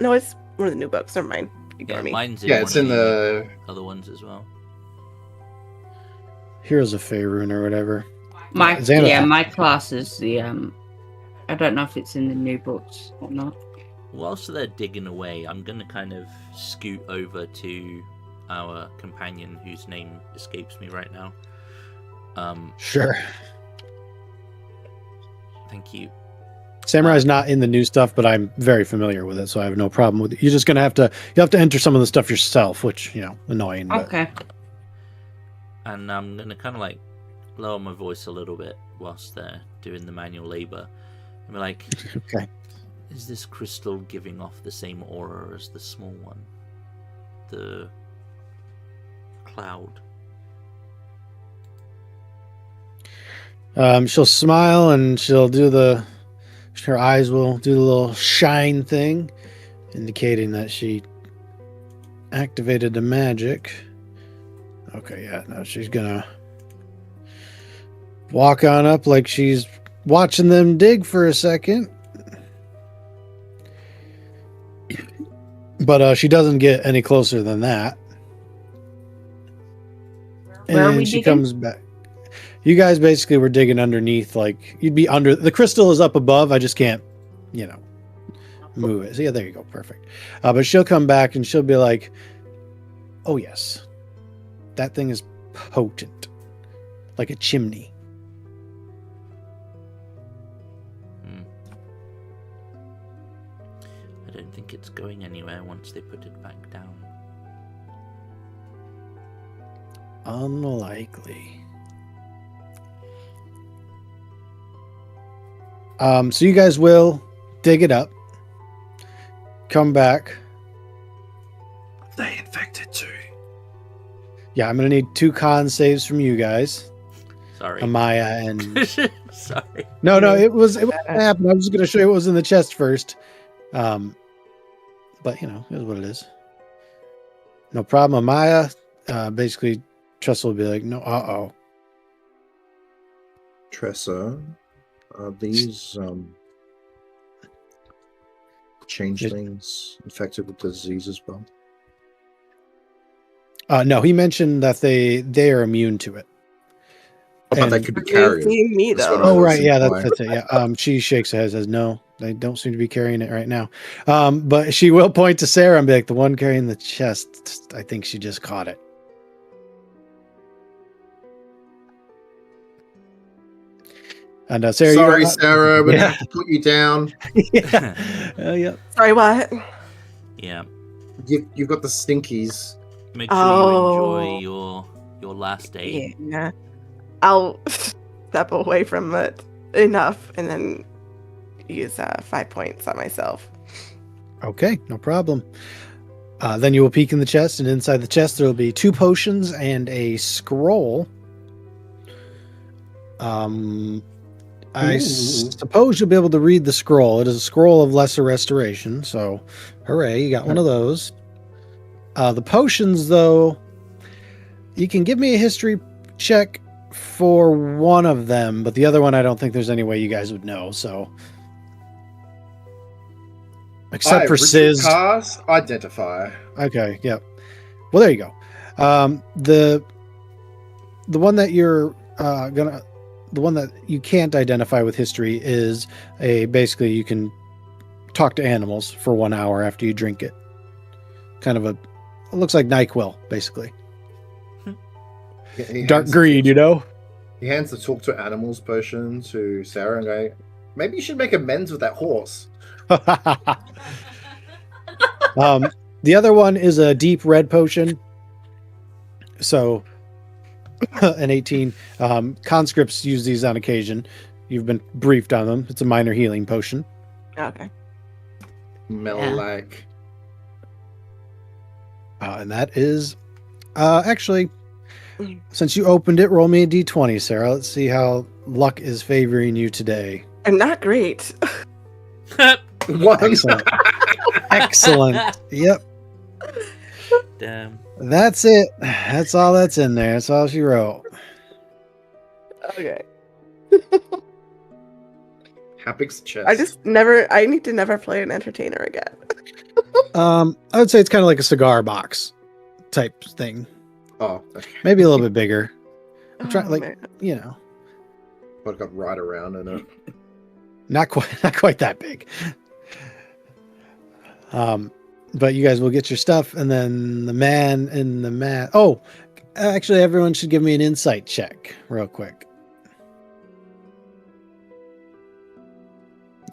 no, it's one of the new books. Never mind. Ignore Yeah, me. mine's in yeah, one it's of in the other ones as well. Heroes of Faerun or whatever. My Xanath. my class is the I don't know if it's in the new books or not. Whilst they're digging away, I'm going to kind of scoot over to our companion whose name escapes me right now. Sure. Thank you. Samurai's not in the new stuff, but I'm very familiar with it, so I have no problem with it. You're just gonna have to enter some of the stuff yourself, which annoying. But... Okay. And I'm going to kind of like lower my voice a little bit whilst they're doing the manual labor. And be like, Okay. is this crystal giving off the same aura as the small one? The cloud? She'll smile and she'll do her eyes will do the little shine thing, indicating that she activated the magic. Okay, yeah, now she's gonna walk on up like she's watching them dig for a second. But she doesn't get any closer than that. Where are And we she digging? comes back. You guys basically were digging underneath, like you'd be under. The crystal is up above. I just can't, move it. So yeah, there you go. Perfect. But she'll come back and she'll be like, "Oh yes, that thing is potent, like a chimney." I don't think it's going anywhere once they put it back down. Unlikely. So you guys will dig it up, come back. they infected too. Yeah, I'm gonna need 2 con saves from you guys, Sorry. Amaya and. Sorry. No, it was happened. I was just gonna show you what was in the chest first. But here's what it is. No problem. Amaya, basically, Tressa will be like, no, Tressa, are these changelings infected with the disease as well? no, he mentioned that they are immune to it. But they And- could be They carriers. see me That's though. what I Oh, was right. Yeah, implying. that's it. Yeah. She shakes her head and says, no, they don't seem to be carrying it right now. But she will point to Sarah and be like, the one carrying the chest, I think she just caught it. And Sarah, Sorry, Sarah, we're Yeah. gonna have to put you down. yeah. Yeah. Sorry, what? Yeah. You've got the stinkies. Make sure Oh. you enjoy your last day. Yeah. I'll step away from it enough and then use 5 points on myself. Okay, no problem. Then you will peek in the chest, and inside the chest there will be 2 potions and a scroll. I Ooh. suppose you'll be able to read the scroll. It is a scroll of lesser restoration, so hooray, you got one of those. The potions, though, you can give me a history check for one of them, but the other one I don't think there's any way you guys would know, so... Except for Ritual Sizz. Cast, identify. Okay, yep. Well, there you go. The one that you're the one that you can't identify with history is basically you can talk to animals for 1 hour after you drink it. Kind of it looks like NyQuil, basically. He Dark hands- green, He hands the talk to animals potion to Sarah and go, maybe you should make amends with that horse. The other one is a deep red potion. So, an 18. Conscripts use these on occasion. You've been briefed on them. It's a minor healing potion. Okay. Melalag. And that is, actually, since you opened it, roll me a d20, Sarah. Let's see how luck is favoring you today. I'm not great. One. Excellent. Excellent. Yep. Damn. That's it. That's all that's in there. That's all she wrote. Okay. Hapic's chest. I need to never play an entertainer again. I would say it's kind of like a cigar box type thing. Oh, okay. Maybe a little bit bigger. I'm Oh, trying, like, man. you know, But got right around in it. not quite that big. But you guys will get your stuff, and then the man in the mat. Oh, actually, everyone should give me an insight check real quick.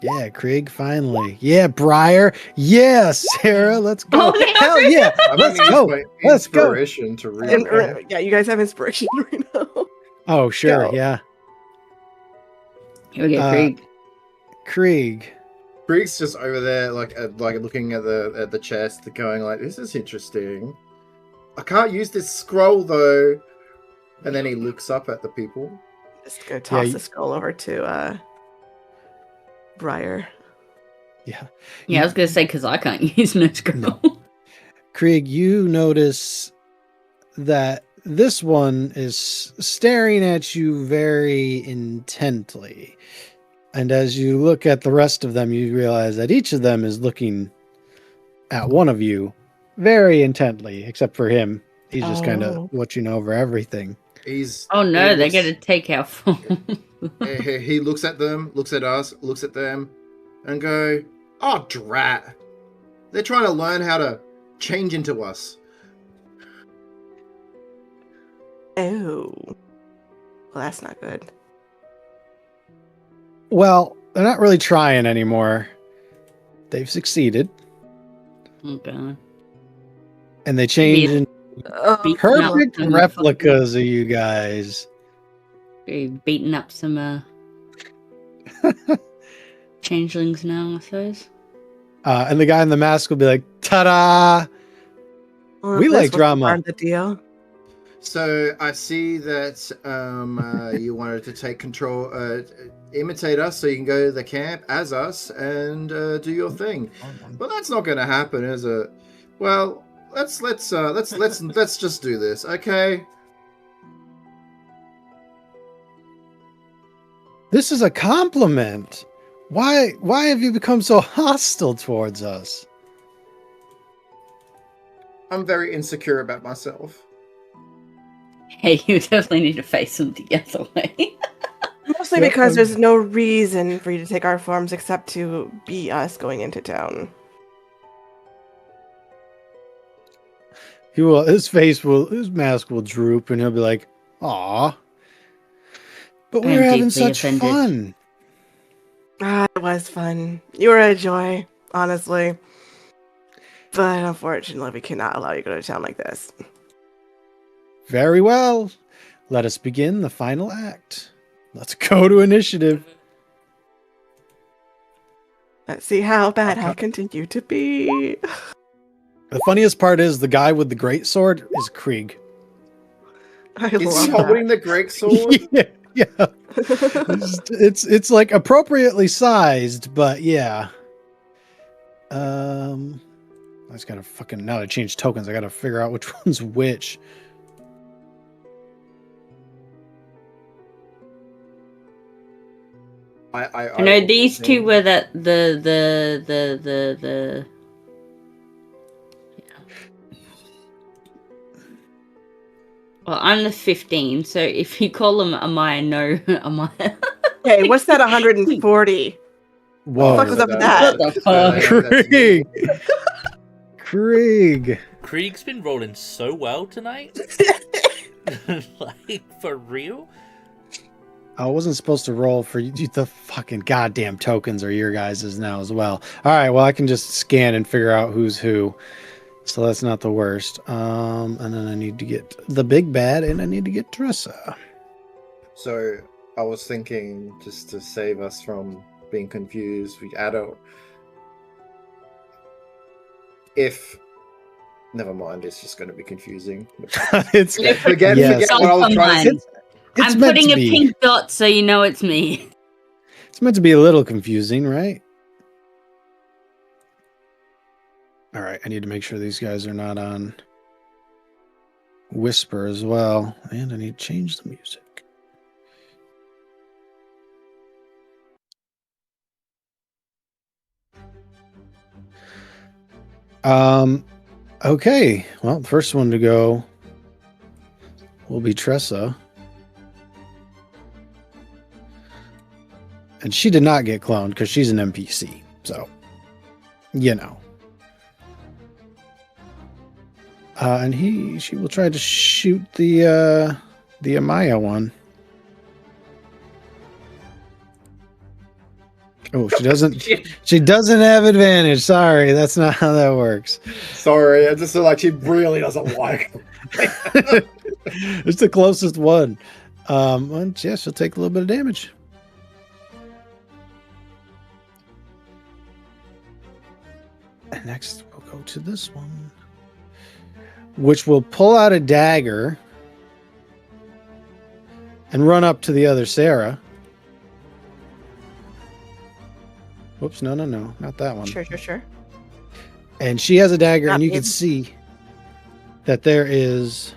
Yeah, Krieg, finally. Yeah, Briar. Yeah, Sarah, let's go. Oh, no. Hell yeah, I'm let's only go. used my Let's go. inspiration to read. Yeah, you guys have inspiration right now. Oh, sure, Go. yeah. Okay, Uh, Krieg. Krieg. Krieg's just over there, like looking at the chest, going like, "This is interesting. I can't use this scroll though." And then he looks up at the people. Just go toss you- the skull over to Briar. Yeah. Yeah, I was gonna say because I can't use no scroll. No. Krieg, you notice that this one is staring at you very intently. And as you look at the rest of them, you realize that each of them is looking at one of you very intently, except for him. He's just kind Oh. of watching over everything. He's Oh no, he they're looks- gonna take our phone. he looks at them, looks at us, looks at them, and go, "Oh, drat! They're trying to learn how to change into us." Oh. Well, that's not good. Well, they're not really trying anymore. They've succeeded, Oh god. and they change Maybe- into Oh, Beat- perfect No. replicas of you guys. We're beating up some changelings now, I suppose. And the guy in the mask will be like, ta-da! well, we this like was drama. part of the deal. So I see that you wanted to take control, imitate us, so you can go to the camp as us and do your thing. Well, that's not going to happen, is it? Well, let's just do this, okay? This is a compliment. Why have you become so hostile towards us? I'm very insecure about myself. Hey, you definitely need to face them the other way. Mostly Yep, because um, there's no reason for you to take our forms except to be us going into town. His mask will droop, and he'll be like, "Aw, but we I'm were having deeply such offended. fun." Ah, it was fun. You were a joy, honestly. But unfortunately, we cannot allow you to go to town like this. Very well. Let us begin the final act. Let's go to initiative. Let's see how bad I continue to be. The funniest part is the guy with the great sword is Krieg. I Is he love holding the great sword? yeah. It's like appropriately sized, but yeah. I just gotta now to change tokens. I gotta figure out which one's which. I No, these two were the Well, I'm the 15, so if you call them Amaya, no, Amaya. Hey, what's that 140? Whoa. What the fuck was up with that? What the fuck? Krieg! Krieg! Krieg's been rolling so well tonight. Like, for real? I wasn't supposed to roll for you. The fucking goddamn tokens are your guys's now as well. All right, well, I can just scan and figure out who's who. So that's not the worst. And then I need to get the big bad, and I need to get Tressa. So I was thinking, just to save us from being confused, we add a. If. Never mind, it's just going to be confusing. it's Forget Yes. what I was trying to say. it's I'm meant putting to a be. pink dot so you know it's me. It's meant to be a little confusing, right? All right, I need to make sure these guys are not on. Whisper as well. And I need to change the music. Okay. Well, the first one to go will be Tressa. And she did not get cloned because she's an NPC. So, you know. And she will try to shoot the Amaya one. Oh, she doesn't. She doesn't have advantage. Sorry, that's not how that works. Sorry, I just feel like she really doesn't like them. It's the closest one. And yeah, she'll take a little bit of damage. And next, we'll go to this one, which will pull out a dagger and run up to the other Sarah. Whoops, no, not that one. Sure. And she has a dagger, Not and you me. can see that there is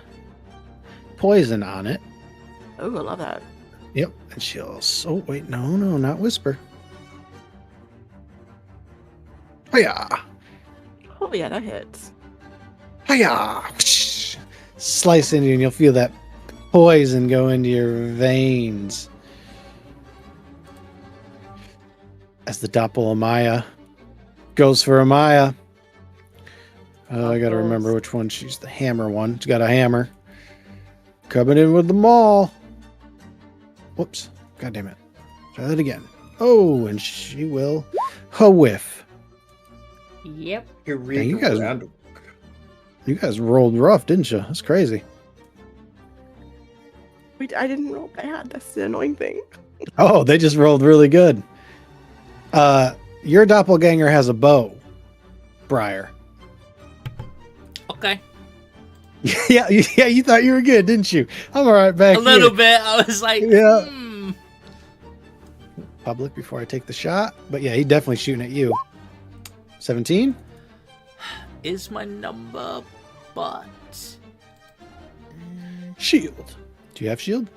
poison on it. Oh, I love that. Yep. And she'll... Oh, wait, no, not Whisper. Hiya! Oh, yeah, that hits. Hiya! Slice into you, and you'll feel that poison go into your veins. As the Doppel-Amaya goes for Amaya. I gotta remember which one. She's the hammer one. She's got a hammer. Coming in with the maul. Whoops. God damn it. Try that again. Oh, and she will whiff. Yep. Dang, you guys rolled rough, didn't you? That's crazy. Wait, I didn't roll bad. That's the annoying thing. Oh, they just rolled really good. Your doppelganger has a bow, Briar. Okay. yeah, you thought you were good, didn't you? I'm all right back A little bit. I was like, Yeah. Public before I take the shot. But yeah, he's definitely shooting at you. 17? Is my number, but... Shield. Do you have shield?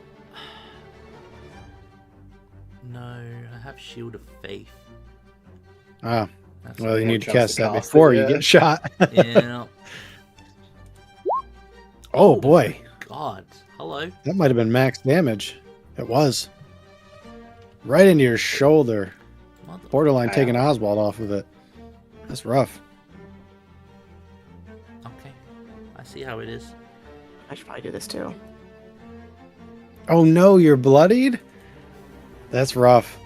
No, I have Shield of Faith. Ah, That's well, you more need to chance cast to that cast it, before you yeah. get shot. Yeah. Oh, boy. God. Hello. That might have been max damage. It was. Right into your shoulder. Mother... Borderline Ow. taking Oswald off of it. That's rough. Okay. I see how it is. I should probably do this too. Oh no, you're bloodied? That's rough.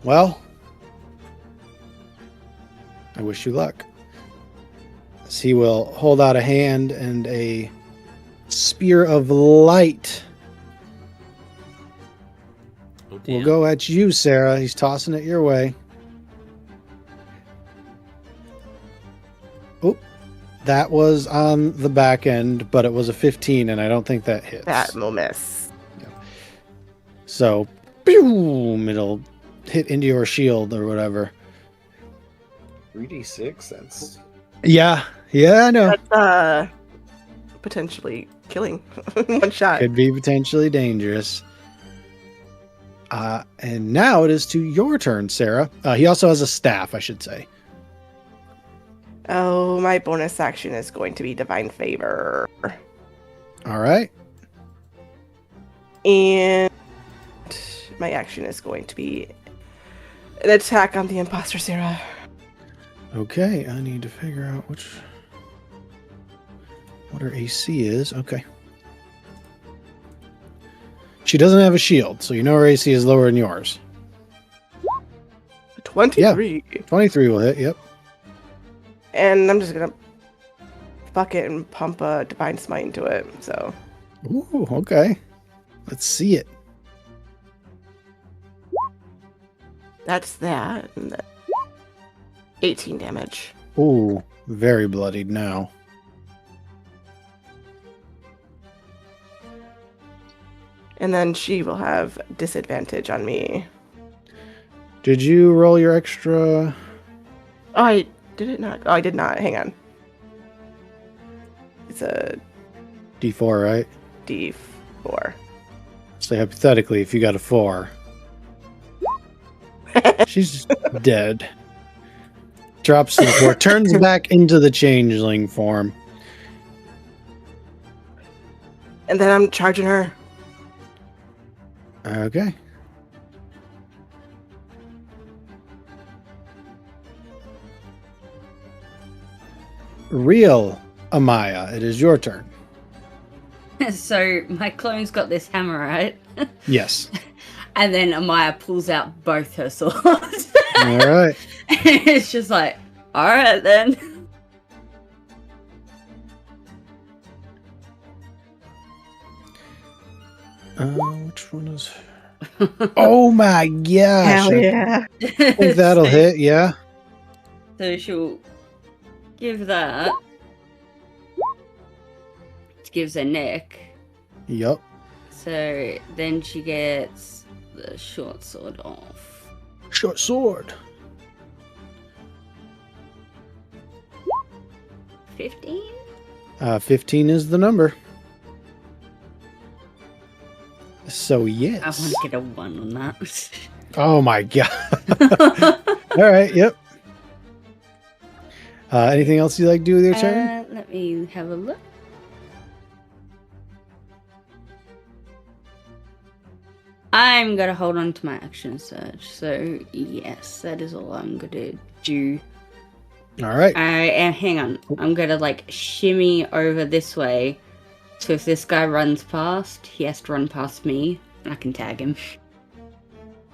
Well, I wish you luck. As he will hold out a hand and a spear of light Oh, dear. will go at you, Sarah. He's tossing it your way. Oh, that was on the back end, but it was a 15, and I don't think that hits. That will miss. So, boom, it'll hit into your shield or whatever. 3d6, that's... Yeah, I know. That's potentially killing in one shot. Could be potentially dangerous. And now it is to your turn, Sarah. He also has a staff, I should say. Oh, my bonus action is going to be Divine Favor. All right. And my action is going to be an attack on the imposter, Sarah. Okay, I need to figure out what her AC is. Okay. She doesn't have a shield, so you know her AC is lower than yours. 23. 23 will hit, yep. And I'm just going to fuck it and pump a Divine Smite into it. So Ooh, okay. Let's see it. that's that. And then 18 damage. Ooh, very bloodied now. And then she will have disadvantage on me. Did you roll your extra? Oh, I did it not. Oh, I did not. Hang on. It's a D4, right? D4. So hypothetically, if you got a 4, she's dead. Drops to the floor, turns back into the changeling form. And then I'm charging her. Okay. Real Amaya, it is your turn. So my clone's got this hammer, right? Yes. And then Amaya pulls out both her swords. All right. And it's just like, all right then. Which one is? Oh my gosh! Hell yeah. I think that'll hit. Yeah. So she'll give that. It gives her neck. Yup. So then she gets the short sword off. Short sword. 15? 15 is the number. So I yes. want to get a 1 on that. Oh my god. All right. Yep. Anything else you like to do with your turn? Let me have a look. I'm gonna hold on to my action surge. So yes, that is all I'm gonna do. All right. Hang on. I'm gonna like shimmy over this way. So if this guy runs past, he has to run past me, and I can tag him.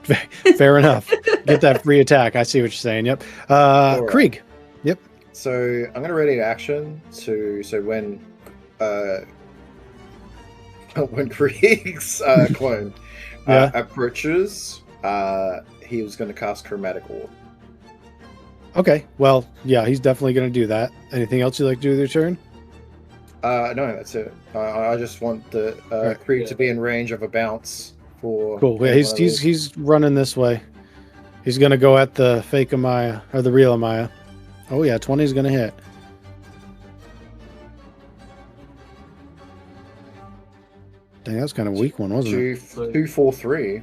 Fair enough. Get that free attack. I see what you're saying. Yep. Alright. Krieg. Yep. So I'm gonna ready action to when Krieg's clone Yeah. approaches, he was going to cast Chromatic Orb. Okay. Well, yeah, he's definitely going to do that. Anything else you'd like to do with your turn? No, that's it. I just want the Krieg to be in range of a bounce for. Cool. Yeah, he's running this way. He's going to go at the fake Amaya or the real Amaya. Oh yeah, 20 is going to hit. Dang, that was kind of a weak one, wasn't it? 2, 4, 3.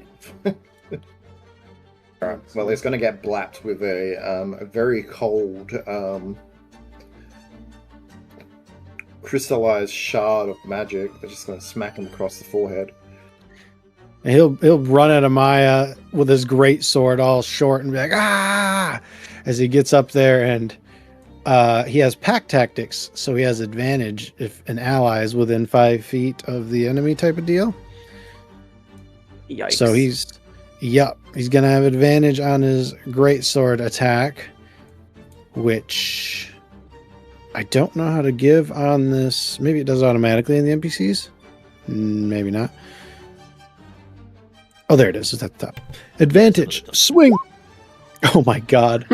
Alright, well, it's going to get blapped with a very cold crystallized shard of magic. They're just going to smack him across the forehead. And he'll run at Amaya with his great sword, all short, and be like, ah! As he gets up there, and he has pack tactics, so he has advantage if an ally is within 5 feet of the enemy, type of deal. Yikes. So he's gonna have advantage on his great sword attack, which I don't know how to give on this. Maybe it does automatically in the NPCs. Maybe not. Oh, there it is. It's at the top. Advantage. Swing. Oh my god.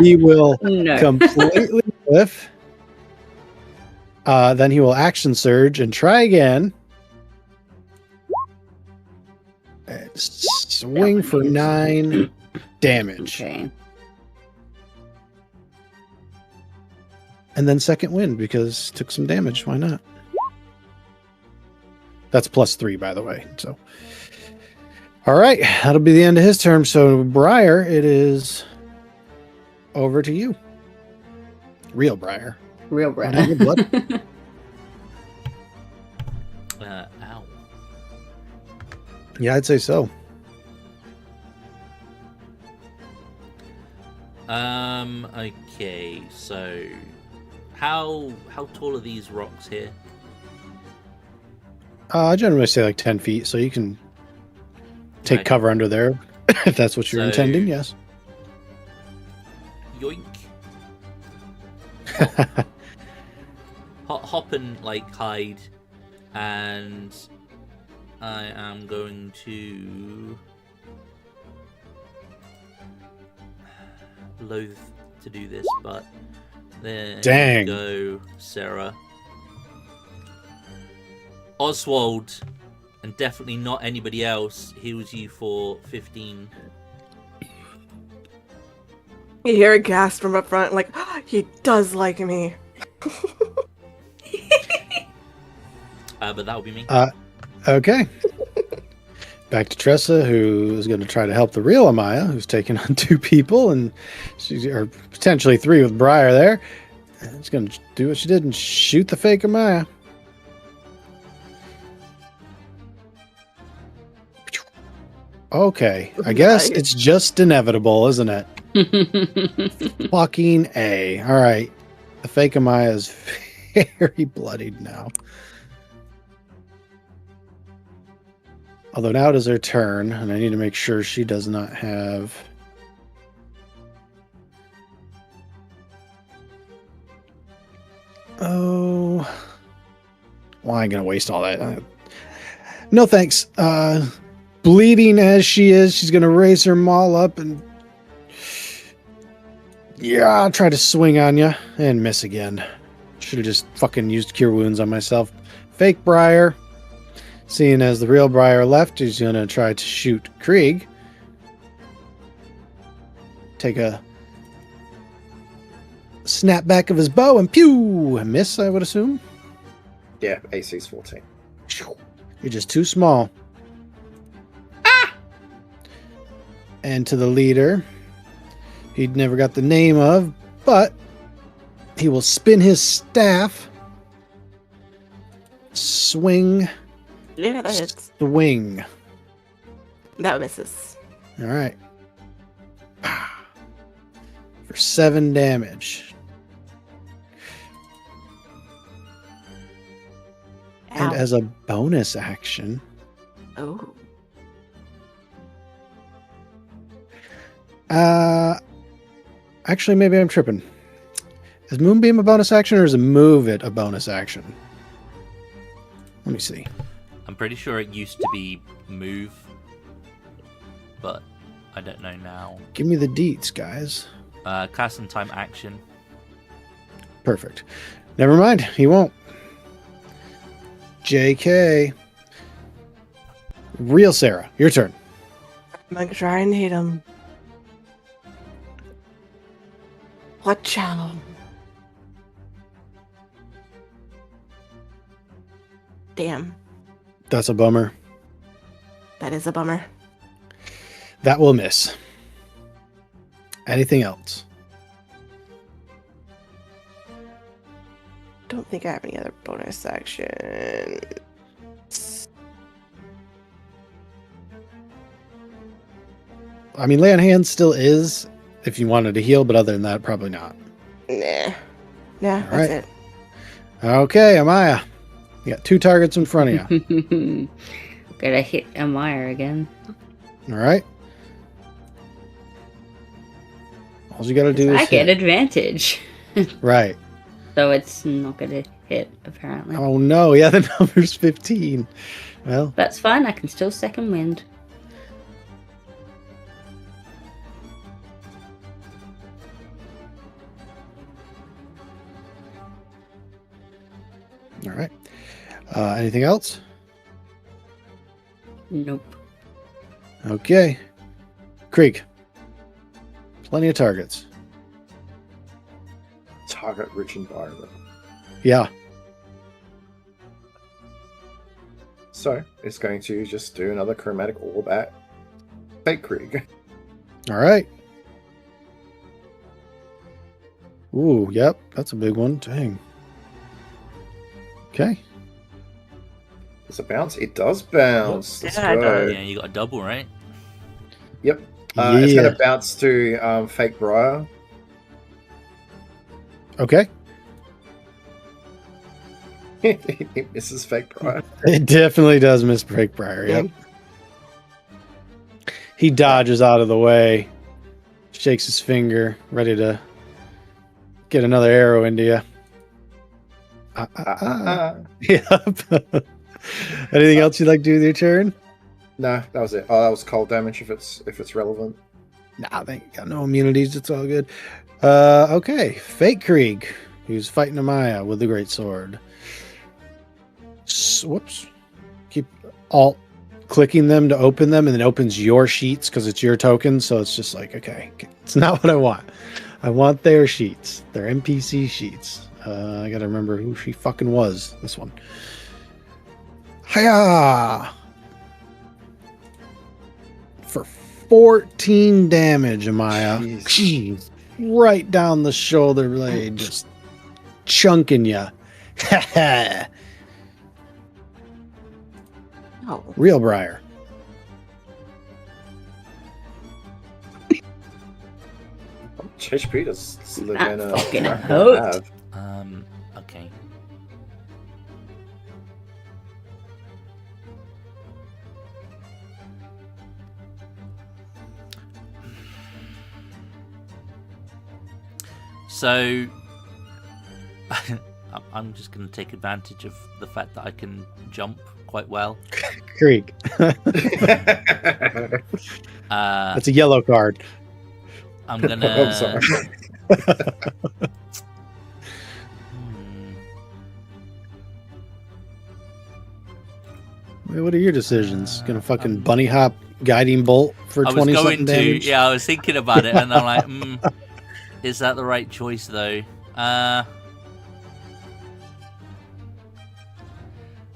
He will No. completely whiff. Then he will action surge and try again. And swing for 9 damage. Okay. And then second wind because took some damage. Why not? That's +3, by the way. So, all right, that'll be the end of his turn. So, Briar, it is over to you. Real Briar. Real Wanna bread. have blood? Ow. Yeah, I'd say so. Okay, so how tall are these rocks here? I generally say like 10 feet, so you can take Okay. cover under there if that's what you're So- intending. Yes. Yoink. Hop and like hide, and I am going to loathe to do this, but there Dang. you go, Sarah. Oswald, and definitely not anybody else, heals you for 15. You hear a gasp from up front, like, he does like me. but that will be me. Okay. Back to Tressa, who is going to try to help the real Amaya, who's taking on 2 people, and or potentially 3 with Briar there. And it's going to do what she did and shoot the fake Amaya. Okay, I guess it's just inevitable, isn't it? Fucking A. All right. The fake Amaya is very bloodied now. Although now it is her turn, and I need to make sure she does not have... Oh... Well, I ain't gonna waste all that. No thanks. Bleeding as she is, she's gonna raise her maul up and... Yeah, I'll try to swing on you and miss again. Should have just fucking used Cure Wounds on myself. Fake Briar. Seeing as the real Briar left, he's going to try to shoot Krieg. Take a snap back of his bow and pew! A miss, I would assume. Yeah, AC's 14. You're just too small. Ah! And to the leader, he'd never got the name of, but he will spin his staff, swing, Yeah, that hits. swing. That misses. All right. For 7 damage. And Ow. as a bonus action, Oh. actually, maybe I'm tripping. Is Moonbeam a bonus action or is a move it a bonus action? Let me see. I'm pretty sure it used to be move, but I don't know now. Give me the deets, guys. Cast and time action. Perfect. Never mind. He won't. JK. Real Sarah, your turn. I'm gonna try and hit him. Watch out. Damn. That's a bummer. That is a bummer. That will miss. Anything else? Don't think I have any other bonus action. I mean, lay on hands still is if you wanted to heal, but other than that, probably not. Nah. Nah, All that's right. it. Okay, Amaya. You got 2 targets in front of you. Gotta hit Amaya again. All right. All you got to do is I get hit. advantage. Right. So it's not gonna hit, apparently. Oh, no. Yeah, the number's 15. Well, That's fine, I can still second wind. all right. Anything else? Nope. Okay. Krieg. Plenty of targets. Target rich environment. Yeah. So it's going to just do another chromatic orb at Fake Krieg. All right. Ooh, yep. That's a big one. Dang. Okay. Does it bounce? It does bounce. Let's Yeah, it go. Yeah, you got a double, right? Yep. It's Yeah. going to bounce to Fake Briar. Okay. It misses Fake Briar. It definitely does miss Breakbriar. Yep. He dodges out of the way, shakes his finger, ready to get another arrow into you. Yep. Anything else you'd like to do with your turn? No, that was it. Oh, that was cold damage if it's relevant. Nah, they got no immunities. It's all good. Okay. Fake Krieg, who's fighting Amaya with the great sword. Whoops. Keep alt clicking them to open them, and then opens your sheets because it's your token. So it's just like, okay, it's not what I want. I want their sheets, their NPC sheets. I gotta remember who she fucking was. This one. Hiya! For 14 damage, Amaya. Jeez. Right down the shoulder blade, just chunking ya. Oh. Real Briar. HP does live That in a fucking track hurt. I have. Okay. So, I'm just going to take advantage of the fact that I can jump quite well. Creek. Uh, That's a yellow card. I'm gonna. I'm sorry. What are your decisions? Gonna fucking bunny hop guiding bolt for I was 20 going something to. damage? Yeah, I was thinking about it, and I'm like, is that the right choice though?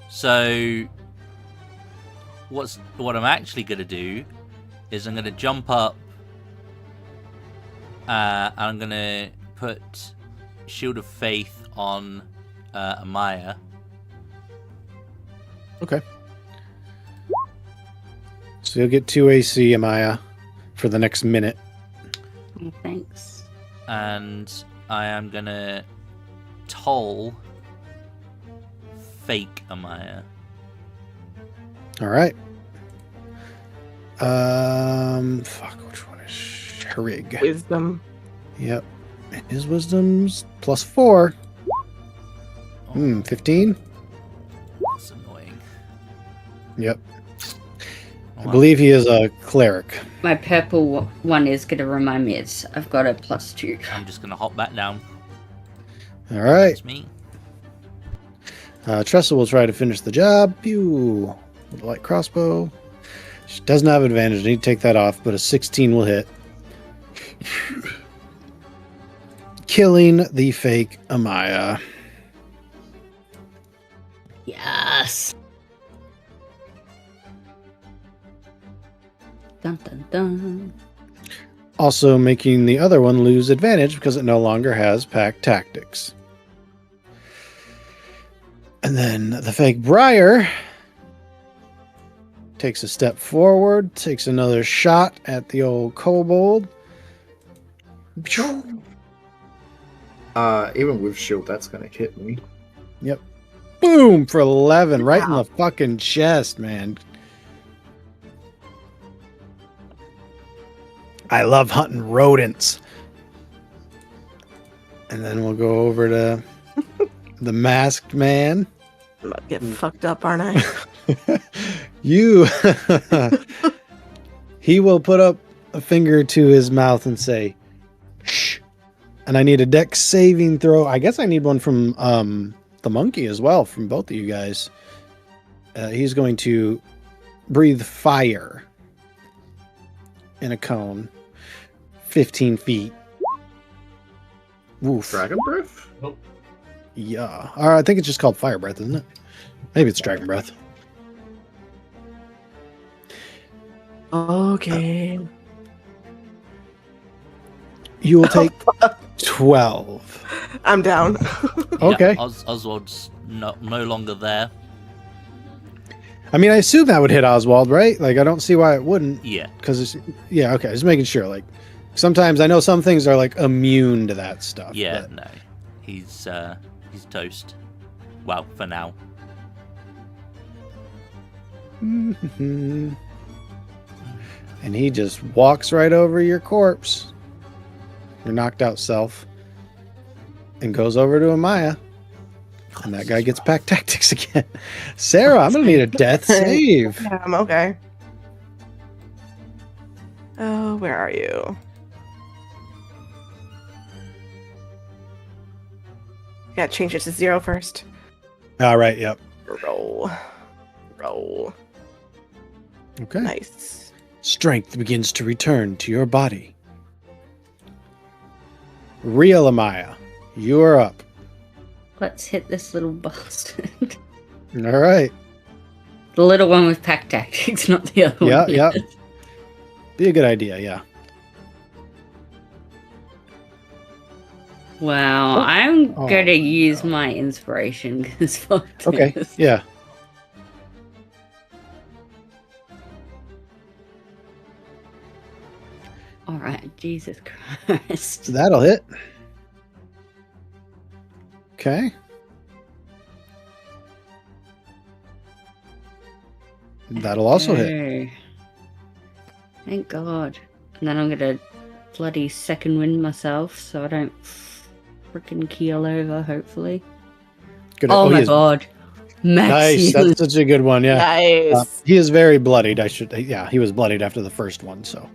So, what I'm actually gonna do is I'm gonna jump up. And I'm gonna put Shield of Faith on Amaya. Okay. So you'll get 2 AC, Amaya, for the next minute. Oh, thanks. And I am gonna toll fake Amaya. All right. Fuck, which one is Shrig? Wisdom. Yep. And his wisdom's +4. 15? That's annoying. Yep. Oh, I well. believe he is a cleric. My purple one is going to remind me I've got a +2. I'm just gonna hop back down. All right. That's me. Tressa will try to finish the job. Pew. With a light crossbow. She doesn't have advantage. I need to take that off, but a 16 will hit. Killing the fake Amaya. Yes. Dun dun dun. Also making the other one lose advantage because it no longer has pack tactics. And then the fake Briar takes a step forward, takes another shot at the old kobold. Even with shield, that's gonna hit me. Yep. Boom for 11, right in Wow. the fucking chest, man. I love hunting rodents. And then we'll go over to the masked man. I'm about to get fucked up, aren't I? You. He will put up a finger to his mouth and say, shh. And I need a dex saving throw. I guess I need one from the monkey as well, from both of you guys. He's going to breathe fire in a cone 15 feet. Woof. Dragon breath? Yeah. Or I think it's just called fire breath, isn't it? Maybe it's dragon breath. Okay. You will take 12. I'm down. Okay. Yeah, Oswald's no longer there. I mean, I assume that would hit Oswald, right? Like, I don't see why it wouldn't. Yeah. Because it's, yeah, okay. Just making sure. Like, sometimes I know some things are like immune to that stuff. Yeah. but- No. He's toast. Well, for now. And he just walks right over your corpse, your knocked out self, and goes over to Amaya. And that guy gets pack tactics again. Sarah, I'm going to need a death save. Yeah, I'm okay. Oh, where are you? Yeah, change it to 0 first. All right, yep. Roll. Roll. Okay. Nice. Strength begins to return to your body. Real Amaya, you are up. Let's hit this little bastard. All right. The little one with pack tactics, not the other Yeah, one. yeah. Be a good idea, yeah. Wow, I'm Oh, gonna use no. my inspiration because fuck Okay, this. yeah. Alright, Jesus Christ. That'll hit. Okay. That'll also hit. Okay. Thank God. And then I'm gonna bloody second wind myself so I don't freaking keel over, hopefully. Good. Oh, he my is- God. Max Nice. healing. That's such a good one. Yeah. Nice. He is very bloodied. Yeah, he was bloodied after the first one. So.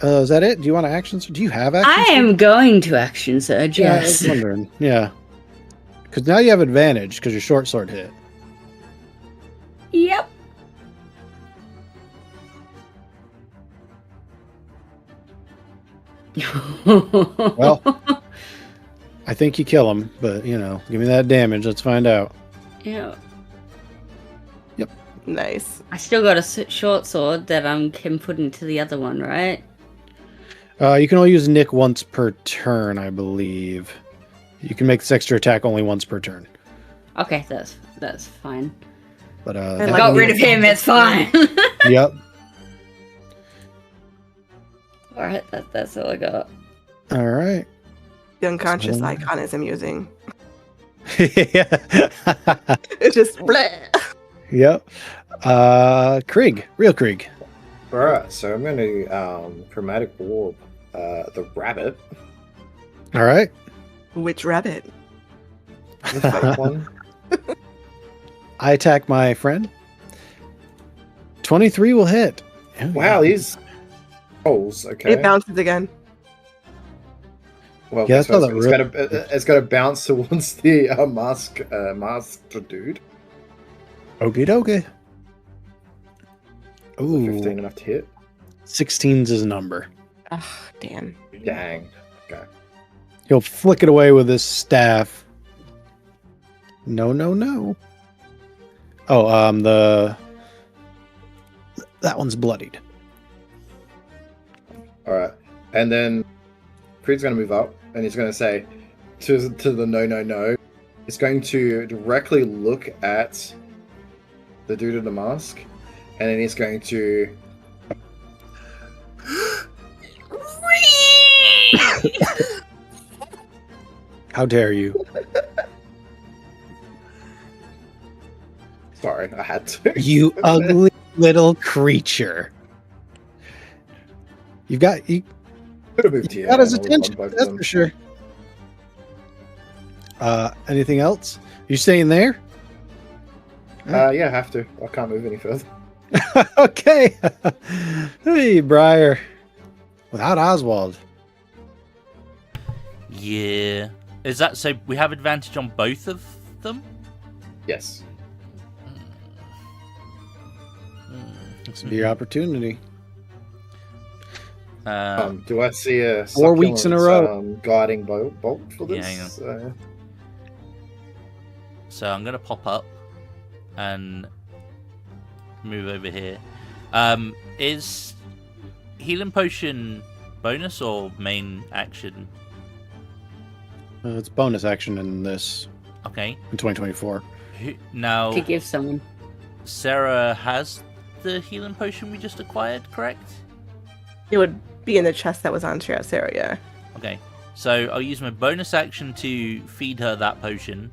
Is that it? Do you want to action? Do you have action? I am going to action surge, Yeah, I yes. was wondering. Yeah. Because now you have advantage because your short sword hit. Yep. Well, I think you kill him, but you know, give me that damage. Let's find out. yeah. Nice. I still got a short sword that I can put into the other one, right? You can only use Nick once per turn, I believe. You can make this extra attack only once per turn. Okay, that's fine. But I that I like got one- rid of him, it's fine. Yep. Alright, that's all I got. All right. The unconscious So- icon is amusing. Yeah. It's just bleh. Yep. Krieg, real Krieg. Alright, so I'm going to chromatic orb the rabbit. All right. Which rabbit? The fake one. I attack my friend. 23 will hit. Oh, Wow, yeah. these holes. Okay. It bounces again. Well, Yeah, guess that's what? how It's that it's got to bounce towards the masked dude. Okie dokie. So Ooh, 15 enough to hit. 16's his number. Ugh, damn. Dang. Okay. He'll flick it away with his staff. No, no, no. Oh, that one's bloodied. All right, and then Creed's going to move up, and he's going to say to the no. He's going to directly look at the dude in the mask, and then he's going to. How dare you? Sorry, I had to. You ugly little creature. You got Could have moved here. his and I would've attention, won both of that's them. for sure. Anything else? You staying there? Yeah, I have to. I can't move any further. Okay. Hey, Briar. Without Oswald. Yeah. Is that so? We have advantage on both of them? Yes. This will be your opportunity. Do I see a 4 weeks in a row. guiding bolt for Yeah, this? hang So I'm gonna pop up and move over here. Is healing potion bonus or main action? It's bonus action in this Okay. in 2024. Now To give someone. Sarah has the healing potion we just acquired, correct? It would be in the chest that was on Sheriff's area. Okay. So I'll use my bonus action to feed her that potion.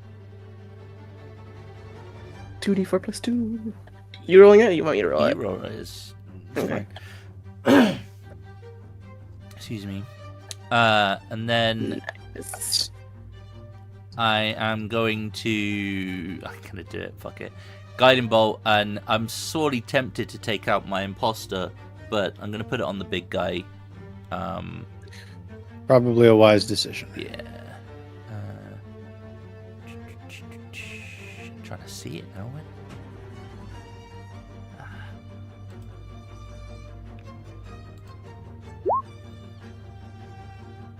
2d4 plus 2. You rolling it? Or you want me to roll it? You roll it is Okay. fine. Excuse me. And then Nice. I am going to. I'm gonna do it. Fuck it. Guiding bolt, and I'm sorely tempted to take out my imposter, but I'm gonna put it on the big guy. Probably a wise decision. Yeah. Trying to see it now. When?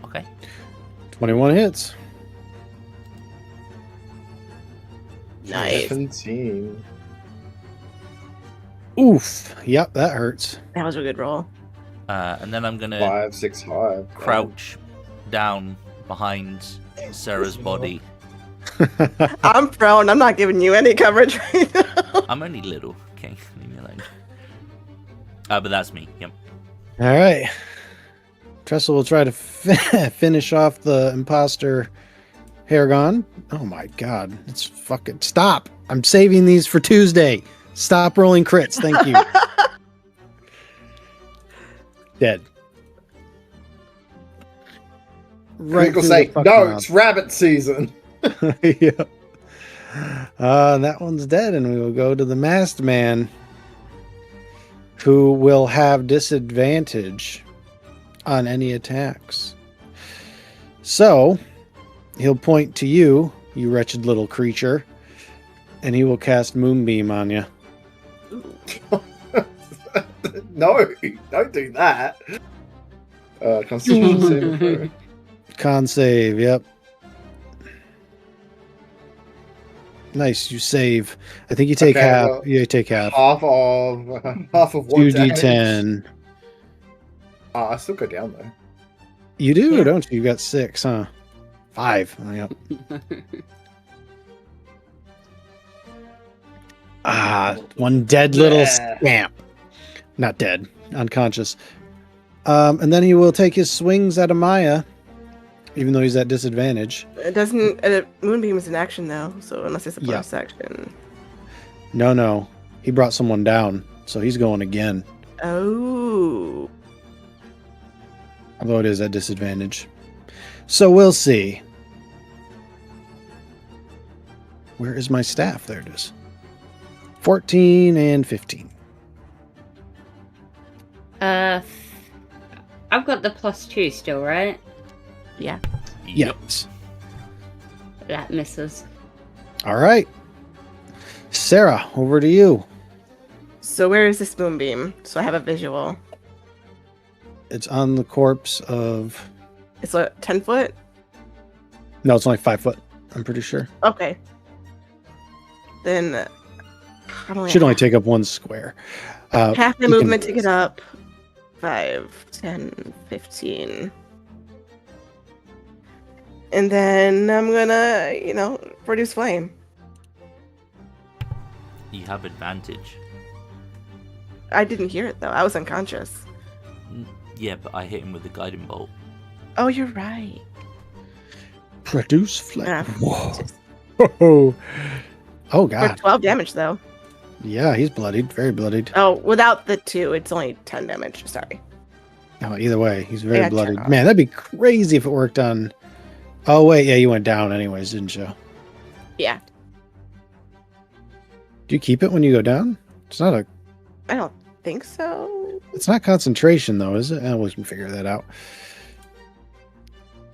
Okay. 21 hits. Nice. 17. Oof. Yep, that hurts. That was a good roll. And then I'm gonna 5, 6 high. crouch down behind Sarah's body. I'm prone. I'm not giving you any coverage right now. I'm only little. Okay, leave me alone. But that's me. Yep. All right. Tressel will try to finish off the imposter Haragon. Oh my god. It's fucking... Stop! I'm saving these for Tuesday. Stop rolling crits. Thank you. Dead. Critical through say, the fucking no, mouth. it's rabbit season. Yeah. That one's dead, and we will go to the masked man, who will have disadvantage on any attacks. So he'll point to you, you wretched little creature, and he will cast Moonbeam on you. No, don't do that. Constitution saving throw. Con save, yep. Nice, you save. I think you take Okay, half. well, You take half. Half of what? 2d10. I still go down though. You do, Yeah. don't you? You got 6, huh? 5. Oh, yep. One dead little Yeah. scamp. Not dead, unconscious. And then he will take his swings at Amaya, even though he's at disadvantage. It doesn't. Moonbeam is an action though, so unless it's a Yeah. bonus action. No. He brought someone down, so he's going again. Oh. Although it is at disadvantage. So we'll see. Where is my staff? There it is. 14 and 15. I've got the +2 still, right? Yeah. Yes. That misses. All right. Sarah, over to you. So where is this moonbeam? So I have a visual. It's on the corpse of... It's a 10 foot. No, it's only 5 foot. I'm pretty sure. Okay. Then probably Should only take up 1 square. half my you can- movement to get up. 5, 10, 15. And then I'm gonna, produce flame. You have advantage. I didn't hear it though. I was unconscious. Yeah, but I hit him with the guiding bolt. Oh, you're right. Produce flame. Ah, Whoa. just- Oh, For God. 12 damage though. Yeah, he's bloodied. Very bloodied. Oh, without the 2, it's only 10 damage. Sorry. No, either way, he's very Yeah, bloodied. check off. Man, that'd be crazy if it worked on... Oh, wait. Yeah, you went down anyways, didn't you? Yeah. Do you keep it when you go down? It's not a... I don't think so. It's not concentration, though, is it? We can figure that out.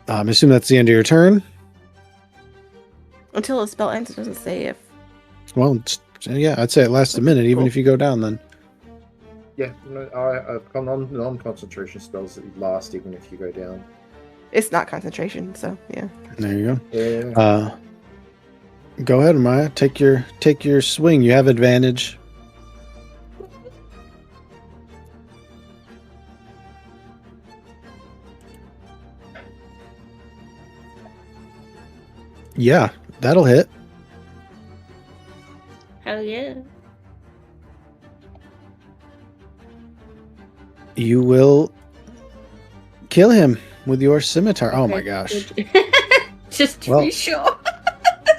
I assume that's the end of your turn. Until the spell ends, it doesn't say if. Well, yeah, I'd say it lasts a minute, even Cool. if you go down then. Yeah, non-concentration spells that last even if you go down. It's not concentration, so yeah. There you Yeah. go. Go ahead, Maya. Take your swing. You have advantage. Yeah, that'll hit. Hell yeah. You will kill him with your scimitar. Oh my Okay, gosh. good. Just to Well- be sure.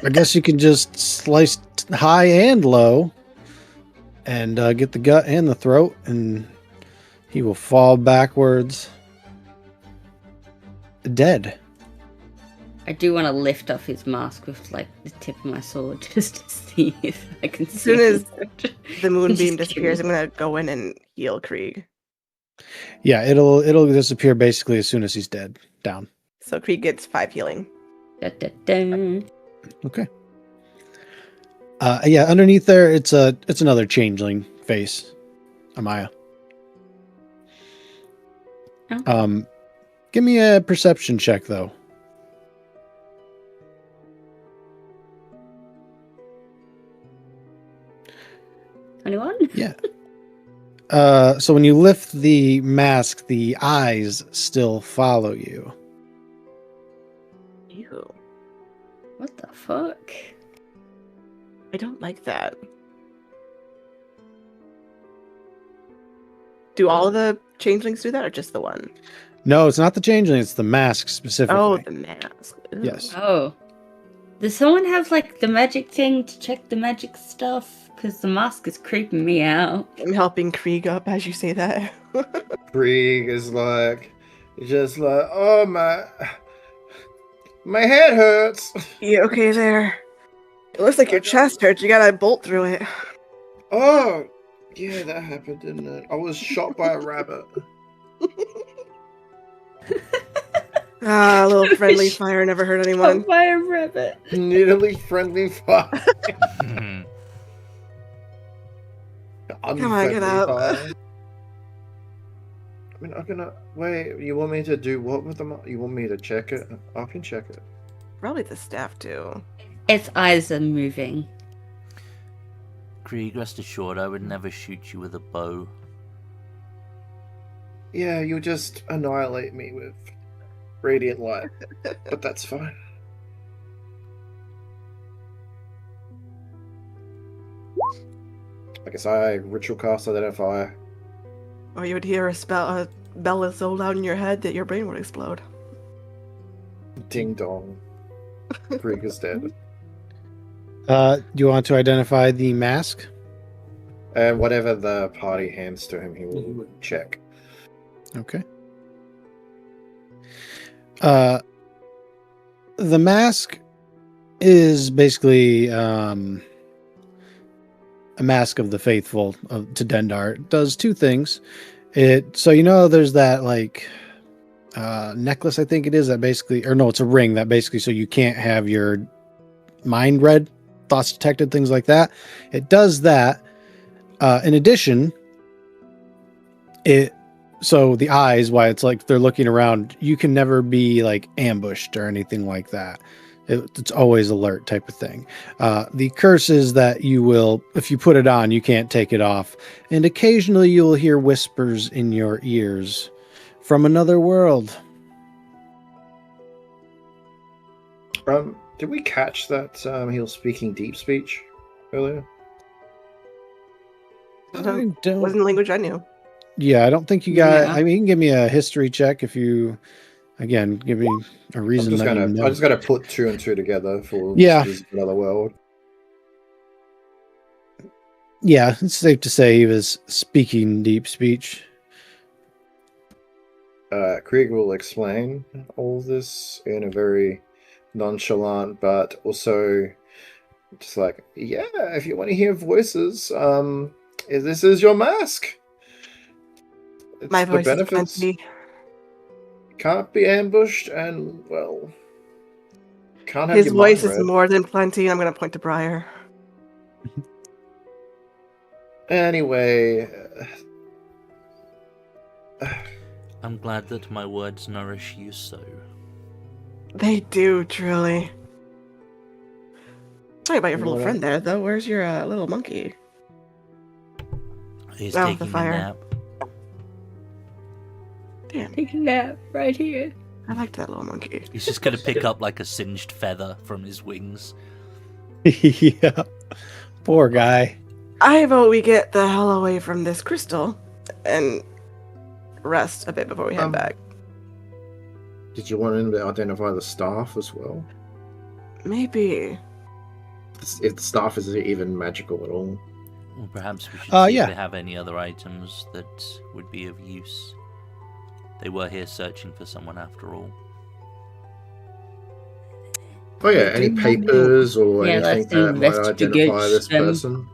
I guess you can just slice high and low and get the gut and the throat, and he will fall backwards dead. I do want to lift off his mask with like the tip of my sword just to see if I can see. soon as his- The moonbeam Just disappears, I'm curious. gonna go in and heal Krieg. Yeah, it'll disappear basically as soon as he's dead. Down. So Krieg gets 5 healing. Da, da, da. Okay. Yeah, underneath there, it's another changeling face, Amaya. Oh. Give me a perception check though. 21? Yeah. So when you lift the mask, the eyes still follow you. Ew. What the fuck? I don't like that. Do all of the changelings do that, or just the one? No, it's not the changeling, it's the mask specifically. Oh, the mask. Ew. Yes. Oh. Does someone have, like, the magic thing to check the magic stuff? Because the mask is creeping me out. I'm helping Krieg up as you say that. Krieg is like, just like, oh my head hurts. You okay there? It looks like your chest hurts. You got a bolt through it. Oh, yeah, that happened, didn't it? I was shot by a rabbit. Ah, a little friendly fire never hurt anyone. By a rabbit. Nearly friendly fire. Mhm. Come on, get up. Fire. I mean, I'm gonna wait. You want me to do what with them? You want me to check it? I can check it. Probably the staff too. Its eyes are moving. Krieg, rest assured, I would never shoot you with a bow. Yeah, you just annihilate me with radiant light, but that's fine. I guess I ritual cast identify. Or you would hear a bell so loud in your head that your brain would explode. Ding dong. Krieg is dead. Do you want to identify the mask? And whatever the party hands to him, he will check. Okay. The mask is basically a mask of the faithful to Dendar. It does two things. So there's that like necklace, I think it is, that basically, or no, it's a ring that basically, so you can't have your mind read, thoughts detected, things like that. It does that. In addition, so the eyes, why it's like they're looking around, you can never be like ambushed or anything like that. It's always alert type of thing. The curse is that you will, if you put it on, you can't take it off. And occasionally you'll hear whispers in your ears from another world. Did we catch that he was speaking deep speech earlier? I Wasn't don't. the language I knew. Yeah, I don't think you got. Yeah. I mean, you can give me a history check if you, again, give me a reason that you know. I just gotta put two and two together for Yeah. this is another world. Yeah, it's safe to say he was speaking deep speech. Krieg will explain all this in a very nonchalant, but also just like, yeah, if you want to hear voices, this is your mask. It's My the voice is benefits. plenty. Can't be ambushed, and well, can't have His your voice mind is read. more than plenty, and I'm going to point to Briar. Anyway, I'm glad that my words nourish you so. They do, truly. Sorry about your little What friend there, though. Where's your little monkey? He's Oh, the taking a fire. nap. Damn, Take a nap right here. I liked that little monkey. He's just gonna pick up like a singed feather from his wings. Yeah, poor guy. I vote we get the hell away from this crystal and rest a bit before we head back. did you want him to identify the staff as well? Maybe. If the staff is even magical at all. Well, perhaps we should see yeah. if they have any other items that would be of use. They were here searching for someone after all. Oh yeah, any papers or Yeah, anything let's that might investigate identify this them. person?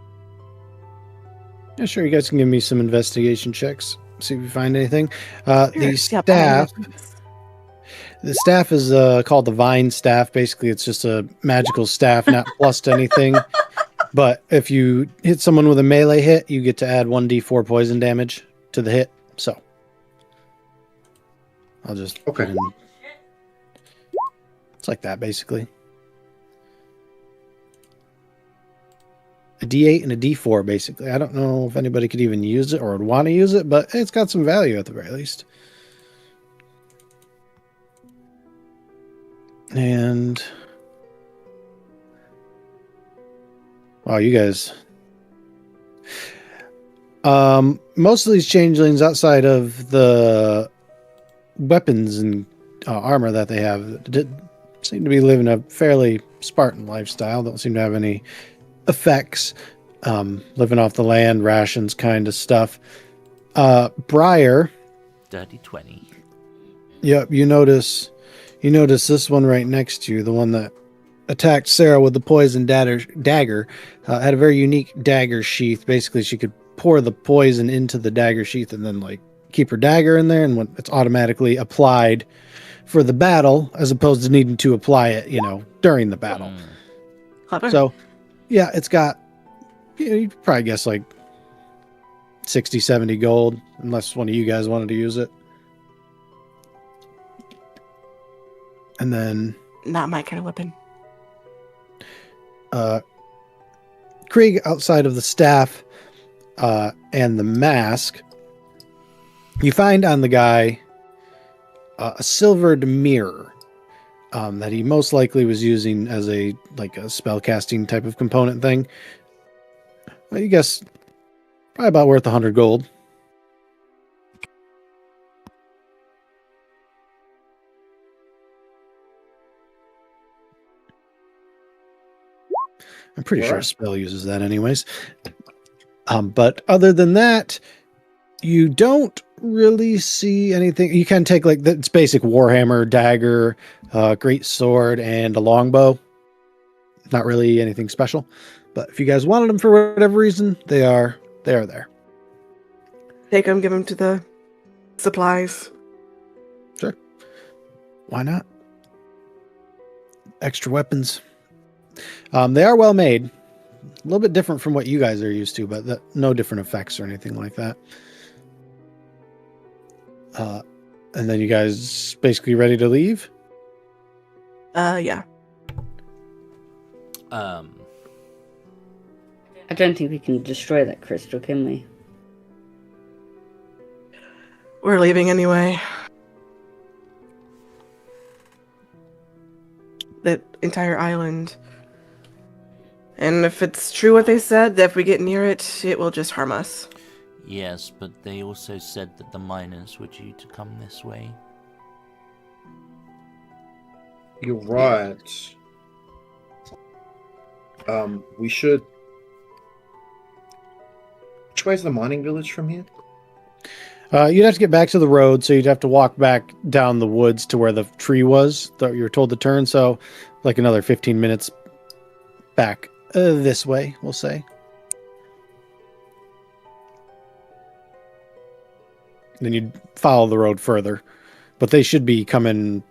Yeah, sure. You guys can give me some investigation checks. See if you find anything. Sure, The see how staff. bad it is. The staff is called the Vine Staff. Basically, it's just a magical staff, not plus to anything. But if you hit someone with a melee hit, you get to add 1d4 poison damage to the hit. So I'll just Okay. put in- It's like that, basically. a D8 and a D4, basically. I don't know if anybody could even use it or would want to use it, but it's got some value at the very least. And wow, you guys. Most of these changelings, outside of the weapons and armor that they have, seem to be living a fairly Spartan lifestyle. Don't seem to have any effects. Living off the land, rations kind of stuff. Briar. Dirty 20. Yep, you notice this one right next to you, the one that attacked Sarah with the poison dagger, had a very unique dagger sheath. Basically, she could pour the poison into the dagger sheath and then like keep her dagger in there, and when it's automatically applied for the battle, as opposed to needing to apply it, during the battle. Clever. So, yeah, it's got, you probably guess like 60, 70 gold, unless one of you guys wanted to use it. And then Not my kind of weapon. Krieg, outside of the staff and the mask, you find on the guy a silvered mirror that he most likely was using as a spell casting type of component thing. You guess probably about worth 100 gold. I'm pretty sure a spell uses that anyways. But other than that, you don't really see anything. You can take it's basic warhammer, dagger, great sword, and a longbow. Not really anything special. But if you guys wanted them for whatever reason, they are there. Take them, give them to the supplies. Sure. Why not? Extra weapons. They are well made. A little bit different from what you guys are used to, but no different effects or anything like that. And then you guys basically ready to leave? Yeah. I don't think we can destroy that crystal, can we? We're leaving anyway. That entire island. And if it's true what they said, that if we get near it, it will just harm us. Yes, but they also said that the miners were due to come this way. You're right. We should. Which way's the mining village from here? You'd have to get back to the road, so you'd have to walk back down the woods to where the tree was that you were told to turn. So, like another 15 minutes back this way, we'll say. Then you'd follow the road further, but they should be coming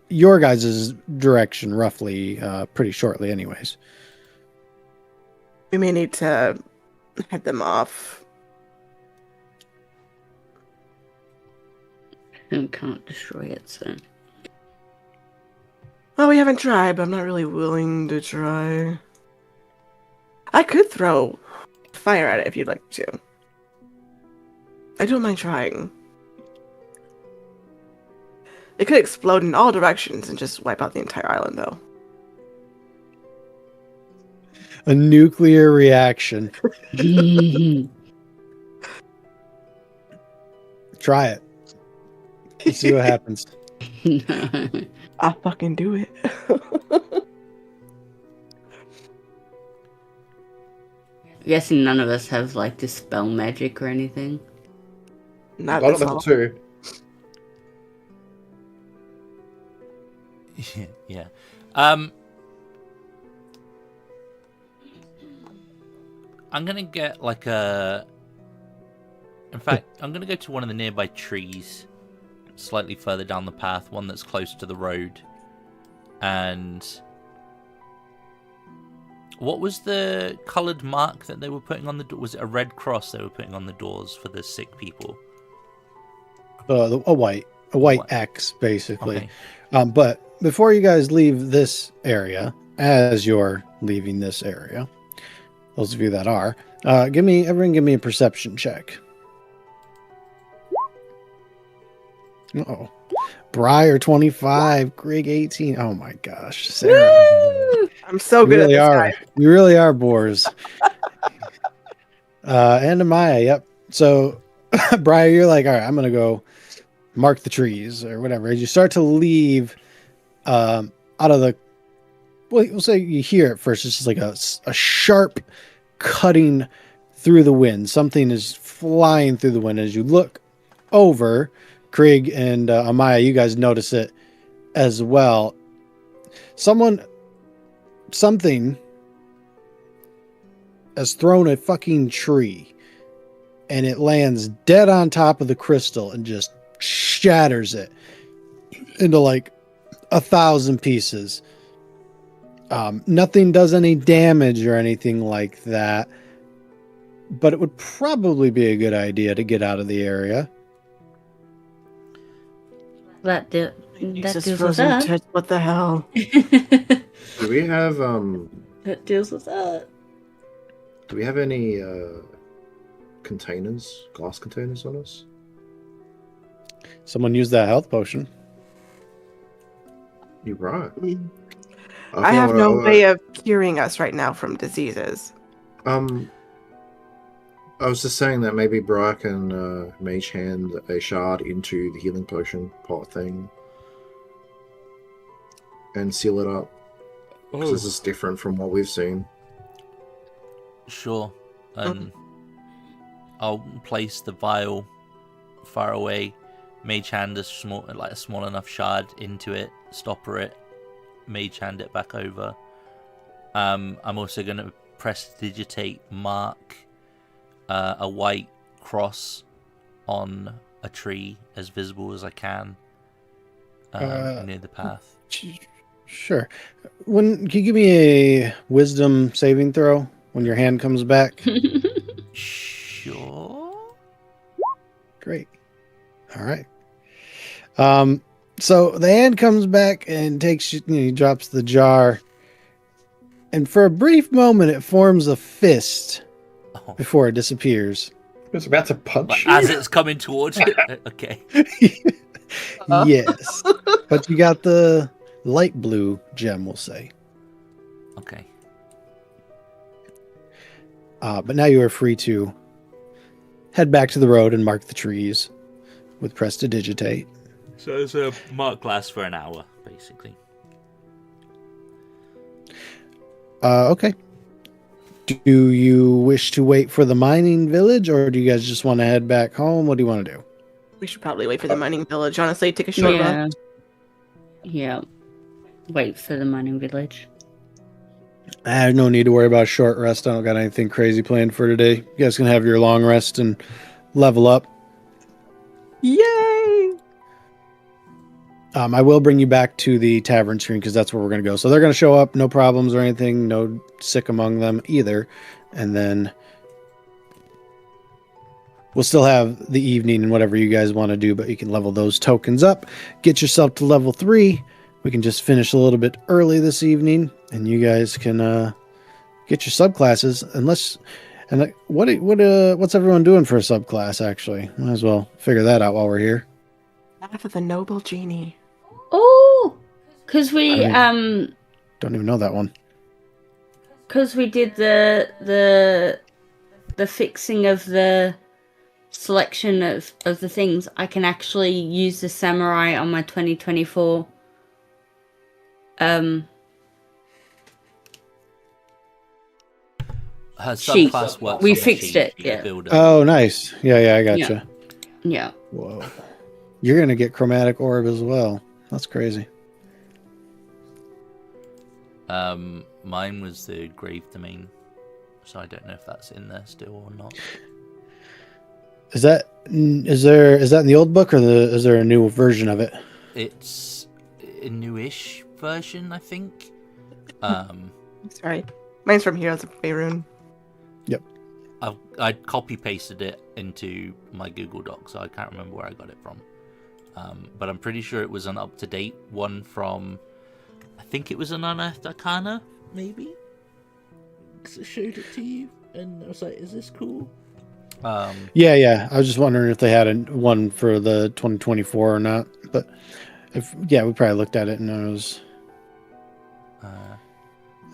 your guys' direction roughly pretty shortly anyways. We may need to head them off. And can't destroy it, so. Well, we haven't tried, but I'm not really willing to try. I could throw fire at it if you'd like to. I don't mind trying. It could explode in all directions and just wipe out the entire island, though. A nuclear reaction. Try it. Let's see what happens. No. I'll fucking do it. I'm guessing none of us have dispel magic or anything. Not Got this level level. 2. Yeah. I'm gonna get in fact, I'm gonna go to one of the nearby trees, slightly further down the path, one that's close to the road. And what was the coloured mark that they were putting on the door? Was it a red cross they were putting on the doors for the sick people? A white X, basically. Okay. But before you guys leave this area, as you're leaving this area, Those of you that are. Everyone give me a perception check. Uh-oh. Briar 25, Greg 18. Oh my gosh, Sarah. Woo! I'm so You good really at this, are. guys. You really are Boars. And Amaya, yep. So, Briar, you're like, all right, I'm gonna go mark the trees or whatever. As you start to leave out of the, well, we'll say you hear it first. It's just like a sharp cutting through the wind. Something is flying through the wind. As you look over, Krieg and Amaya, you guys notice it as well. Something has thrown a fucking tree, and it lands dead on top of the crystal and just shatters it into like 1,000 pieces. Nothing does any damage or anything like that, but it would probably be a good idea to get out of the area. That deals Jesus, with frozen that. tits, what the hell? Do we have That deals with that. Do we have any glass containers on us? Someone used that health potion. You're right. I have no way of curing us right now from diseases. I was just saying that maybe Briar can mage hand a shard into the healing potion pot thing and seal it up. Because this is different from what we've seen. Sure. And I'll place the vial far away, mage hand a small enough shard into it, stopper it, mage hand it back over. I'm also going to prestidigitate mark a white cross on a tree as visible as I can near the path. Sure. Can you give me a wisdom saving throw when your hand comes back? Sure. Great. All right. So the hand comes back and he drops the jar, and for a brief moment it forms a fist before it disappears. I was about to punch Like, you. as it's coming towards it. Okay. Yes. But you got the light blue gem, we'll say. Okay. But now you are free to head back to the road and mark the trees with prestidigitate. So it's a mark lasts for an hour, basically. Okay. Do you wish to wait for the mining village, or do you guys just want to head back home? What do you want to do? We should probably wait for the mining village. Honestly, take a short rest. Yeah. Wait for the mining village. I have no need to worry about a short rest. I don't got anything crazy planned for today. You guys can have your long rest and level up. Yay! I will bring you back to the tavern screen because that's where we're going to go. So they're going to show up, no problems or anything, no sick among them either. And then we'll still have the evening and whatever you guys want to do, but you can level those tokens up. Get yourself to level 3. We can just finish a little bit early this evening, and you guys can get your subclasses. What's everyone doing for a subclass? Actually, might as well figure that out while we're here. Path of the Noble Genie. Oh, because we Don't even know that one. because we did the fixing of the selection of the things. I can actually use the samurai on my 2024 Her sheet. subclass works We on the fixed sheet, it, you yeah. build it. Oh, nice. Yeah, I gotcha. Yeah. Whoa. You're going to get chromatic orb as well. That's crazy. Mine was the grave domain, so I don't know if that's in there still or not. Is that in the old book, or is there a new version of it? It's a newish version, I think. Sorry. Mine's from Heroes of Faerun. I copy pasted it into my Google Doc, so I can't remember where I got it from. But I'm pretty sure it was an up-to-date one from, I think it was an Unearthed Arcana, maybe? because I showed it to you, and I was like, "Is this cool?" Yeah. I was just wondering if they had one for the 2024 or not. But we probably looked at it and it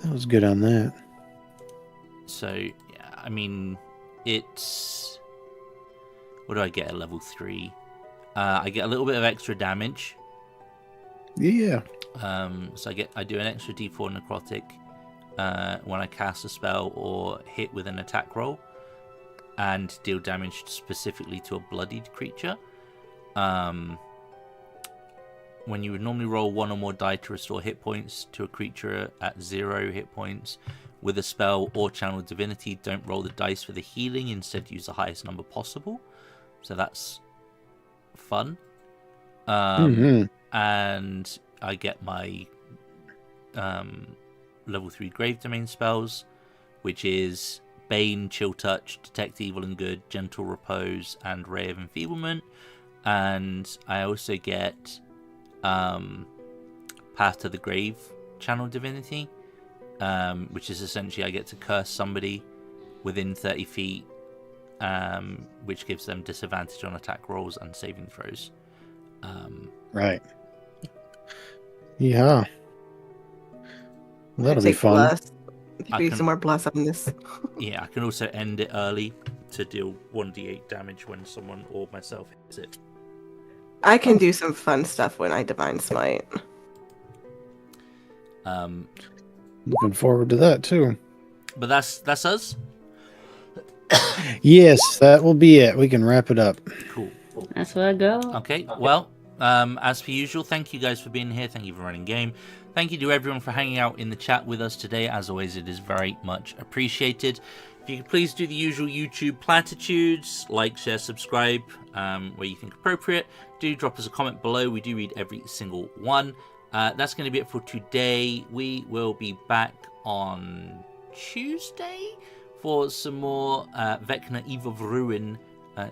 was good on that. So yeah, I mean, it's what do I get at level 3? I get a little bit of extra damage. Yeah. So I do an extra D4 necrotic when I cast a spell or hit with an attack roll, and deal damage specifically to a bloodied creature. When you would normally roll 1 or more die to restore hit points to a creature at 0 hit points with a spell or channel divinity, don't roll the dice for the healing, instead use the highest number possible. So that's fun. And I get my level 3 Grave Domain spells, which is Bane, Chill Touch, Detect Evil and Good, Gentle Repose, and Ray of Enfeeblement. And I also get Path to the Grave Channel Divinity, which is essentially I get to curse somebody within 30 feet, which gives them disadvantage on attack rolls and saving throws. Right. Yeah. That'll be fun. Bless. Give me some more bless on this. Yeah, I can also end it early to deal 1d8 damage when someone or myself hits it. I can do some fun stuff when I Divine Smite. Looking forward to that too. But that's us. Yes, that will be it. We can wrap it up. Cool. That's where I go. Okay, well, as per usual, thank you guys for being here. Thank you for running game. Thank you to everyone for hanging out in the chat with us today. As always, it is very much appreciated. If you could please do the usual YouTube platitudes, like, share, subscribe, where you think appropriate. Do drop us a comment below. We do read every single one. That's going to be it for today. We will be back on Tuesday for some more Vecna Eve of Ruin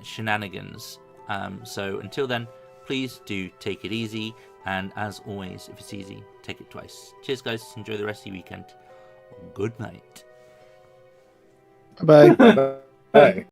shenanigans. So until then, please do take it easy. And as always, if it's easy, take it twice. Cheers, guys. Enjoy the rest of your weekend. Good night. Bye. Bye.